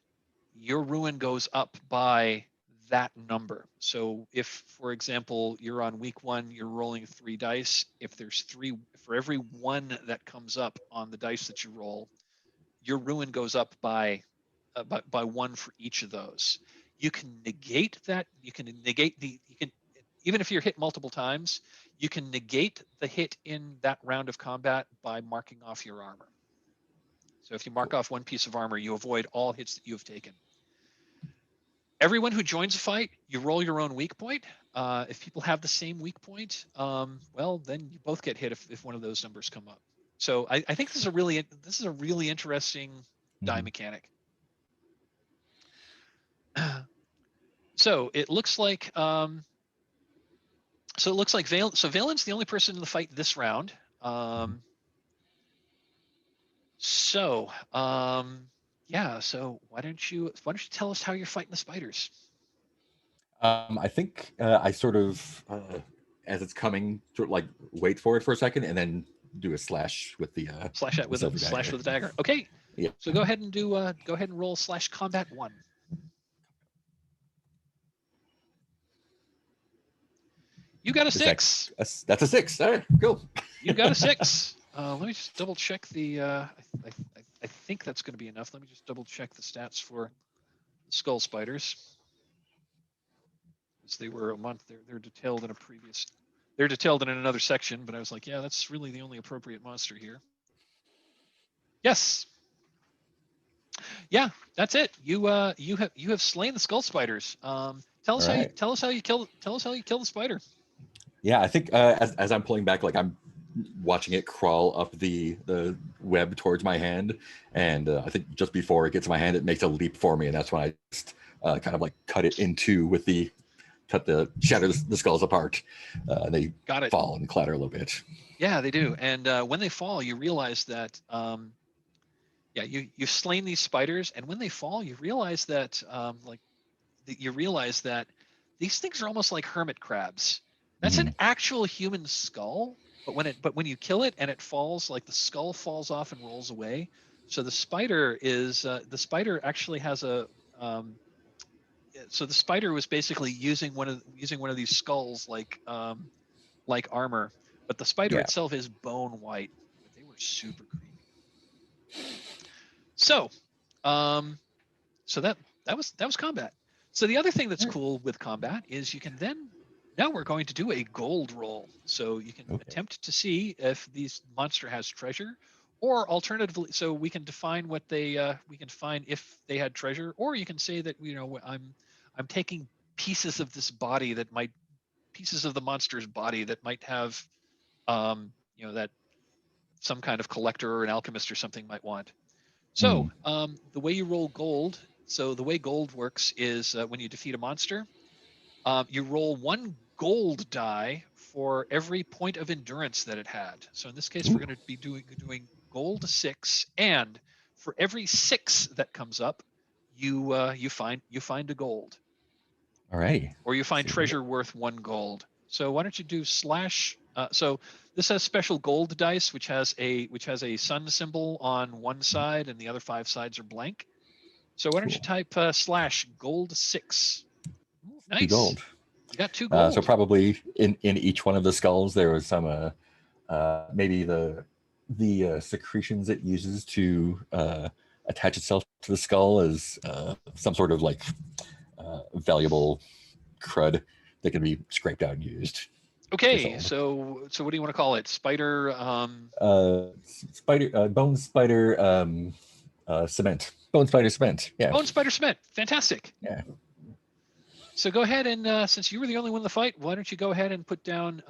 your ruin goes up by that number. So if, for example, you're on week 1, you're rolling 3 dice. If there's 3, for every 1 that comes up on the dice that you roll, your ruin goes up by 1 for each of those. You can negate that. Even if you're hit multiple times, you can negate the hit in that round of combat by marking off your armor. So if you mark off 1 piece of armor, you avoid all hits that you have taken. Everyone who joins a fight, you roll your own weak point. If people have the same weak point, well, then you both get hit if one of those numbers come up. So I think this is a really interesting die mechanic. So it looks like Valen's the only person in the fight this round. Yeah. So why don't you tell us how you're fighting the spiders? I think I sort of, as it's coming, sort of like wait for it for a second and then do a slash with the slash with the dagger. Okay. Yeah. So go ahead and roll /combat 1. You got a 6. That's a 6. All right, cool. You got a 6. Let me just double check the. I think that's going to be enough. Let me just double check the stats for the skull spiders. As they were a month, they're detailed in a previous. They're detailed in another section, but I was like, yeah, that's really the only appropriate monster here. Yes. Yeah, that's it. You have slain the skull spiders. Tell us how you kill the spider. Yeah, I think as I'm pulling back, like I'm watching it crawl up the web towards my hand, and I think just before it gets to my hand, it makes a leap for me, and that's when I just kind of like cut it in two with the shatter the skulls apart. They Got it. fall and clatter a little bit. Yeah, they do. And when they fall, you realize that you've slain these spiders, and when they fall, you realize that these things are almost like hermit crabs. That's an actual human skull, but when you kill it and it falls, like the skull falls off and rolls away. So the spider actually has a so the spider was basically using one of these skulls like armor, but the spider Yeah. itself is bone white. But they were super creepy. So, so that was combat. So the other thing that's cool with combat is you can now we're going to do a gold roll. So you can attempt to see if these monster has treasure, or alternatively, so we can define what we can find if they had treasure, or you can say that I'm taking pieces of this body pieces of the monster's body that might have that some kind of collector or an alchemist or something might want. So the way you roll gold, so the way gold works is when you defeat a monster, you roll 1 gold die for every point of endurance that it had. So in this case, we're going to be doing gold 6, and for every 6 that comes up, you find a gold. All right. Or you find treasure worth 1 gold. So why don't you do slash? So this has special gold dice, which has a sun symbol on one side, and the other 5 sides are blank. So why don't you type slash gold 6? Ooh, nice. 2 gold. You got 2 gold. So probably in each one of the skulls there was some maybe the secretions it uses to attach itself to the skull as some sort of like valuable crud that can be scraped out and used. Okay, so what do you want to call it? Spider bone spider cement. Bone spider cement. Yeah. Bone spider cement. Fantastic. Yeah. So go ahead and since you were the only one in the fight, why don't you go ahead and put down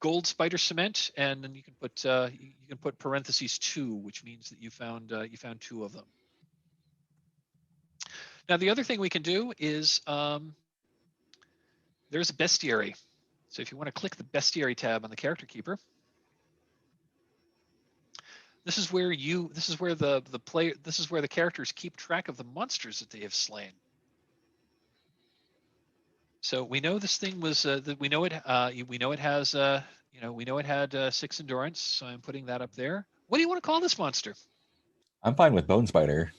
gold spider cement, and then you can put parentheses 2, which means that you found 2 of them. Now the other thing we can do is there's a bestiary. So if you want to click the bestiary tab on the character keeper, this is where the characters keep track of the monsters that they have slain. So we know this thing was we know it had 6 endurance. So I'm putting that up there. What do you want to call this monster? I'm fine with bone spider.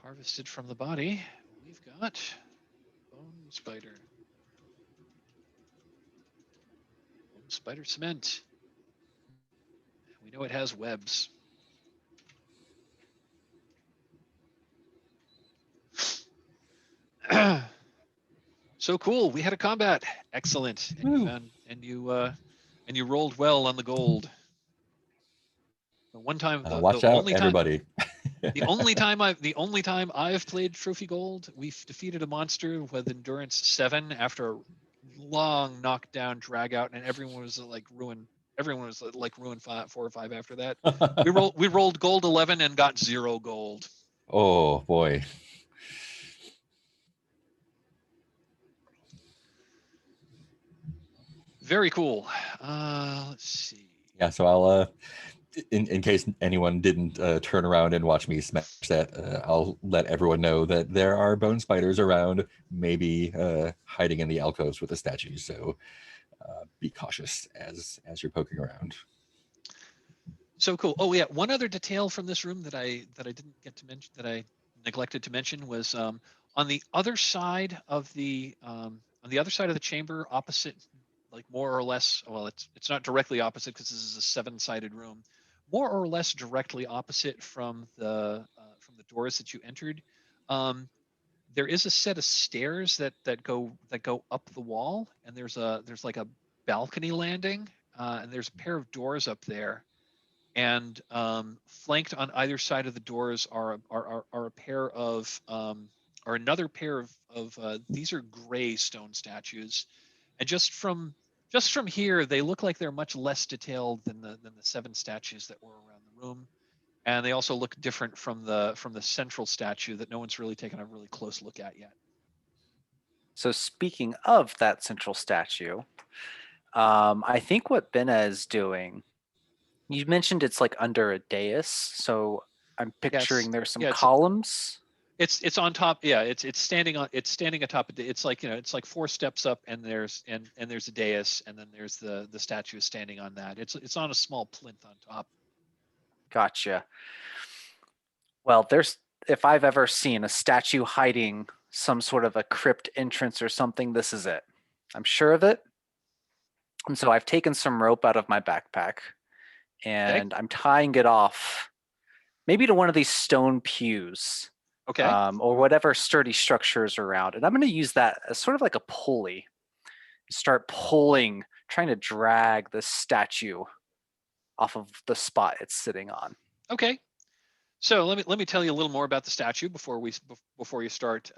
Harvested from the body. We've got bone spider. Bone spider cement. We know it has webs. So cool. We had a combat. Excellent. And you rolled well on the gold. The one time, watch out, everybody. The only time I've played Trophy Gold, we've defeated a monster with endurance 7 after a long knockdown, drag out, and everyone was like ruined. Everyone was like ruined 4 or 5 after that. We rolled gold 11 and got 0 gold. Oh boy. Very cool. Let's see. Yeah, so I'll in case anyone didn't turn around and watch me smash that, I'll let everyone know that there are bone spiders around, maybe hiding in the alcoves with the statues. So be cautious as you're poking around. So cool. Oh yeah, one other detail from this room that I didn't get to mention, that I neglected to mention, was on the other side of the chamber, opposite, like more or less. Well, it's not directly opposite because this is a 7-sided room. More or less directly opposite from the doors that you entered, there is a set of stairs that go up the wall, and there's like a balcony landing, and there's a pair of doors up there. And flanked on either side of the doors are a pair of or another pair of these are gray stone statues, and just from here they look like they're much less detailed than the 7 statues that were around the room, and they also look different from the central statue that no one's really taken a really close look at yet. So speaking of that central statue, I think what Benna is doing, you mentioned it's like under a dais, so I'm picturing Yes. there's some Yeah, columns. it's on top. Yeah, it's standing atop. It's like, it's like 4 steps up, and there's a dais, and then there's the statue standing on that. It's on a small plinth on top. Gotcha. Well, if I've ever seen a statue hiding some sort of a crypt entrance or something, this is it. I'm sure of it. And so I've taken some rope out of my backpack and I'm tying it off maybe to one of these stone pews, Okay. or whatever sturdy structures around. And I'm going to use that as sort of like a pulley. Start pulling, trying to drag the statue off of the spot it's sitting on. Okay. So let me tell you a little more about the statue before you start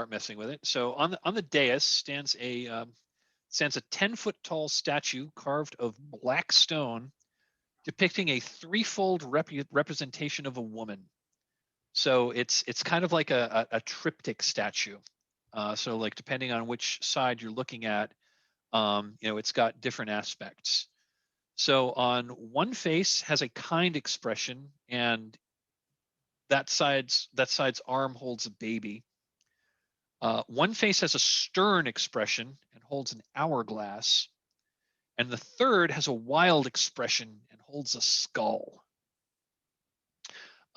messing with it. So on the dais stands a 10-foot tall statue carved of black stone, depicting a threefold representation of a woman. So it's kind of like a triptych statue. So like depending on which side you're looking at, it's got different aspects. So on one face has a kind expression, and that side's arm holds a baby. One face has a stern expression and holds an hourglass, and the third has a wild expression and holds a skull.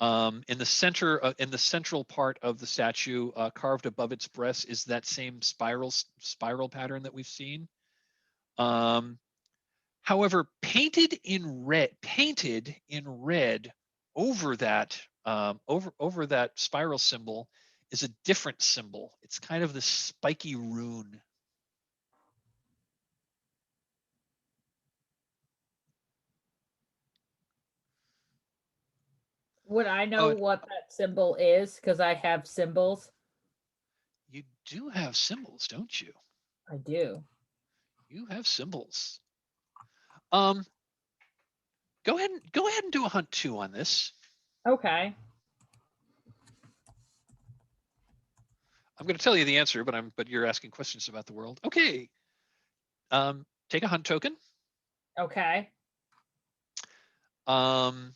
In the central part of the statue, carved above its breast, is that same spiral pattern that we've seen. However, painted in red over that over that spiral symbol is a different symbol. It's kind of this spiky rune. Would I know what that symbol is? Because I have symbols. You do have symbols, don't you? I do. You have symbols. Go ahead and do a hunt 2 on this. Okay. I'm going to tell you the answer, but you're asking questions about the world. Okay. Take a hunt token. Okay. And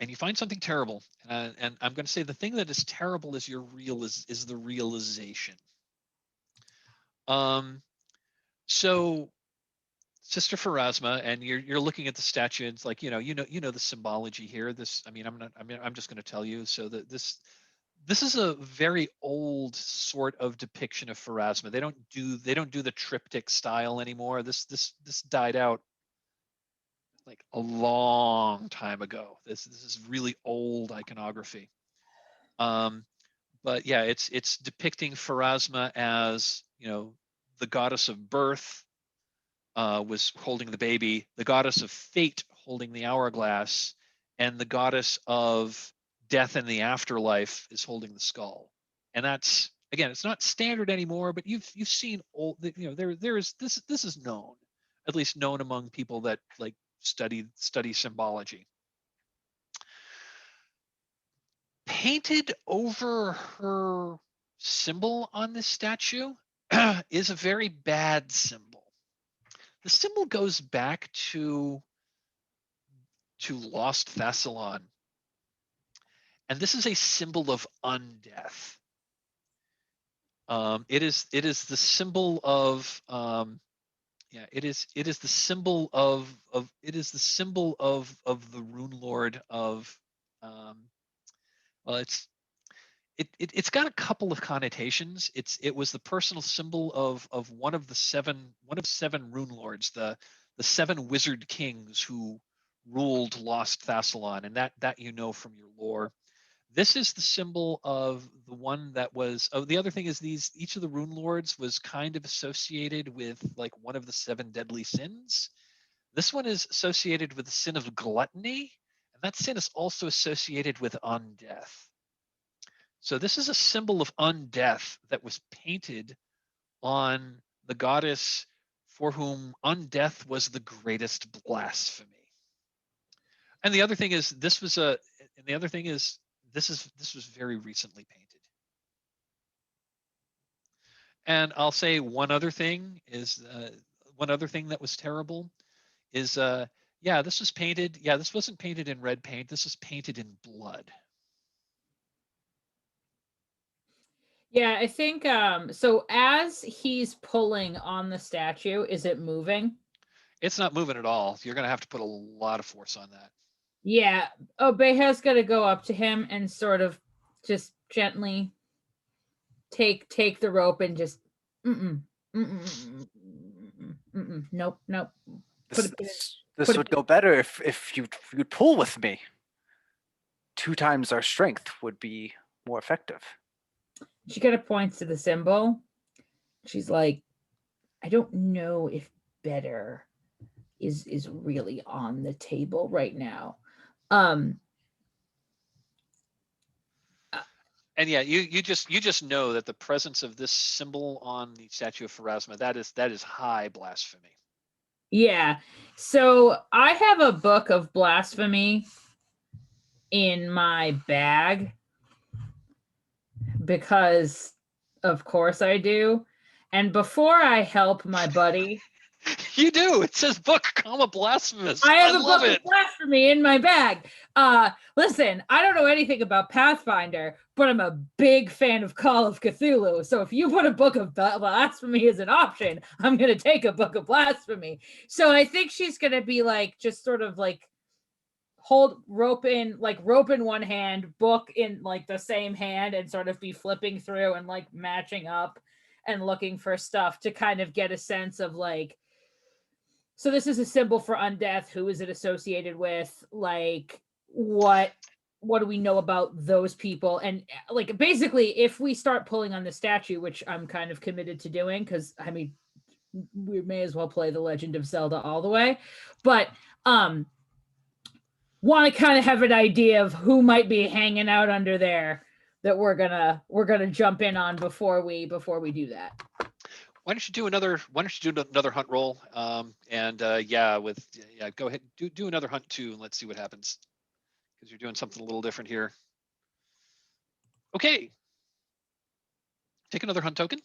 you find something terrible. And I'm going to say the thing that is terrible is is the realization. So Sister Pharasma, and you're looking at the statue, and it's like, you know the symbology here. I'm just going to tell you. So that this is a very old sort of depiction of Pharasma. They don't do the triptych style anymore. This died out like a long time ago. This is really old iconography. But yeah, it's depicting Pharasma as, the goddess of birth, was holding the baby, the goddess of fate holding the hourglass, and the goddess of death and the afterlife is holding the skull. And that's, again, it's not standard anymore, but you've seen old, there is this is known, at least known among people that like study symbology. Painted over her symbol on this statue is a very bad symbol. The symbol goes back to Lost Thassalon, and this is a symbol of undeath. It is the symbol of it is the symbol of the Rune Lord of well, it's got a couple of connotations. It was the personal symbol of one of 7 Rune Lords, the 7 wizard kings who ruled Lost Thassalon, and that from your lore. This is the symbol of the one that was. Oh, the other thing is each of the Rune Lords was kind of associated with like one of the 7 deadly sins. This one is associated with the sin of gluttony, and that sin is also associated with undeath. So this is a symbol of undeath that was painted on the goddess for whom undeath was the greatest blasphemy. And the other thing is this was very recently painted. And I'll say one other thing that was terrible is this was painted. Yeah, this wasn't painted in red paint. This was painted in blood. Yeah, I think so as he's pulling on the statue, is it moving? It's not moving at all. You're going to have to put a lot of force on that. Yeah. Obeha's going to go up to him and sort of just gently take the rope and just nope. This would go better if you'd pull with me. 2 times our strength would be more effective. She kind of points to the symbol. She's like, I don't know if better is really on the table right now. And yeah, you just know that the presence of this symbol on the statue of Pharasma, that is high blasphemy. Yeah. So I have a book of blasphemy in my bag because of course I do. And before I help my buddy, you do. It says book, comma, blasphemous. I have a love book it. of blasphemy in my bag. Listen, I don't know anything about Pathfinder, but I'm a big fan of Call of Cthulhu. So if you put a book of blasphemy as an option, I'm gonna take a book of blasphemy. So I think she's gonna be like, just sort of like hold rope in one hand, book in like the same hand, and sort of be flipping through and like matching up and looking for stuff to kind of get a sense of like, so this is a symbol for undeath. Who is it associated with? Like, what do we know about those people? And like, basically, if we start pulling on the statue, which I'm kind of committed to doing, because I mean, we may as well play The Legend of Zelda all the way. But want to kind of have an idea of who might be hanging out under there that we're gonna jump in on before we do that. Why don't you do another hunt roll? Go ahead, do another hunt too, and let's see what happens. Because you're doing something a little different here. Okay. Take another hunt token.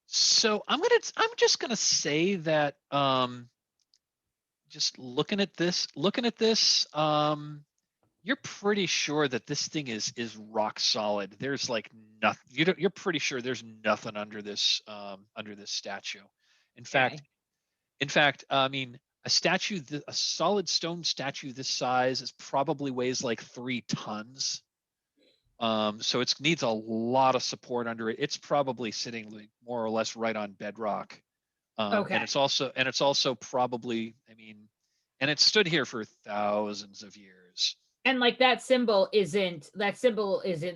So I'm just gonna say that just looking at this, you're pretty sure that this thing is rock solid. There's like nothing. You're pretty sure there's nothing under this statue. In fact, I mean, a solid stone statue this size is probably weighs like 3 tons. So it needs a lot of support under it. It's probably sitting like more or less right on bedrock. Okay. And it's also probably, I mean, and it stood here for thousands of years. And like that symbol isn't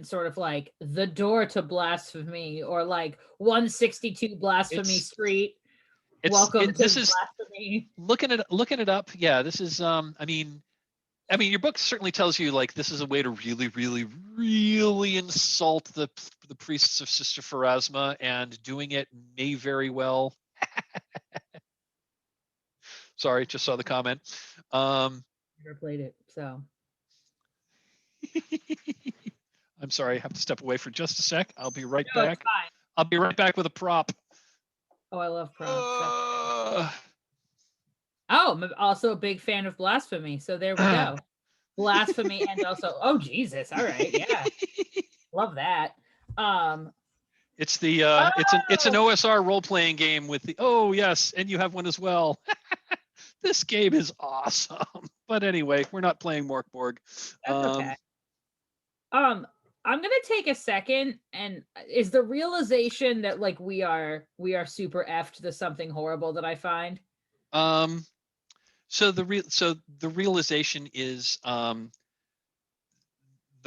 sort of like the door to blasphemy or like 162 Blasphemy Street. Welcome to blasphemy. Looking it up. Yeah, this is I mean your book certainly tells you like this is a way to really, really, really insult the priests of Sister Pharasma, and doing it may very well. Sorry, just saw the comment. Never played it, so. I'm sorry, I have to step away for just a sec. I'll be right back. It's fine. I'll be right back with a prop. Oh, I love props. I'm also a big fan of blasphemy, so there we go. Blasphemy and also, oh Jesus, all right, yeah, love that. It's the it's an OSR role playing game with the yes, and you have one as well. This game is awesome. But anyway, we're not playing Morkborg. That's okay. I'm gonna take a second, and is the realization that like we are super effed the something horrible that I find? So the realization is the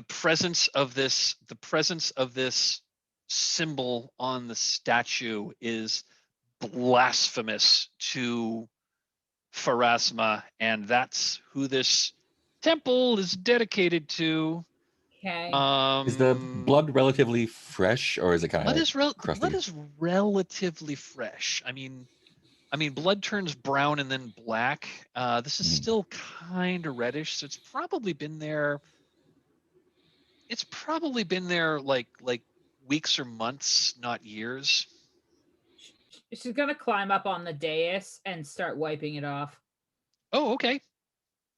presence of this symbol on the statue is blasphemous to Pharasma, and that's who this temple is dedicated to. Okay. Is the blood relatively fresh, or is it kind Blood of is the crusty? blood is relatively fresh. I mean, blood turns brown and then black. This is still kind of reddish, so it's probably been there. It's probably been there like weeks or months, not years. She's gonna climb up on the dais and start wiping it off. Oh, okay,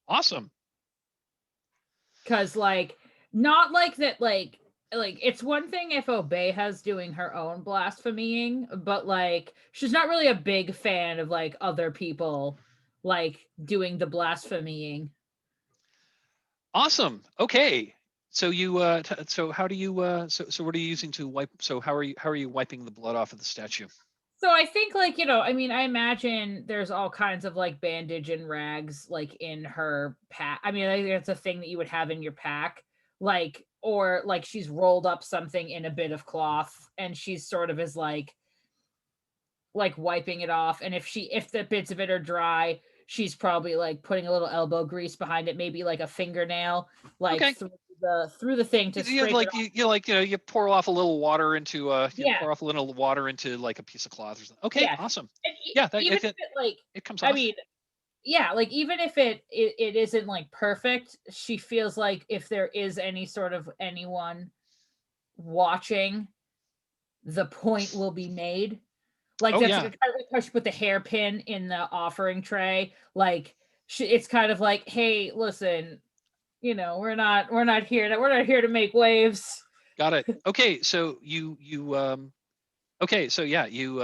awesome. Cause like not like that like it's one thing if Obeha's doing her own blasphemying, but like she's not really a big fan of like other people like doing the blasphemying. Awesome. Okay. So you so how do you so what are you using to wipe, so how are you wiping the blood off of the statue? So I think like, you know, I mean, I imagine there's all kinds of like bandage and rags like in her pack. I mean, I think it's a thing that you would have in your pack, like, or like she's rolled up something in a bit of cloth and she's sort of is like wiping it off. And if the bits of it are dry, she's probably like putting a little elbow grease behind it, maybe like a fingernail, like Okay. through the thing to You scrape like it off. you pour off a little water into Yeah. pour off a little water into like a piece of cloth or something. Okay, Yeah. awesome. And Yeah, that, even if it like it comes off. I mean, yeah, like even if it isn't like perfect, she feels like if there is any sort of anyone watching, the point will be made. Like Oh, that's yeah. kind of like how she put the hairpin in the offering tray. Like it's kind of like, hey, listen, you know, we're not here to make waves. Got it. Okay, so okay, so yeah, you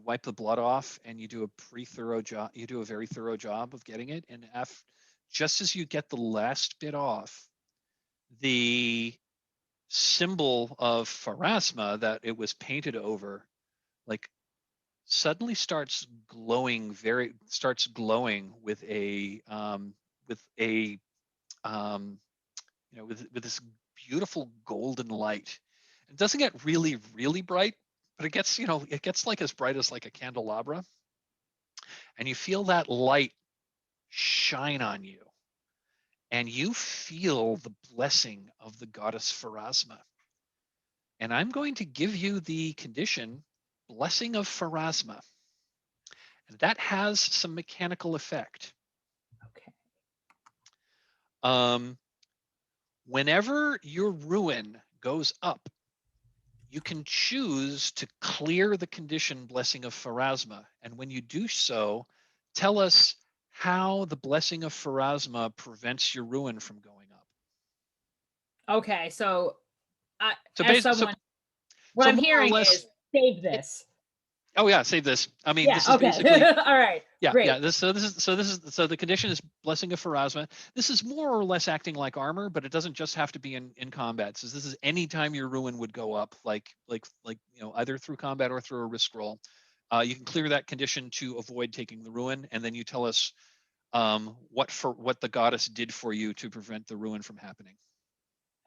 wipe the blood off and you do a pretty thorough job. You do a very thorough job of getting it, and just as you get the last bit off, the symbol of Pharasma that it was painted over, like suddenly starts glowing with a with this beautiful golden light. It doesn't get really, really bright, but it gets, it gets like as bright as like a candelabra. And you feel that light shine on you. And you feel the blessing of the goddess Pharasma. And I'm going to give you the condition Blessing of Pharasma. And that has some mechanical effect. Okay. Whenever your ruin goes up, you can choose to clear the condition Blessing of Pharasma. And when you do so, tell us how the Blessing of Pharasma prevents your ruin from going up. Okay, so So as someone, what so I'm more or hearing less- is save this. Oh yeah, save this. I mean, Yeah, this is okay. basically All right. yeah, great. yeah. So the condition is Blessing of Pharasma. This is more or less acting like armor, but it doesn't just have to be in combat. So this is any time your ruin would go up, like either through combat or through a risk roll. You can clear that condition to avoid taking the ruin, and then you tell us what the goddess did for you to prevent the ruin from happening.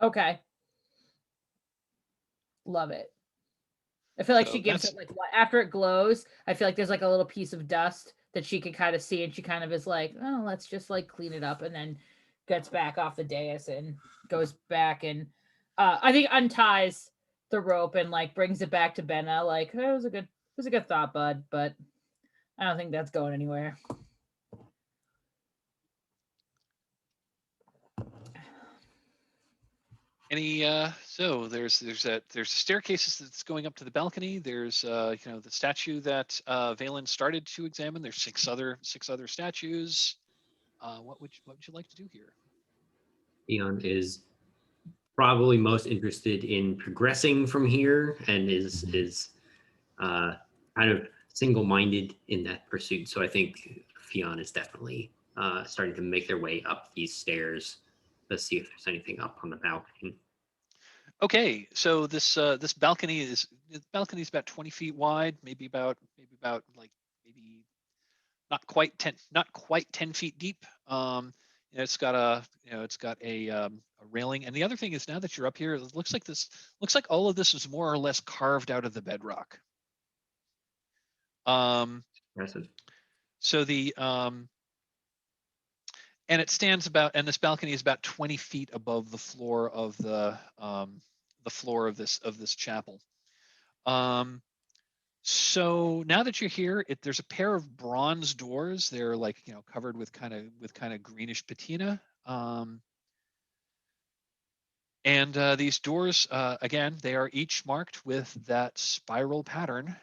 Okay. Love it. I feel like So she gives it like after it glows, I feel like there's like a little piece of dust that she can kind of see, and she kind of is like, oh, let's just like clean it up, and then gets back off the dais and goes back and I think unties the rope and like brings it back to Benna, like, it was a good thought, bud, but I don't think that's going anywhere. So there's staircases that's going up to the balcony. There's the statue that Valen started to examine. There's six other statues. What would you like to do here? Eon is probably most interested in progressing from here and is kind of single-minded in that pursuit. So I think Fionn is definitely starting to make their way up these stairs. Let's see if there's anything up on the balcony. Okay, so this balcony is about 20 feet wide, maybe about not quite 10 feet deep. It's got a railing, and the other thing is, now that you're up here, it looks like all of this is more or less carved out of the bedrock. Impressive. So and it stands about, and this balcony is about 20 feet above the floor of the floor of this chapel. So now that you're here, there's a pair of bronze doors. They're like, covered with kind of greenish patina. And these doors, again, they are each marked with that spiral pattern.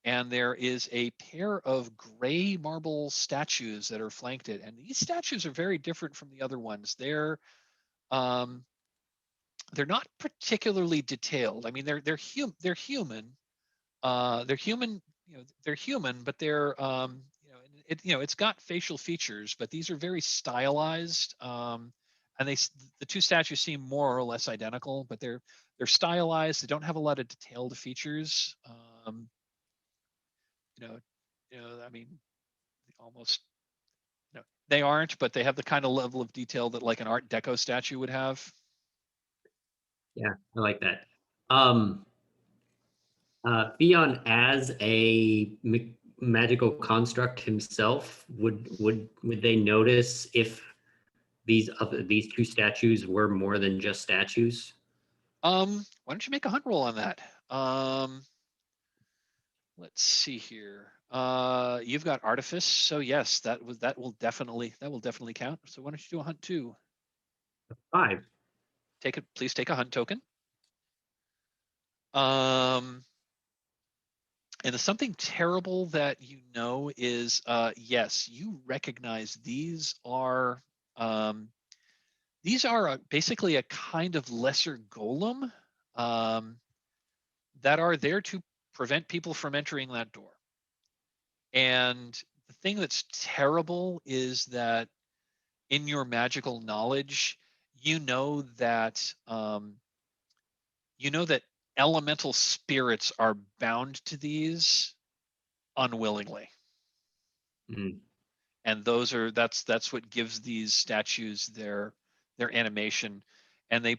And there is a pair of gray marble statues that are flanked it. And these statues are very different from the other ones. They're not particularly detailed. I mean, they're human. They're human. They're human, but they're it's got facial features, but these are very stylized. And the two statues seem more or less identical, but they're stylized. They don't have a lot of detailed features. I mean, almost, they aren't, but they have the kind of level of detail that like an Art Deco statue would have. Yeah, I like that. Theon, as a magical construct himself, would they notice if these two statues were more than just statues? Why don't you make a hunt roll on that? Let's see here. You've got artifice, so yes, that will definitely count. So why don't you do a hunt too? 5. Please take a hunt token. And the something terrible that is, yes, you recognize these are basically a kind of lesser golem that are there to prevent people from entering that door. And the thing that's terrible is that in your magical knowledge, that elemental spirits are bound to these unwillingly. Mm-hmm. And that's what gives these statues their animation. And they're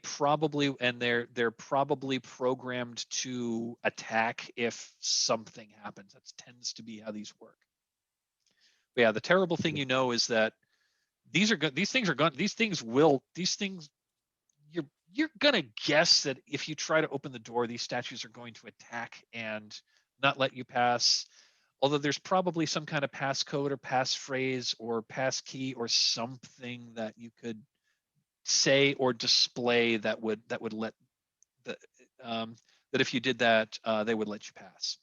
probably programmed to attack if something happens. That tends to be how these work. But yeah, the terrible thing is that these things you're gonna guess that if you try to open the door, these statues are going to attack and not let you pass. Although there's probably some kind of passcode or passphrase or passkey or something that you could say or display that would let that if you did that, they would let you pass.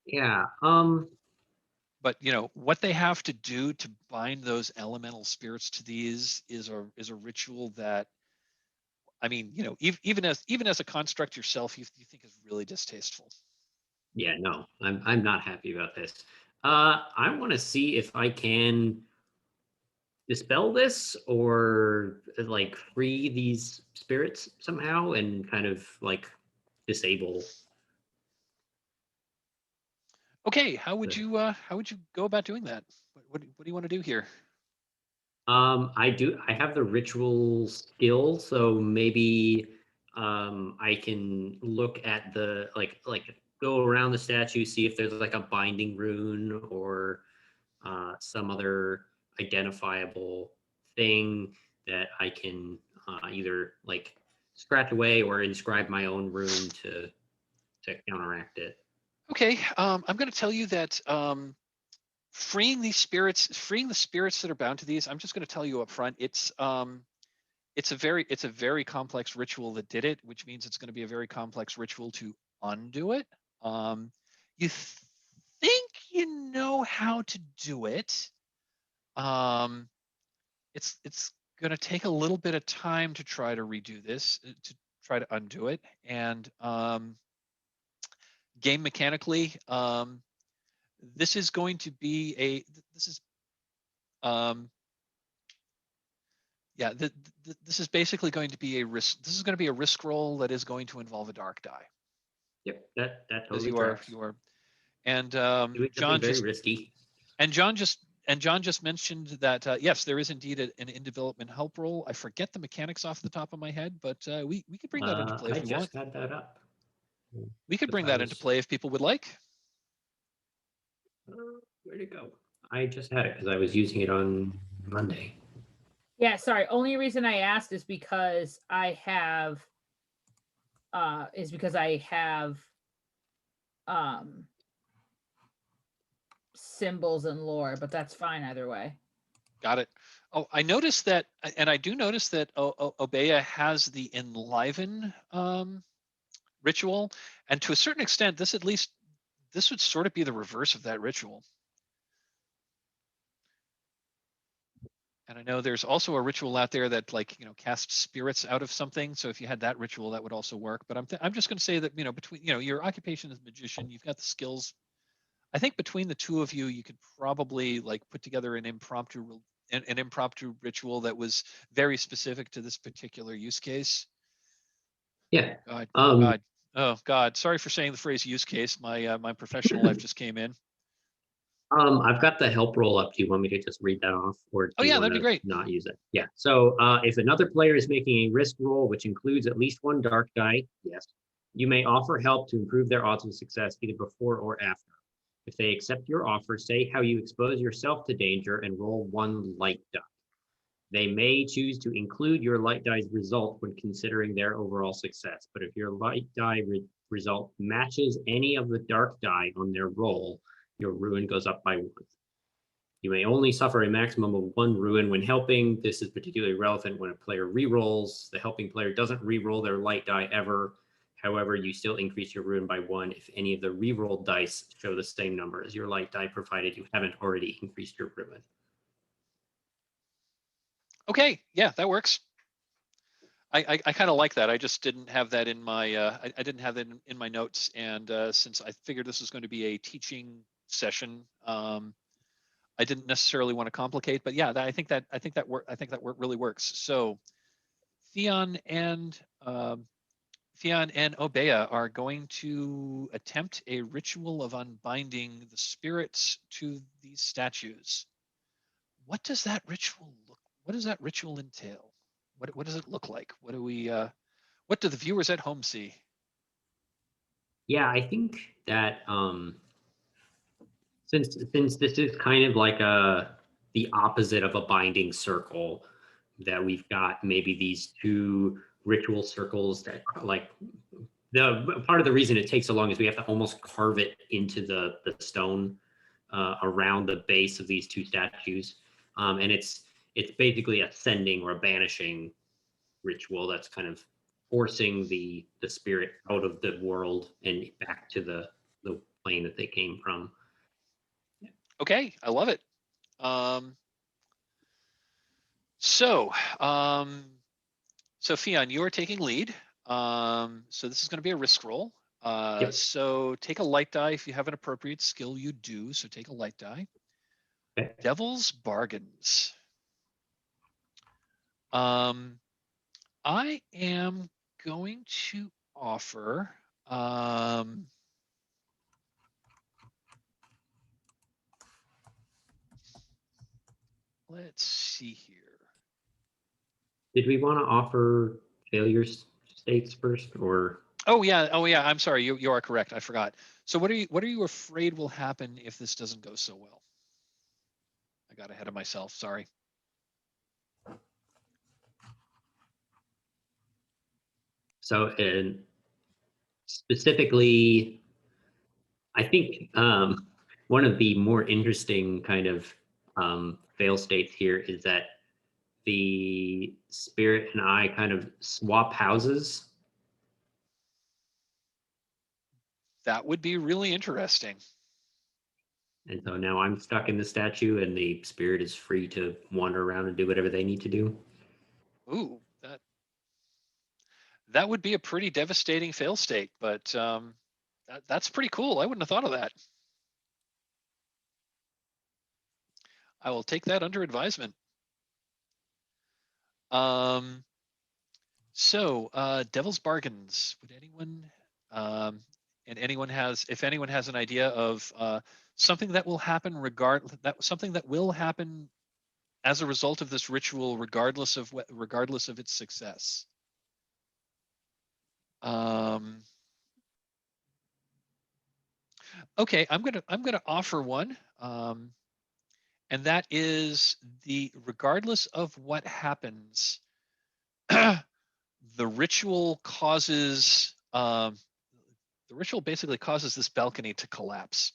Yeah. But what they have to do to bind those elemental spirits to these is a ritual that, I mean, even as a construct yourself, you think is really distasteful. Yeah, no, I'm not happy about this. I want to see if I can dispel this or like free these spirits somehow and kind of like disable. Okay, how would you go about doing that? What do you want to do here? I have the ritual skill, so maybe I can look at the like go around the statue, see if there's like a binding rune or some other identifiable thing that I can either like scratch away or inscribe my own rune to counteract it. Okay, I'm going to tell you that freeing the spirits that are bound to these, I'm just going to tell you up front, it's a very complex ritual that did it, which means it's going to be a very complex ritual to undo it. You think you know how to do it. It's going to take a little bit of time to try to redo this, to try to undo it, and game mechanically, this is going to be this is basically going to be a risk. This is going to be a risk roll that is going to involve a dark die. Yep, that totally you tracks. are, and Doing John very just risky. And John just mentioned that yes, there is indeed an in development help roll. I forget the mechanics off the top of my head, but we could bring that into play if I we just want. had that up. We could bring that into Suppose- play if people would like. Where'd it go? I just had it because I was using it on Monday. Yeah, sorry. Only reason I asked is because I have symbols and lore, but that's fine either way. Got it. Oh, I noticed that, and I do notice that Obeya has the enliven ritual, and to a certain extent, this would sort of be the reverse of that ritual. And I know there's also a ritual out there that, like, casts spirits out of something. So if you had that ritual, that would also work. But I'm just going to say that, between, your occupation as magician, you've got the skills. I think between the two of you, you could probably like put together an impromptu ritual that was very specific to this particular use case. Yeah. God, Um, God, oh God! Sorry for saying the phrase use case. My professional life just came in. I've got the help roll up. Do you want me to just read that off, or do Oh you yeah, want that'd be to great. not use it? Yeah. So if another player is making a risk roll, which includes at least one dark die, yes, you may offer help to improve their odds of success either before or after. If they accept your offer, say how you expose yourself to danger and roll one light die. They may choose to include your light die's result when considering their overall success. But if your light die result matches any of the dark die on their roll, your ruin goes up by 1. You may only suffer a maximum of 1 ruin when helping. This is particularly relevant when a player rerolls. The helping player doesn't reroll their light die ever. However, you still increase your ruin by 1 if any of the rerolled dice show the same number as your light die, provided you haven't already increased your ruin. Okay, yeah, that works. I kind of like that. I just didn't have that in my I didn't have that in my notes, and since I figured this was going to be a teaching session, I didn't necessarily want to complicate. But yeah, I think that really works. So Theon and Obeya are going to attempt a ritual of unbinding the spirits to these statues. What does that ritual entail? What does it look like? What do the viewers at home see? Yeah, I think that since this is kind of like the opposite of a binding circle, that we've got maybe these 2 ritual circles that, like, the part of the reason it takes so long is we have to almost carve it into the stone around the base of these 2 statues, and it's basically a sending or a banishing ritual that's kind of forcing the spirit out of the world and back to the plane that they came from. Okay, I love it. So Fion, you are taking lead. So this is going to be a risk roll. Yep. So take a light die. If you have an appropriate skill, you do. So take a light die. Okay. Devil's Bargains. I am going to offer let's see here. Did we want to offer failure states first, or? Oh yeah. I'm sorry. You are correct. I forgot. So what are you afraid will happen if this doesn't go so well? I got ahead of myself. Sorry. So, and specifically, I think one of the more interesting kind of fail states here is that the spirit and I kind of swap houses. That would be really interesting. And so now I'm stuck in the statue and the spirit is free to wander around and do whatever they need to do. Ooh, that would be a pretty devastating fail state, but that's pretty cool. I wouldn't have thought of that. I will take that under advisement. Devil's Bargains. Would anyone, if anyone has an idea of something that will happen something that will happen as a result of this ritual, regardless of its success. Okay, I'm gonna offer one, and that is regardless of what happens, the ritual causes the ritual basically causes this balcony to collapse.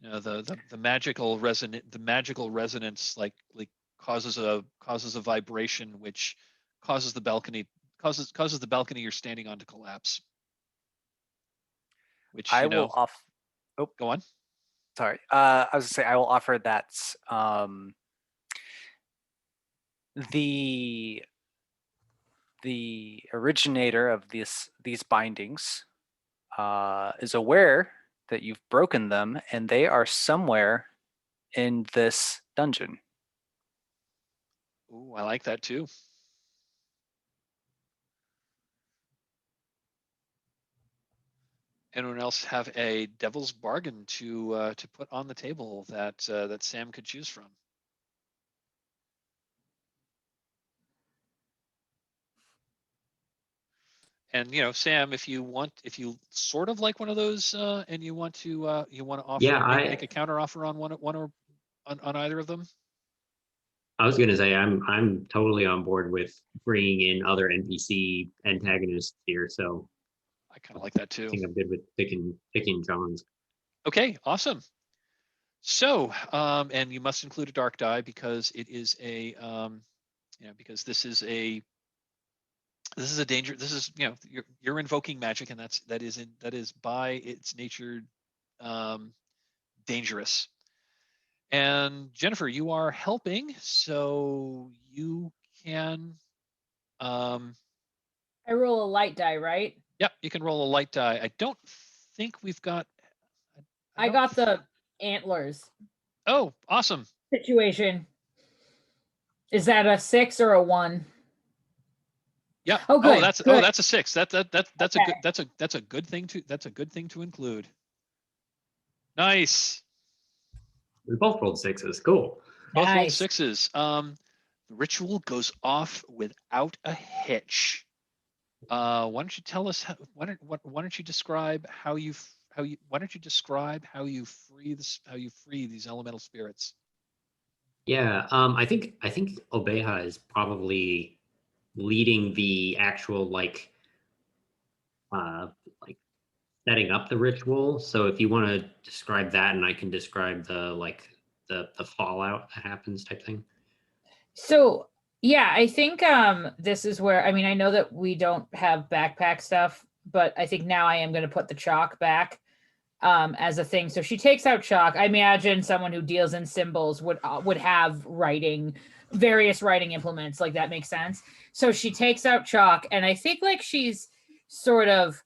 You know, the magical resonance like causes a vibration which causes the balcony you're standing on to collapse. Which I you will know, off. Oh, go on. sorry. I was gonna say I will offer that the originator of these bindings is aware that you've broken them, and they are somewhere in this dungeon. Ooh, I like that too. Anyone else have a devil's bargain to put on the table that Sam could choose from? And you know, Sam, if you sort of like one of those, and you want to offer Yeah, make a counter offer on one or on either of them. I was gonna say I'm totally on board with bringing in other NPC antagonists here, so I kind of like that I too. think I'm good with picking John's. Okay, awesome. So, and you must include a dark die because it is a, because this is a danger. This is, you know, you're invoking magic, and that is by its nature, dangerous. And Jennifer, you are helping, so you can. I roll a light die, right? Yep, you can roll a light die. I don't think we've got. I got the antlers Oh, awesome. situation. Is that a 6 or a 1? Yeah. Oh, good. that's good. that's a 6. That's Okay. a good thing to include. Nice. We both rolled 6s. Cool. Both rolled Nice. 6s. The ritual goes off without a hitch. Why don't you tell us why don't you describe how you free these elemental spirits? Yeah, I think Obeha is probably leading the actual like like setting up the ritual. So if you want to describe that, and I can describe the fallout that happens type thing. So yeah, I think this is where, I mean, I know that we don't have backpack stuff, but I think now I am going to put the chalk back as a thing. So she takes out chalk. I imagine someone who deals in symbols would have various writing implements. Like, that makes sense. So she takes out chalk, and I think like she's sort of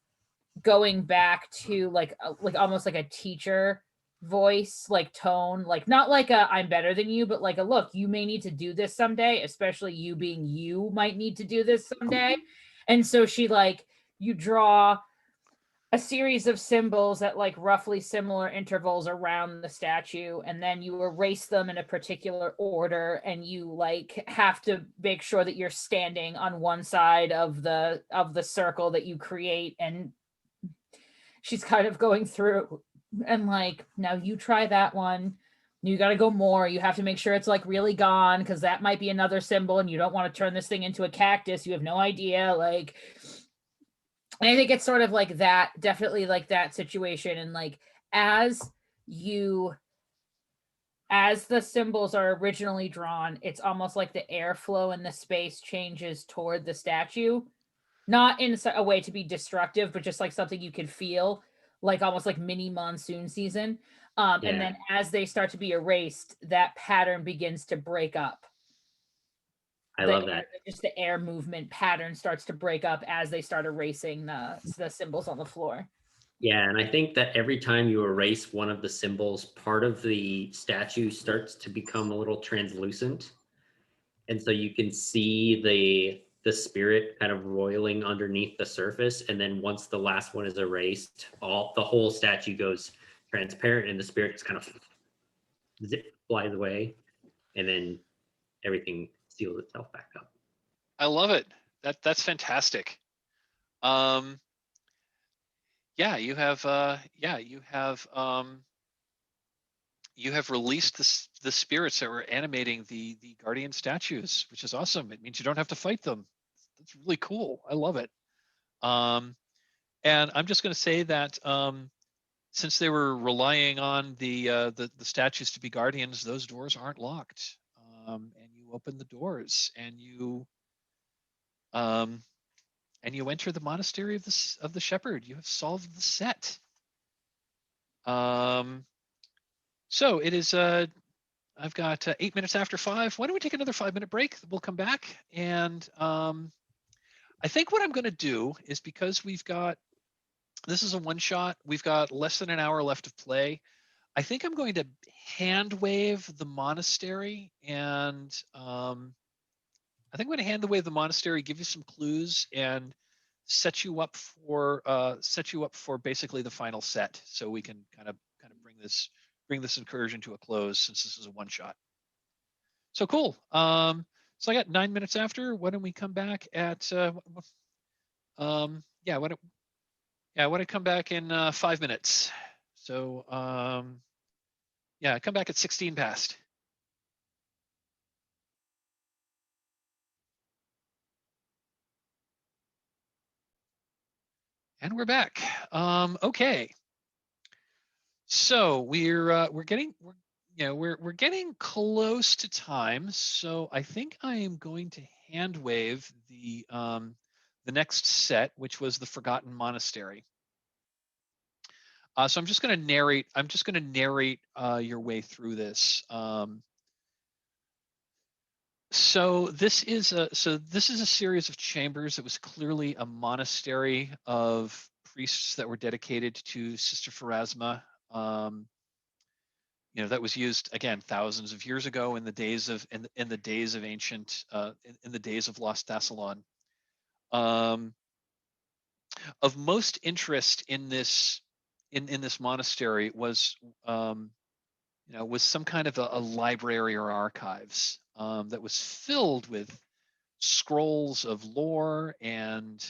going back to like almost like a teacher voice, like tone, like not like a I'm better than you, but like a look, you may need to do this someday, especially you being you might need to do this someday. And so she like, you draw a series of symbols at like roughly similar intervals around the statue, and then you erase them in a particular order, and you like have to make sure that you're standing on one side of the circle that you create. And she's kind of going through and like, now you try that one, you got to go more, you have to make sure it's like really gone, because that might be another symbol, and you don't want to turn this thing into a cactus, you have no idea, like. And I think it's sort of like that, definitely like that situation. And like, as the symbols are originally drawn, it's almost like the airflow in the space changes toward the statue, not in a way to be destructive, but just like something you can feel, like almost like mini monsoon season. And then as they start to be erased, that pattern begins to break up. I love that. Just the air movement pattern starts to break up as they start erasing the symbols on the floor. Yeah, and I think that every time you erase one of the symbols, part of the statue starts to become a little translucent. And so you can see the spirit kind of roiling underneath the surface. And then once the last one is erased, the whole statue goes transparent, and the spirit just kind of flies away, and then everything seals itself back up. I love it. That's fantastic. yeah, you have you have released the spirits that were animating the guardian statues, which is awesome. It means you don't have to fight them. That's really cool. I love it. And I'm just going to say that since they were relying on the statues to be guardians, those doors aren't locked. And you open the doors, and you enter the monastery of the shepherd. You have solved the set. So it is. I've got 8 minutes after 5. Why don't we take another 5-minute break? We'll come back, and I think what I'm going to do is, because this is a one shot. We've got less than an hour left of play. I think I'm going to hand wave the monastery, and I think I'm going to hand wave the monastery, give you some clues, and set you up for basically the final set, so we can kind of bring this incursion to a close, since this is a one shot. So cool. So I got 9 minutes after. Why don't we come back at yeah, why don't I come back in 5 minutes? So yeah, come back at 16 past. And we're back. Okay. So we're getting close to time. So I think I am going to hand wave the next set, which was the Forgotten Monastery. So I'm just going to narrate. Your way through this. So this is a series of chambers. It was clearly a monastery of priests that were dedicated to Sister Pharasma. That was used again thousands of years ago in the days of ancient in the days of Lost Thassalon. Of most interest in this monastery was was some kind of a library or archives that was filled with scrolls of lore and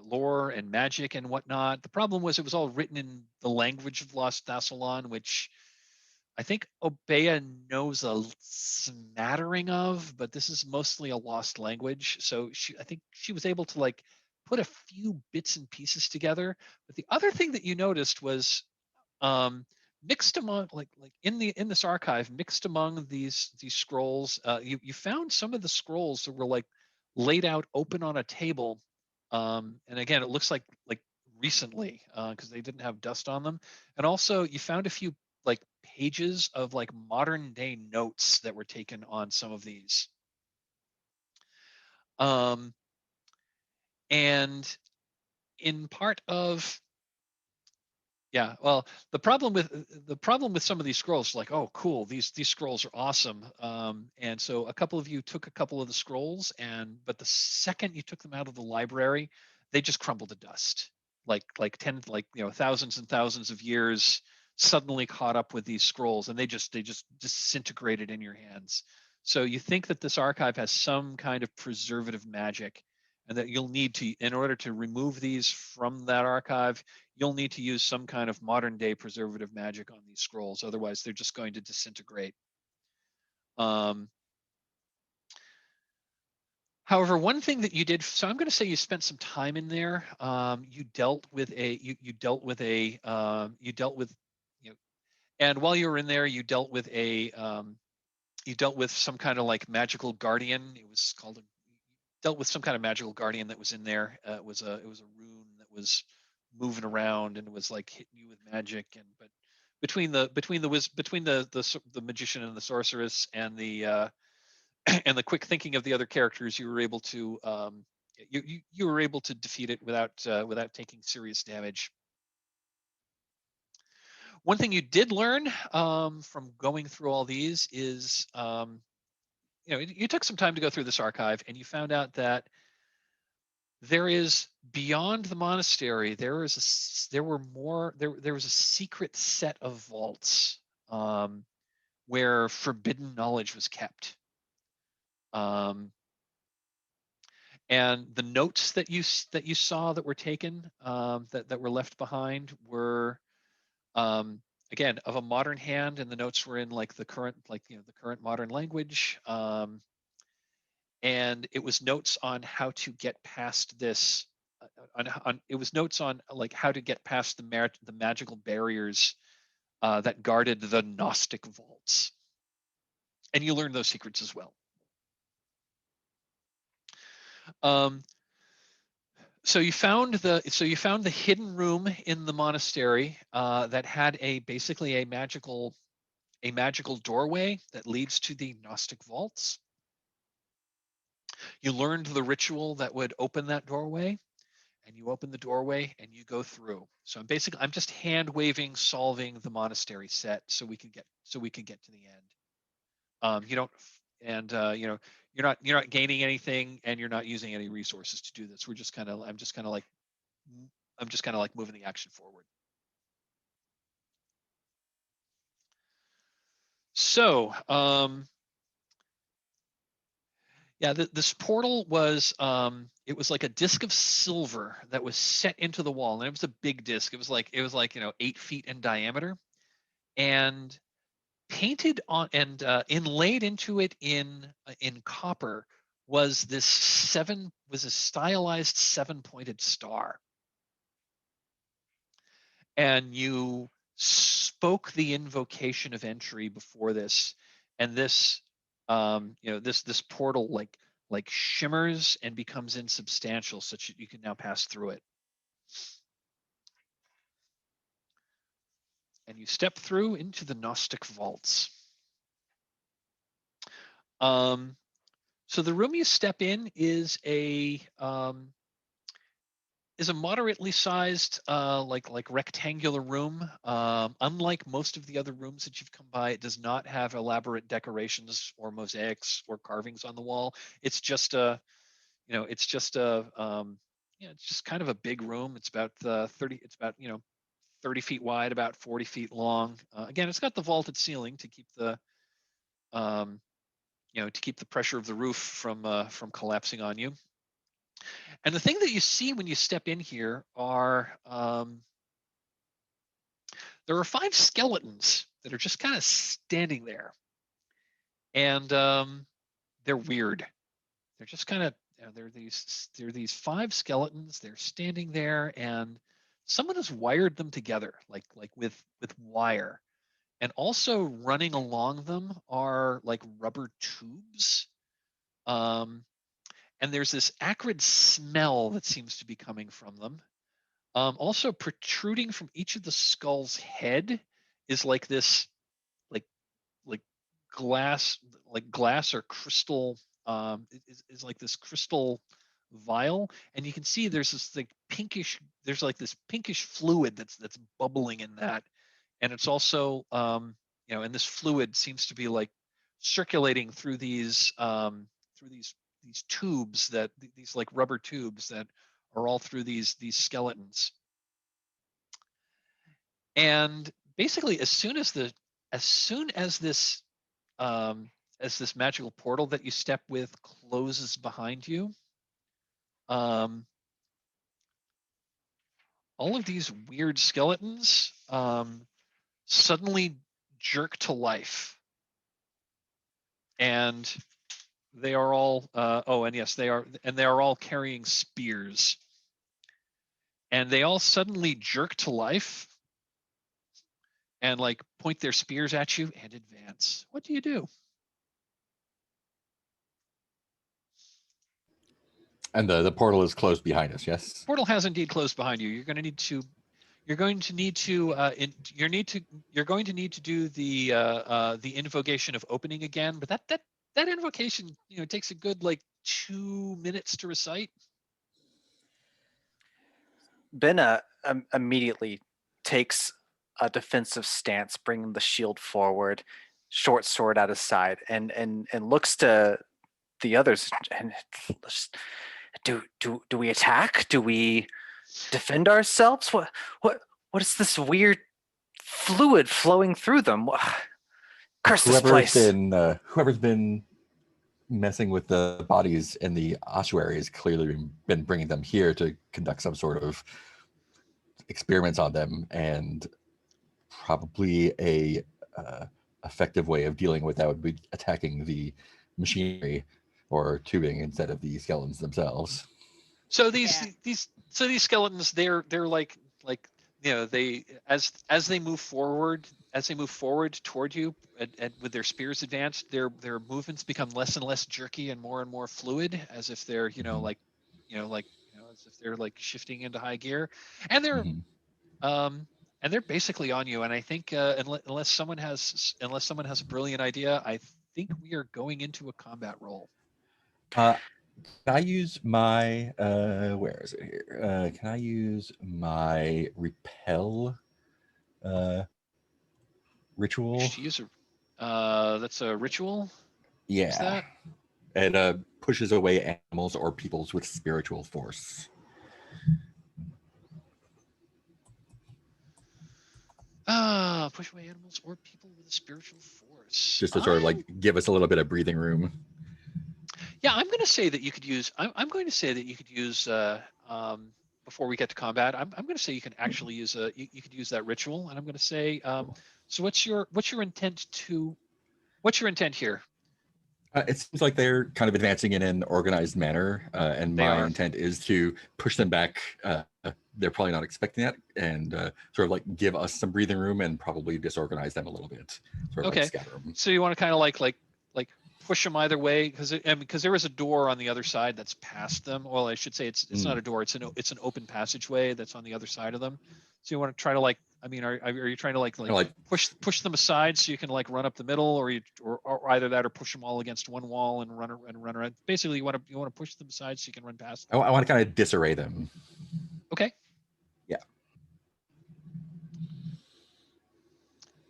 lore and magic and whatnot. The problem was it was all written in the language of Lost Thassalon, which I think Obeah knows a smattering of, but this is mostly a lost language. So I think she was able to like put a few bits and pieces together. But the other thing that you noticed was mixed among like in this archive, mixed among these scrolls, you found some of the scrolls that were like laid out open on a table, and again it looks like recently, because they didn't have dust on them. And also you found a few like pages of like modern day notes that were taken on some of these, and in part of yeah, well, the problem with some of these scrolls, like, oh, cool, these scrolls are awesome, and so a couple of you took a couple of the scrolls, but the second you took them out of the library, they just crumbled to dust, like thousands and thousands of years suddenly caught up with these scrolls, and they just disintegrated in your hands. So you think that this archive has some kind of preservative magic, and that you'll need to, in order to remove these from that archive, you'll need to use some kind of modern day preservative magic on these scrolls. Otherwise, they're just going to disintegrate. However, one thing that you did, so I'm going to say you spent some time in there. You dealt with, and while you were in there, you dealt with some kind of like magical guardian. It was called dealt with some kind of magical guardian that was in there. It was a rune that was moving around and was like hitting you with magic. And but between the magician and the sorceress and the and the quick thinking of the other characters, you were able to you were able to defeat it without taking serious damage. One thing you did learn from going through all these is you took some time to go through this archive, and you found out that there is, beyond the monastery, there was a secret set of vaults where forbidden knowledge was kept. And the notes that you saw that were taken, that were left behind, were again of a modern hand, and the notes were in like the current modern language. And it was notes on how to get past this. It was notes on like how to get past the magical barriers that guarded the Gnostic vaults, and you learn those secrets as well. So you found the hidden room in the monastery that had basically a magical doorway that leads to the Gnostic vaults. You learned the ritual that would open that doorway, and you open the doorway and you go through. So I'm just hand waving, solving the monastery set so we can get to the end. You don't, and you're not gaining anything, and you're not using any resources to do this. I'm just kind of like moving the action forward. So yeah, this portal was it was like a disc of silver that was set into the wall, and it was a big disc. It was like 8 feet in diameter, and painted on and inlaid into it in copper was a stylized 7-pointed star. And you spoke the invocation of entry before this, and this this portal like shimmers and becomes insubstantial, such that you can now pass through it. And you step through into the Gnostic vaults. So the room you step in is a moderately sized like rectangular room. Unlike most of the other rooms that you've come by, it does not have elaborate decorations or mosaics or carvings on the wall. It's just it's just kind of a big room. It's about 30 feet wide, about 40 feet long. Again, it's got the vaulted ceiling to keep the to keep the pressure of the roof from collapsing on you. And the thing that you see when you step in here are there are 5 skeletons that are just kind of standing there, and they're weird. They're just kind of they're these 5 skeletons. They're standing there, and someone has wired them together like with wire, and also running along them are like rubber tubes. And there's this acrid smell that seems to be coming from them. Also protruding from each of the skull's head is like this, like glass or crystal. Is like this crystal vial, and you can see there's this pinkish fluid that's bubbling in that, and it's also and this fluid seems to be like circulating through these tubes, these like rubber tubes that are all through these skeletons. And basically, as soon as this magical portal that you step with closes behind you, all of these weird skeletons suddenly jerk to life, and they are all they are all carrying spears, and they all suddenly jerk to life and like point their spears at you and advance. What do you do? And the portal is closed behind us. Yes. Portal has indeed closed behind you. You're going to need to do the invocation of opening again, but that invocation takes a good like 2 minutes to recite. Ben immediately takes a defensive stance, bringing the shield forward, short sword at his side, and looks to the others and do we attack? Do we defend ourselves? What is this weird fluid flowing through them? Curse this place. Whoever's been messing with the bodies in the ossuary has clearly been bringing them here to conduct some sort of experiments on them, and probably a effective way of dealing with that would be attacking the machinery or tubing instead of the skeletons themselves. So Yeah. these skeletons, they're like they as they move forward toward you and with their spears advanced, their movements become less and less jerky and more fluid, as if they're as if they're like shifting into high gear, and they're Mhm. and they're basically on you. And I think unless someone has a brilliant idea, I think we are going into a combat roll. Can I use my where is it here? Can I use my repel ritual? To use that's a ritual. Use Yeah, that. it pushes away animals or peoples with spiritual force. Push away animals or people with a spiritual force. Just to sort of like give us a little bit of breathing room. Yeah, I'm going to say that you could use. I'm going to say that you could use. Before we get to combat, I'm going to say you can actually use you could use that ritual, and I'm going to say. So what's your intent to? What's your intent here? It seems like they're kind of advancing in an organized manner, and They my are. intent is to push them back. They're probably not expecting that, and sort of like give us some breathing room and probably disorganize them a little bit, sort of Okay. like scatter them. So you want to kind of like push them either way, because there is a door on the other side that's past them. Well, I should say it's not a door. It's an open passageway that's on the other side of them. So you want to try to like. I mean, are you trying to like push them aside so you can like run up the middle, or either that or push them all against one wall and run around. Basically, you want to push them aside so you can run past them. I want to kind of disarray them. Okay. Yeah.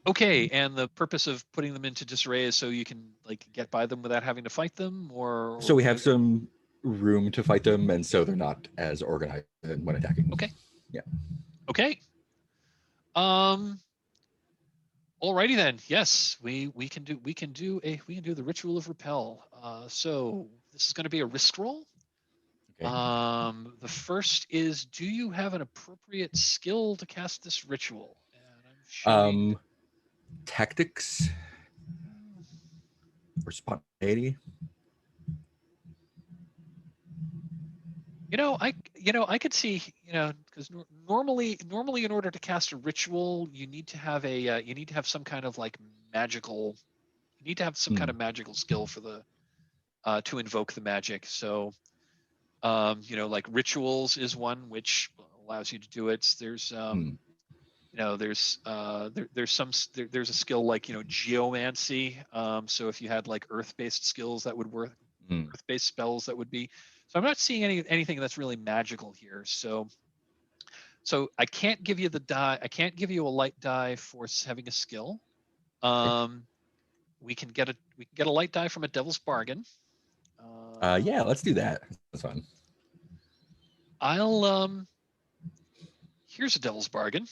Okay, and the purpose of putting them into disarray is so you can like get by them without having to fight them, or So we have some room to fight them, and so they're not as organized when attacking. Okay. Yeah. Okay. Alrighty then. Yes, we can do the ritual of repel. So this is going to be a risk roll. Okay. The first is, do you have an appropriate skill to cast this ritual? And I'm shooting. Tactics or spontaneity. I could see, because normally in order to cast a ritual, you need to have some kind of like magical, you need to have some kind of magical skill for the to invoke the magic. So, like rituals is one which allows you to do it. There's there's a skill like geomancy. So if you had like earth-based skills that would work, earth-based spells that would be. So I'm not seeing anything that's really magical here. So I can't give you the die. I can't give you a light die for having a skill. We can get a light die from a Devil's Bargain. Yeah, let's do that. That's fun. Here's a Devil's Bargain.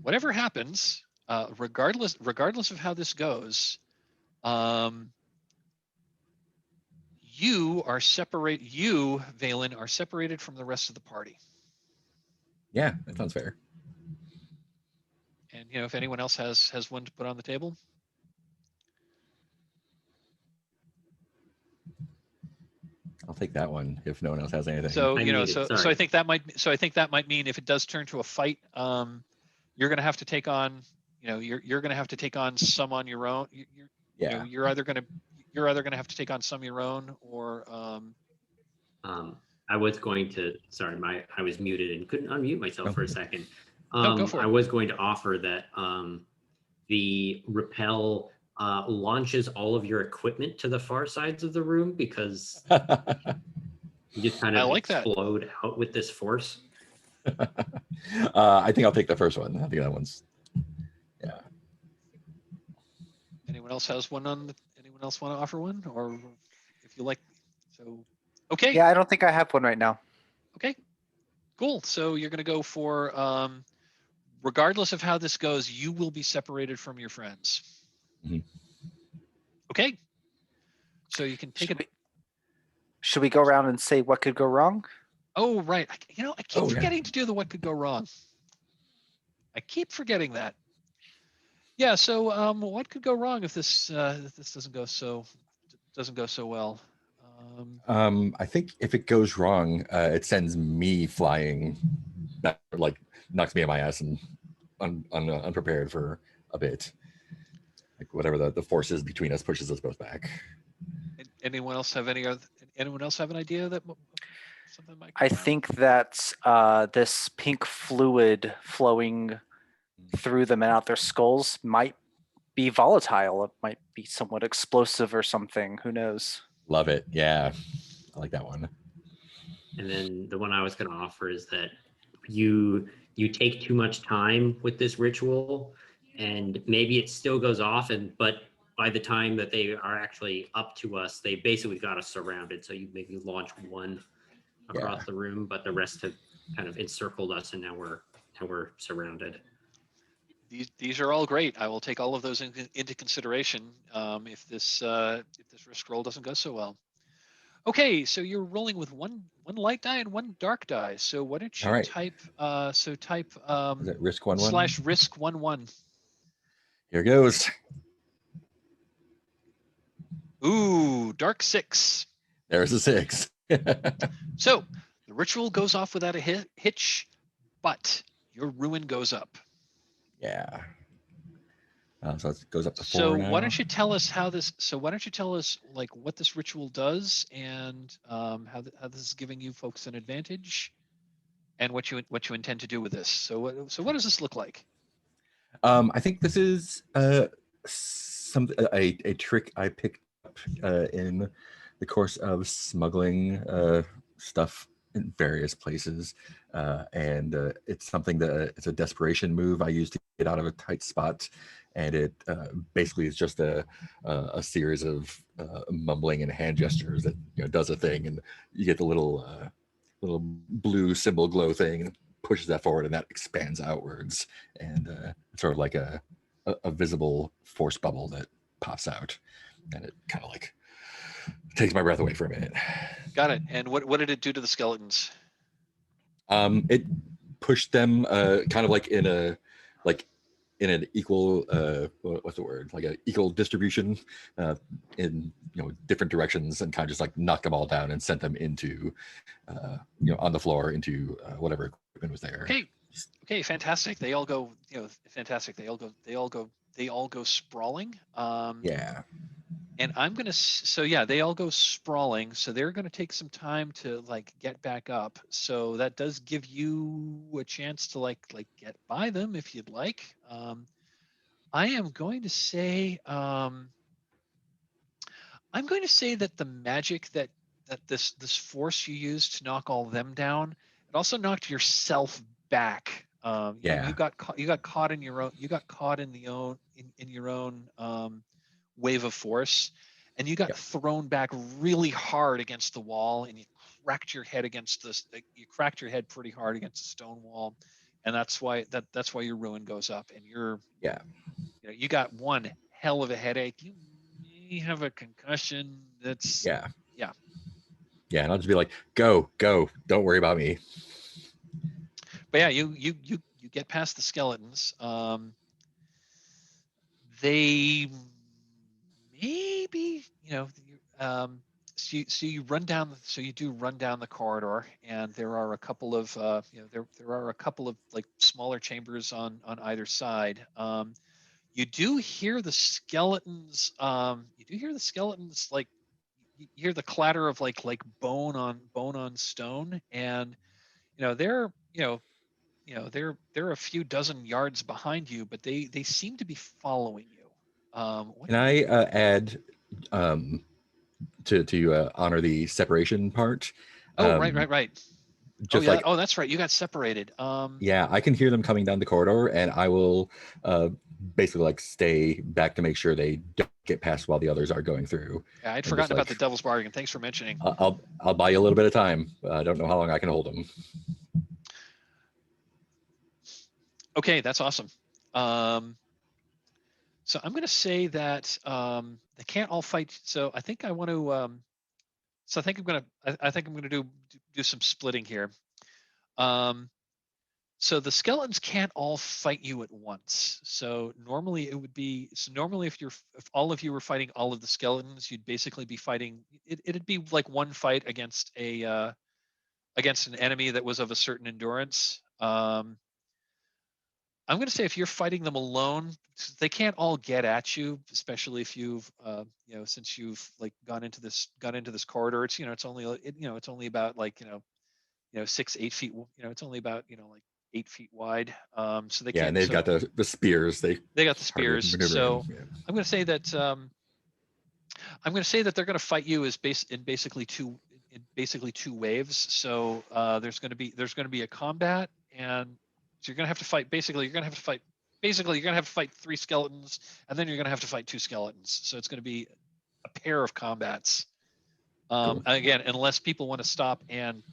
Whatever happens, regardless of how this goes, you, Valen, are separated from the rest of the party. Yeah, that sounds fair. And if anyone else has one to put on the table. I'll take that one if no one else has anything. So I think that might mean if it does turn to a fight, you're going to have to take on, you're going to have to take on some on your own. You're either going to have to take on some your own, or I was going to, I was muted and couldn't unmute myself for a second. Go for it. I was going to offer that the repel launches all of your equipment to the far sides of the room, because you just kind of explode out with this force. I think I'll take the first one. I think that one's, yeah. Anyone else has one anyone else want to offer one? Or if you like, so, okay. Yeah, I don't think I have one right now. Okay, cool. So you're going to go for, regardless of how this goes, you will be separated from your friends. Mm-hmm. Okay. So you can take it. Should we go around and say what could go wrong? Oh, right. I keep Oh, yeah. forgetting to do the what could go wrong. I keep forgetting that. Yeah. So what could go wrong if this doesn't go so well? I think if it goes wrong, it sends me flying back, like knocks me on my ass and unprepared for a bit. Like whatever the force is between us pushes us both back. Anyone else have an idea that something might go I wrong? think that this pink fluid flowing through them and out their skulls might be volatile. It might be somewhat explosive or something. Who knows? Love it. Yeah, I like that one. And then the one I was going to offer is that you take too much time with this ritual, and maybe it still goes off, but by the time that they are actually up to us, they basically got us surrounded. So you maybe launch one across the room, but the rest have kind of encircled us, and now we're surrounded. These are all great. I will take all of those into consideration if this risk roll doesn't go so well. Okay, so you're rolling with one light die and one dark die. So why don't you type Is it risk 1/1? / risk 1/1. Here goes. Ooh, dark 6. There's a 6. So the ritual goes off without a hitch, but your ruin goes up. Yeah. So it goes up to 4 So now. why don't you tell us like what this ritual does and how this is giving you folks an advantage and what you intend to do with this. So what does this look like? I think this is a trick I picked up in the course of smuggling stuff in various places, and it's something that it's a desperation move I use to get out of a tight spot, and it basically is just a series of mumbling and hand gestures that does a thing, and you get the little blue symbol glow thing and pushes that forward, and that expands outwards, and it's sort of like a visible force bubble that pops out, and it kind of like takes my breath away for a minute. Got it. And what did it do to the skeletons? It pushed them kind of like in an equal what's the word, like an equal distribution in different directions, and kind of just like knocked them all down and sent them into on the floor into whatever equipment was there. Okay, fantastic. They all go, fantastic. They all go sprawling. Yeah. And I'm gonna, they all go sprawling. So they're gonna take some time to like get back up. So that does give you a chance to like get by them if you'd like. I am going to say, that the magic that this force you used to knock all them down, it also knocked yourself back. You got caught in your own wave of force, and you got thrown back really hard against the wall, and you cracked your head pretty hard against the stone wall, and that's why your ruin goes up, and you got one hell of a headache. You may have a concussion. And I'll just be like, go, don't worry about me. But yeah, you get past the skeletons. They maybe so you run down the corridor, and there are a couple of like smaller chambers on either side. You do hear the skeletons like you hear the clatter of like bone on stone, and they're a few dozen yards behind you, but they seem to be following you. Can I add to honor the separation part? Right. Just That's right. You got separated. I can hear them coming down the corridor, and I will basically like stay back to make sure they don't get past while the others are going through. Yeah, I'd forgotten about the devil's bargain. Thanks for mentioning. I'll buy you a little bit of time. I don't know how long I can hold them. Okay, that's awesome. So I'm going to say that they can't all fight. So I think I want to. So I think I'm going to. I think I'm going to do some splitting here. So the skeletons can't all fight you at once. So normally it would be. So normally if all of you were fighting all of the skeletons, you'd basically be fighting. It'd be like one fight against against an enemy that was of a certain endurance. I'm going to say if you're fighting them alone, they can't all get at you, especially if you've, since you've like gone into this corridor. It's it's only it's only about like 6-8 feet. It's only about like 8 feet wide. So they Yeah, can't. and they've So got the spears. They got the hardly spears. maneuver So in. Yeah. I'm going to say that they're going to fight you in basically two waves. So there's going to be a combat, and so you're going to have to fight. Basically, you're going to have to fight. Basically, you're going to have to fight 3 skeletons, and then you're going to have to fight 2 skeletons. So it's going to be a pair of combats. Cool. Again, unless people want to stop and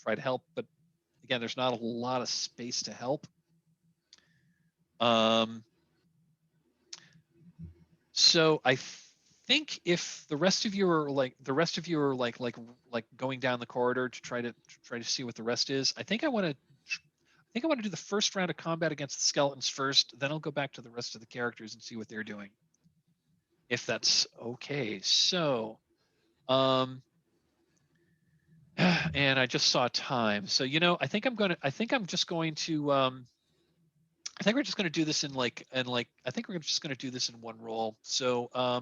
try to help, but again, there's not a lot of space to help. So I think if the rest of you are like going down the corridor to try to see what the rest is, I think I want to do the first round of combat against the skeletons first. Then I'll go back to the rest of the characters and see what they're doing, if that's okay. So, and I just saw time. So I think I'm just going to. I think we're just going to do this in I think we're just going to do this in one roll. So I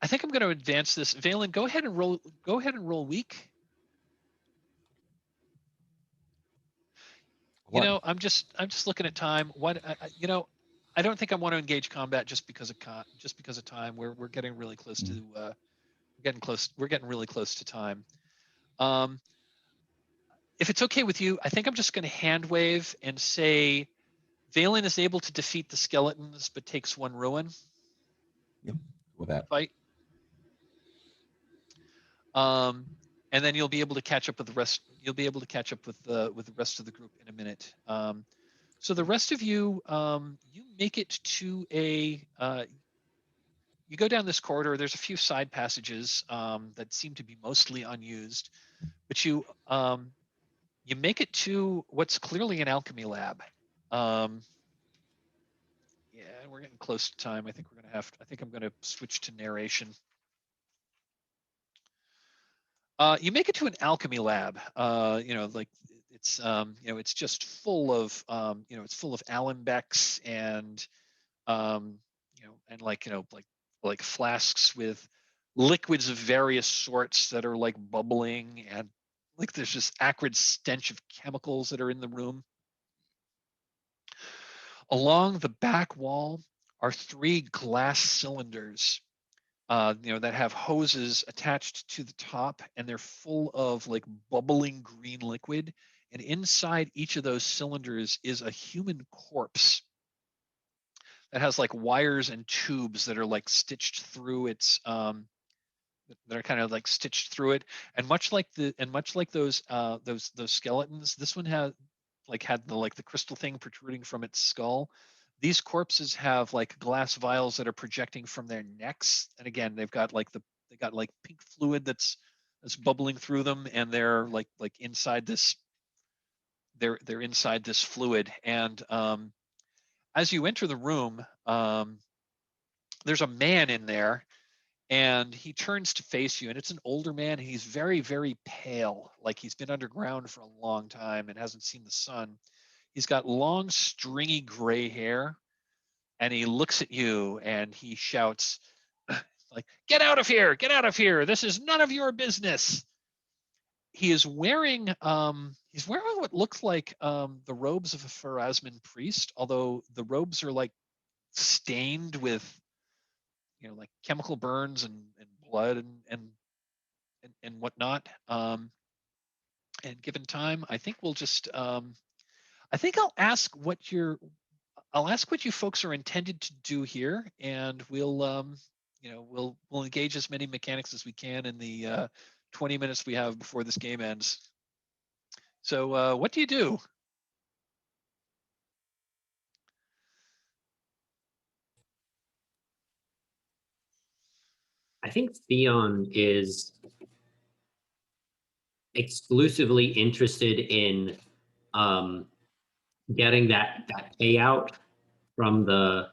think I'm going to advance this. Valen, go ahead and roll. Go ahead and roll weak. I'm just looking at time. What I don't think I want to engage combat just because of time. We're getting really close to we're getting really close to time. If it's okay with you, I think I'm just going to hand wave and say Valen is able to defeat the skeletons but takes 1 ruin. Yep. With that. Fight. And then you'll be able to catch up with the rest. You'll be able to catch up with the rest of the group in a minute. So the rest of you, you make it to you go down this corridor. There's a few side passages that seem to be mostly unused, but you make it to what's clearly an alchemy lab. Yeah, we're getting close to time. I think I'm going to switch to narration. You make it to an alchemy lab. It's just full of it's full of alembics and and like flasks with liquids of various sorts that are like bubbling, and like there's this acrid stench of chemicals that are in the room. Along the back wall are 3 glass cylinders that have hoses attached to the top, and they're full of like bubbling green liquid. And inside each of those cylinders is a human corpse that has like wires and tubes that are like stitched through its that are kind of like stitched through it. And much like those skeletons, this one had the crystal thing protruding from its skull. These corpses have like glass vials that are projecting from their necks, and again, they got like pink fluid that's bubbling through them, and they're like inside this. They're inside this fluid, and as you enter the room, there's a man in there, and he turns to face you, and it's an older man. And he's very, very pale, like he's been underground for a long time and hasn't seen the sun. He's got long, stringy gray hair, and he looks at you and he shouts, like, "Get out of here! Get out of here! This is none of your business." He is wearing what looks like the robes of a Pharasman priest, although the robes are like stained with like chemical burns and blood and whatnot. And given time, I think we'll just I think I'll ask what you folks are intended to do here, and we'll we'll engage as many mechanics as we can in the 20 minutes we have before this game ends. So what do you do? I think Theon is exclusively interested in getting that payout from the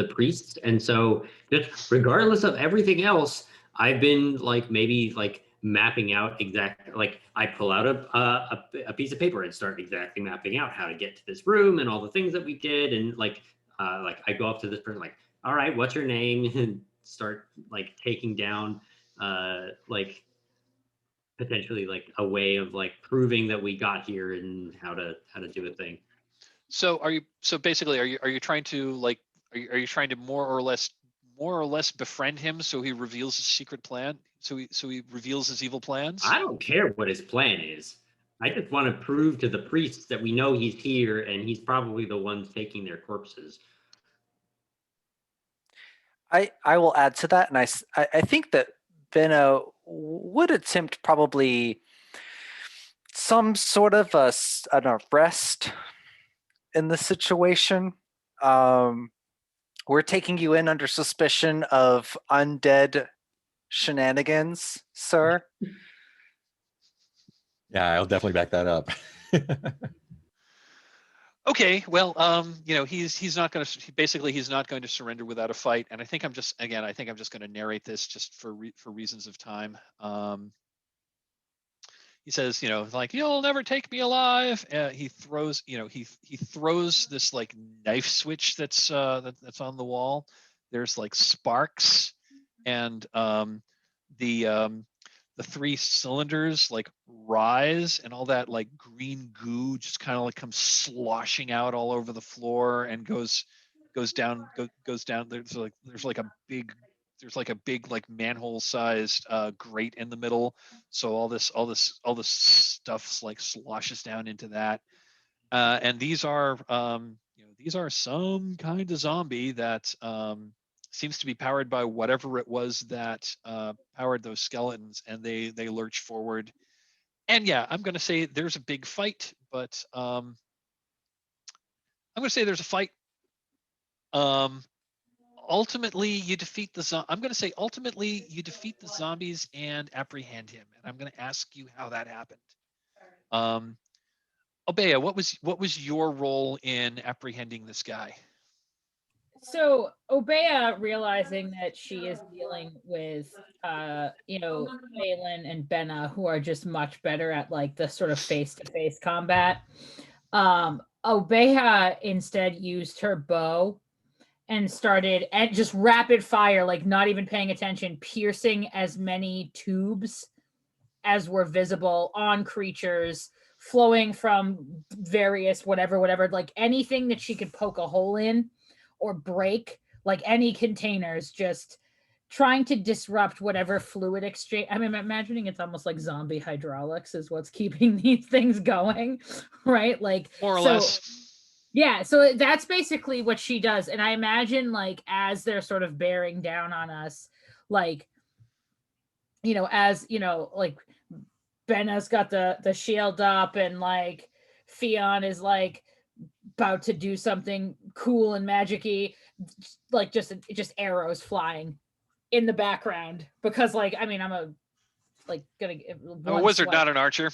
priests, and so just regardless of everything else, I've been like maybe like mapping out exactly, like I pull out a piece of paper and start exactly mapping out how to get to this room and all the things that we did, and like I go up to this person like, all right, what's your name, and start like taking down like potentially like a way of like proving that we got here and how to do a thing. So basically are you trying to like are you trying to more or less befriend him so he reveals his secret plan? So he reveals his evil plans? I don't care what his plan is. I just want to prove to the priests that we know he's here and he's probably the one taking their corpses. I will add to that, and I think that Benna would attempt probably some sort of an arrest in the situation. We're taking you in under suspicion of undead shenanigans, sir. Yeah, I'll definitely back that up. Okay, well, he's not going to surrender without a fight, and I think I'm just going to narrate this just for reasons of time. He says, like, you'll never take me alive. He throws, he throws this like knife switch that's on the wall. There's like sparks, and the 3 cylinders like rise, and all that like green goo just kind of like comes sloshing out all over the floor and goes down. There's like a big like manhole sized grate in the middle, so all this stuff like sloshes down into that. And these are some kind of zombie that seems to be powered by whatever it was that powered those skeletons, and they lurch forward. And yeah, I'm going to say there's a big fight, but I'm going to say there's a fight. Ultimately, you defeat the I'm going to say ultimately you defeat the zombies and apprehend him, and I'm going to ask you how that happened. Obeya, what was your role in apprehending this guy? So Obeya, realizing that she is dealing with Phelan and Benna, who are just much better at like the sort of face-to-face combat, Obeya instead used her bow and started at just rapid fire, like not even paying attention, piercing as many tubes as were visible on creatures, flowing from various whatever, like anything that she could poke a hole in or break, like any containers, just trying to disrupt whatever fluid exchange. I mean, I'm imagining it's almost like zombie hydraulics is what's keeping these things going, right? Like more or less. Yeah, so that's basically what she does. And I imagine like as they're sort of bearing down on us, like, like Benna's got the shield up, and like Theon is like about to do something cool and magic-y, like just arrows flying in the background, because like, I mean, I'm a wizard, swipe, not an archer.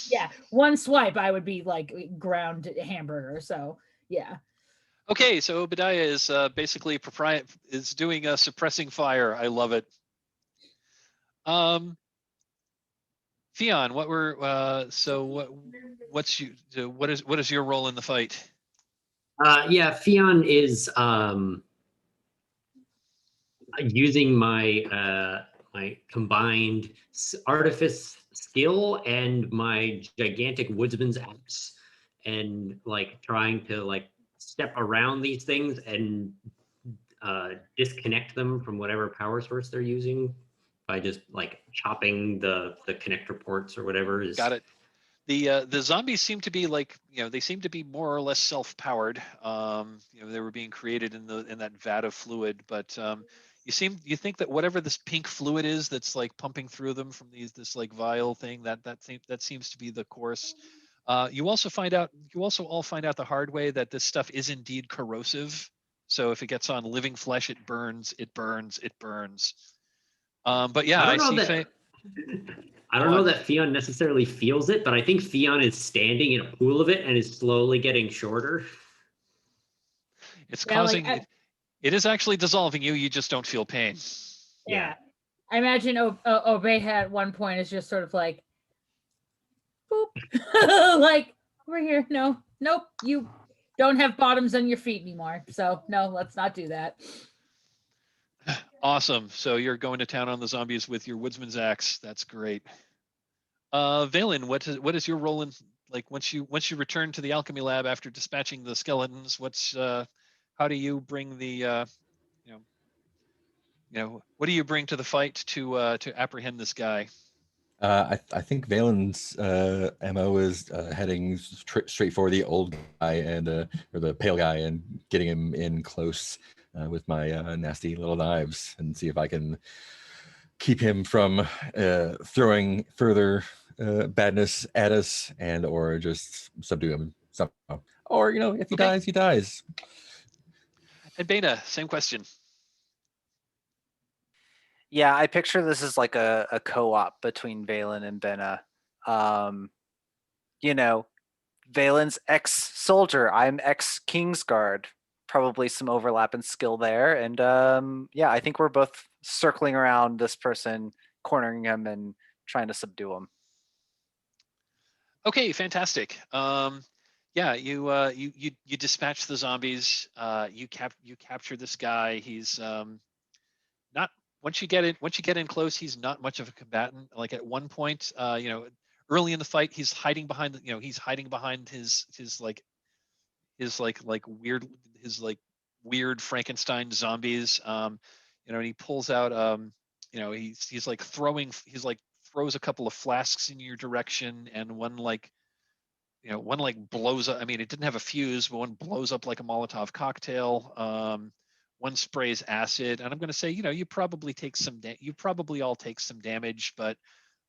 Yeah, one swipe I would be like ground hamburger. So yeah. Okay, so Obadiah is basically is doing a suppressing fire. I love it. Theon, what is your role in the fight? Yeah, Theon is using my my combined artifice skill and my gigantic woodsman's axe, and like trying to like step around these things and disconnect them from whatever power source they're using by just like chopping the connector ports or whatever is. Got it. The zombies seem to be like, they seem to be more or less self-powered. They were being created in that vat of fluid, but you think that whatever this pink fluid is that's like pumping through them from this like vial thing, that seems to be the course. You also all find out the hard way that this stuff is indeed corrosive. So if it gets on living flesh, it burns. But yeah, I, don't know see. that. I Go don't know on. that Fion necessarily feels it, but I think Fion is standing in a pool of it and is slowly getting shorter. It's Yeah, causing it. It is actually dissolving you. You just don't feel pain. Yeah. I imagine Obey at one point is just sort of like, boop, like over here. No, nope, you don't have bottoms on your feet anymore. So no, let's not do that. Awesome. So you're going to town on the zombies with your woodsman's axe. That's great. Valen, what is your role in, like, once you return to the alchemy lab after dispatching the skeletons? How do you bring the what do you bring to the fight to apprehend this guy? I think Valen's MO is heading straight for the old guy and or the pale guy and getting him in close with my nasty little knives and see if I can keep him from throwing further badness at us and or just subdue him somehow. Or if he dies, he dies. And Beta, same question. Yeah, I picture this as like a co-op between Valen and Benna. You know, Valen's ex-soldier, I'm ex-Kingsguard. Probably some overlap in skill there. And yeah, I think we're both circling around this person, cornering him and trying to subdue him. Okay, fantastic. Yeah, you dispatch the zombies. You capture this guy. He's not once you get in close, he's not much of a combatant. Like at one point, early in the fight, he's hiding behind his weird Frankenstein zombies. And he pulls out he's like throws a couple of flasks in your direction, and one blows up. I mean, it didn't have a fuse, but one blows up like a Molotov cocktail. One sprays acid, and I'm going to say, you probably all take some damage, but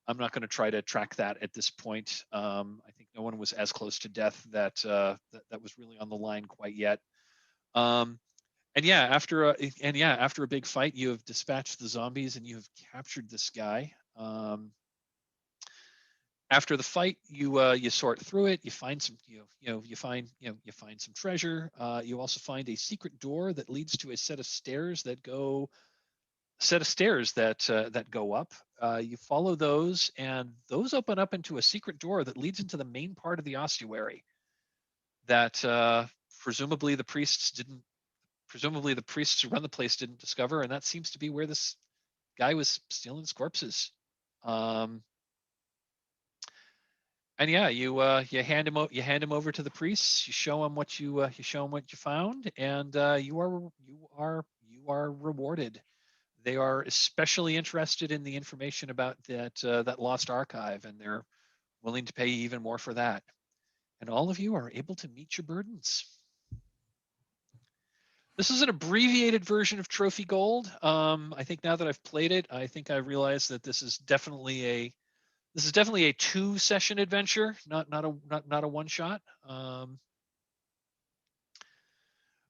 I'm not going to try to track that at this point. I think no one was as close to death that was really on the line quite yet. And yeah, after a big fight, you have dispatched the zombies and you have captured this guy. After the fight, you sort through it. You find some some treasure. You also find a secret door that leads to a set of stairs that go up. You follow those, and those open up into a secret door that leads into the main part of the ossuary. That presumably the priests who run the place didn't discover, and that seems to be where this guy was stealing his corpses. And yeah, you hand him over to the priests. You show him what you found, and you are rewarded. They are especially interested in the information about that lost archive, and they're willing to pay even more for that. And all of you are able to meet your burdens. This is an abbreviated version of Trophy Gold. I think now that I've played it, I think I realized that this is definitely a 2-session adventure, not a one shot.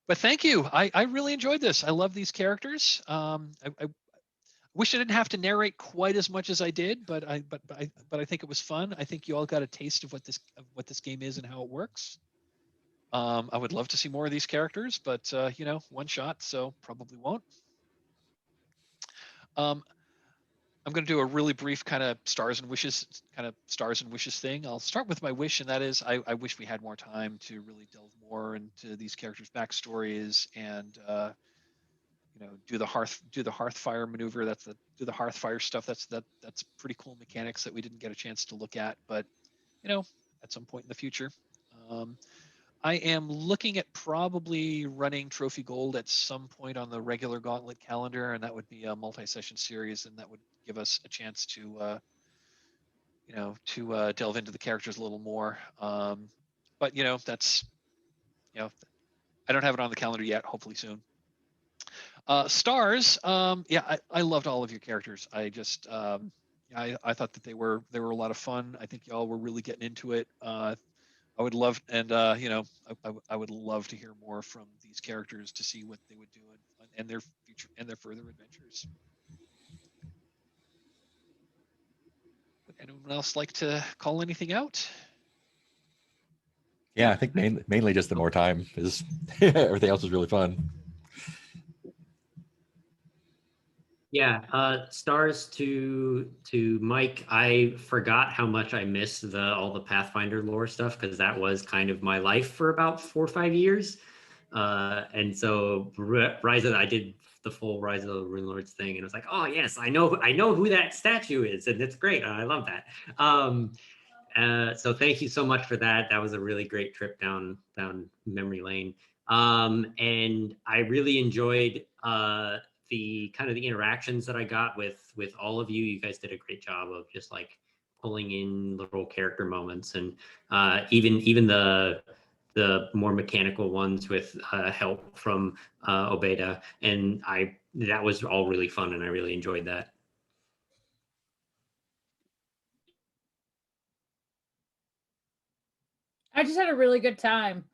But thank you. I really enjoyed this. I love these characters. I wish I didn't have to narrate quite as much as I did, but I think it was fun. I think you all got a taste of what this game is and how it works. I would love to see more of these characters, but one shot, so probably won't. I'm going to do a really brief kind of stars and wishes thing. I'll start with my wish, and that is I wish we had more time to really delve more into these characters' backstories and do the hearthfire maneuver. Do the hearthfire stuff. That's pretty cool mechanics that we didn't get a chance to look at, but at some point in the future. I am looking at probably running Trophy Gold at some point on the regular Gauntlet calendar, and that would be a multi-session series, and that would give us a chance to delve into the characters a little more. But that's I don't have it on the calendar yet. Hopefully soon. Stars, yeah, I loved all of your characters. I just I thought that they were a lot of fun. I think y'all were really getting into it. I would love, and I would love to hear more from these characters to see what they would do and their future and their further adventures. Would anyone else like to call anything out? Yeah, I think mainly just the more time is everything else is really fun. Yeah, stars to Mike. I forgot how much I missed all the Pathfinder lore stuff because that was kind of my life for about 4 or 5 years. And so Rise of I did the full Rise of the Rune Lords thing, and it was like, oh yes, I know who that statue is, and it's great. I love that. So thank you so much for that. That was a really great trip down memory lane. And I really enjoyed the kind of the interactions that I got with all of you. You guys did a great job of just like pulling in little character moments, and even the more mechanical ones with help from Obeda. And that was all really fun, and I really enjoyed that. I just had a really good time.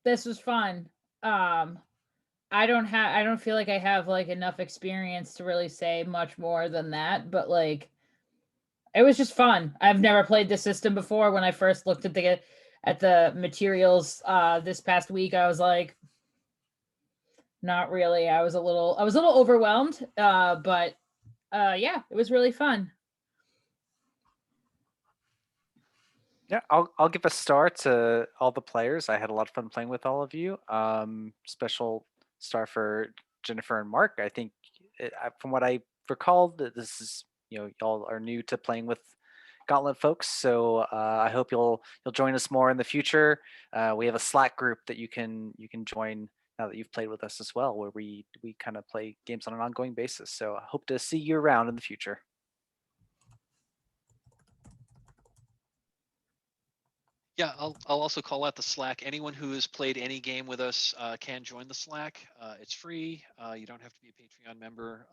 This was fun. I don't feel like I have like enough experience to really say much more than that, but like it was just fun. I've never played this system before. When I first looked at the materials this past week, I was like, not really. I was a little overwhelmed. But yeah, it was really fun. Yeah, I'll give a star to all the players. I had a lot of fun playing with all of you. Special star for Jennifer and Mark. I think from what I recalled, this is y'all are new to playing with Gauntlet folks, so I hope you'll join us more in the future. We have a Slack group that you can join now that you've played with us as well, where we kind of play games on an ongoing basis. So I hope to see you around in the future. Yeah, I'll also call out the Slack. Anyone who has played any game with us can join the Slack. It's free. You don't have to be a Patreon member.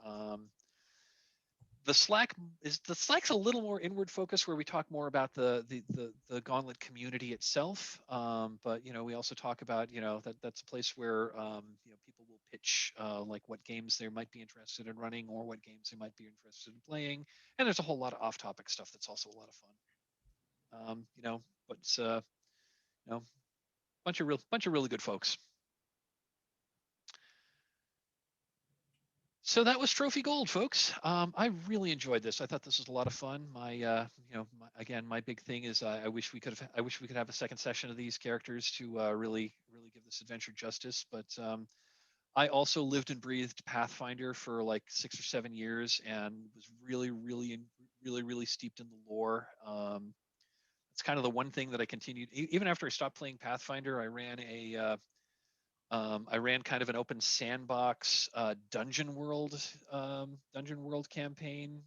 The Slack's a little more inward focused, where we talk more about the Gauntlet community itself. But we also talk about that's a place where people will pitch like what games they might be interested in running or what games they might be interested in playing, and there's a whole lot of off-topic stuff that's also a lot of fun. But it's bunch of really good folks. So that was Trophy Gold, folks. I really enjoyed this. I thought this was a lot of fun. My big thing is I wish we could have a second session of these characters to really give this adventure justice. But I also lived and breathed Pathfinder for like 6 or 7 years and was really steeped in the lore. It's kind of the one thing that I continued even after I stopped playing Pathfinder. I ran kind of an open sandbox dungeon world campaign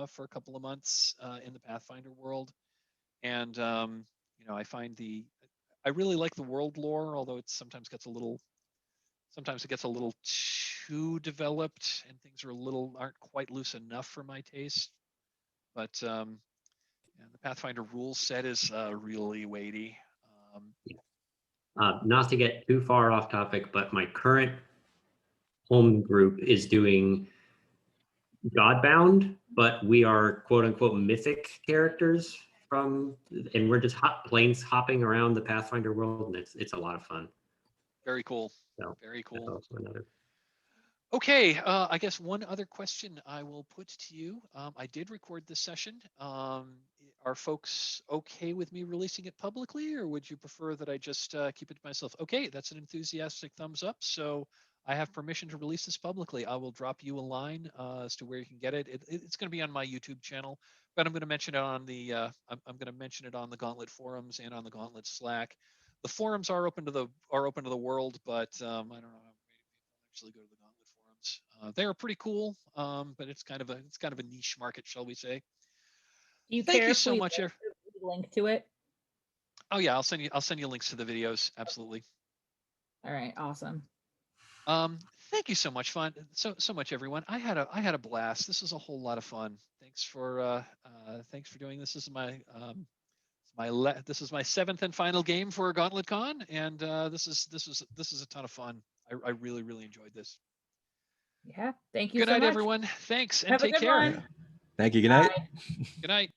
for a couple of months in the Pathfinder world, and I find I really like the world lore, although it sometimes it gets a little too developed and things aren't quite loose enough for my taste. But the Pathfinder rule set is really weighty. Not to get too far off topic, but my current home group is doing Godbound, but we are quote unquote mythic characters and we're just planes hopping around the Pathfinder world, and it's a lot of fun. Very cool. So very cool. Another. Okay, I guess one other question I will put to you. I did record this session. Are folks okay with me releasing it publicly, or would you prefer that I just keep it to myself? Okay, that's an enthusiastic thumbs up. So I have permission to release this publicly. I will drop you a line as to where you can get it. It's going to be on my YouTube channel, but I'm going to mention it on the I'm going to mention it on the Gauntlet forums and on the Gauntlet Slack. The forums are open to the world, but I don't know how many people actually go to the Gauntlet forums. They are pretty cool, but it's kind of a niche market, shall we say? Do you Thank care you if so we much. link to it? Oh yeah, I'll send you links to the videos. Absolutely. All right, awesome. Thank you so much, so much, everyone. I had a blast. This was a whole lot of fun. Thanks for doing this. This is my this is my 7th and final game for Gauntlet Con, and this is a ton of fun. I really enjoyed this. Yeah, thank you. Good so night, much. everyone. Thanks, and Have a take good care. one. Thank you. Good night. Good night.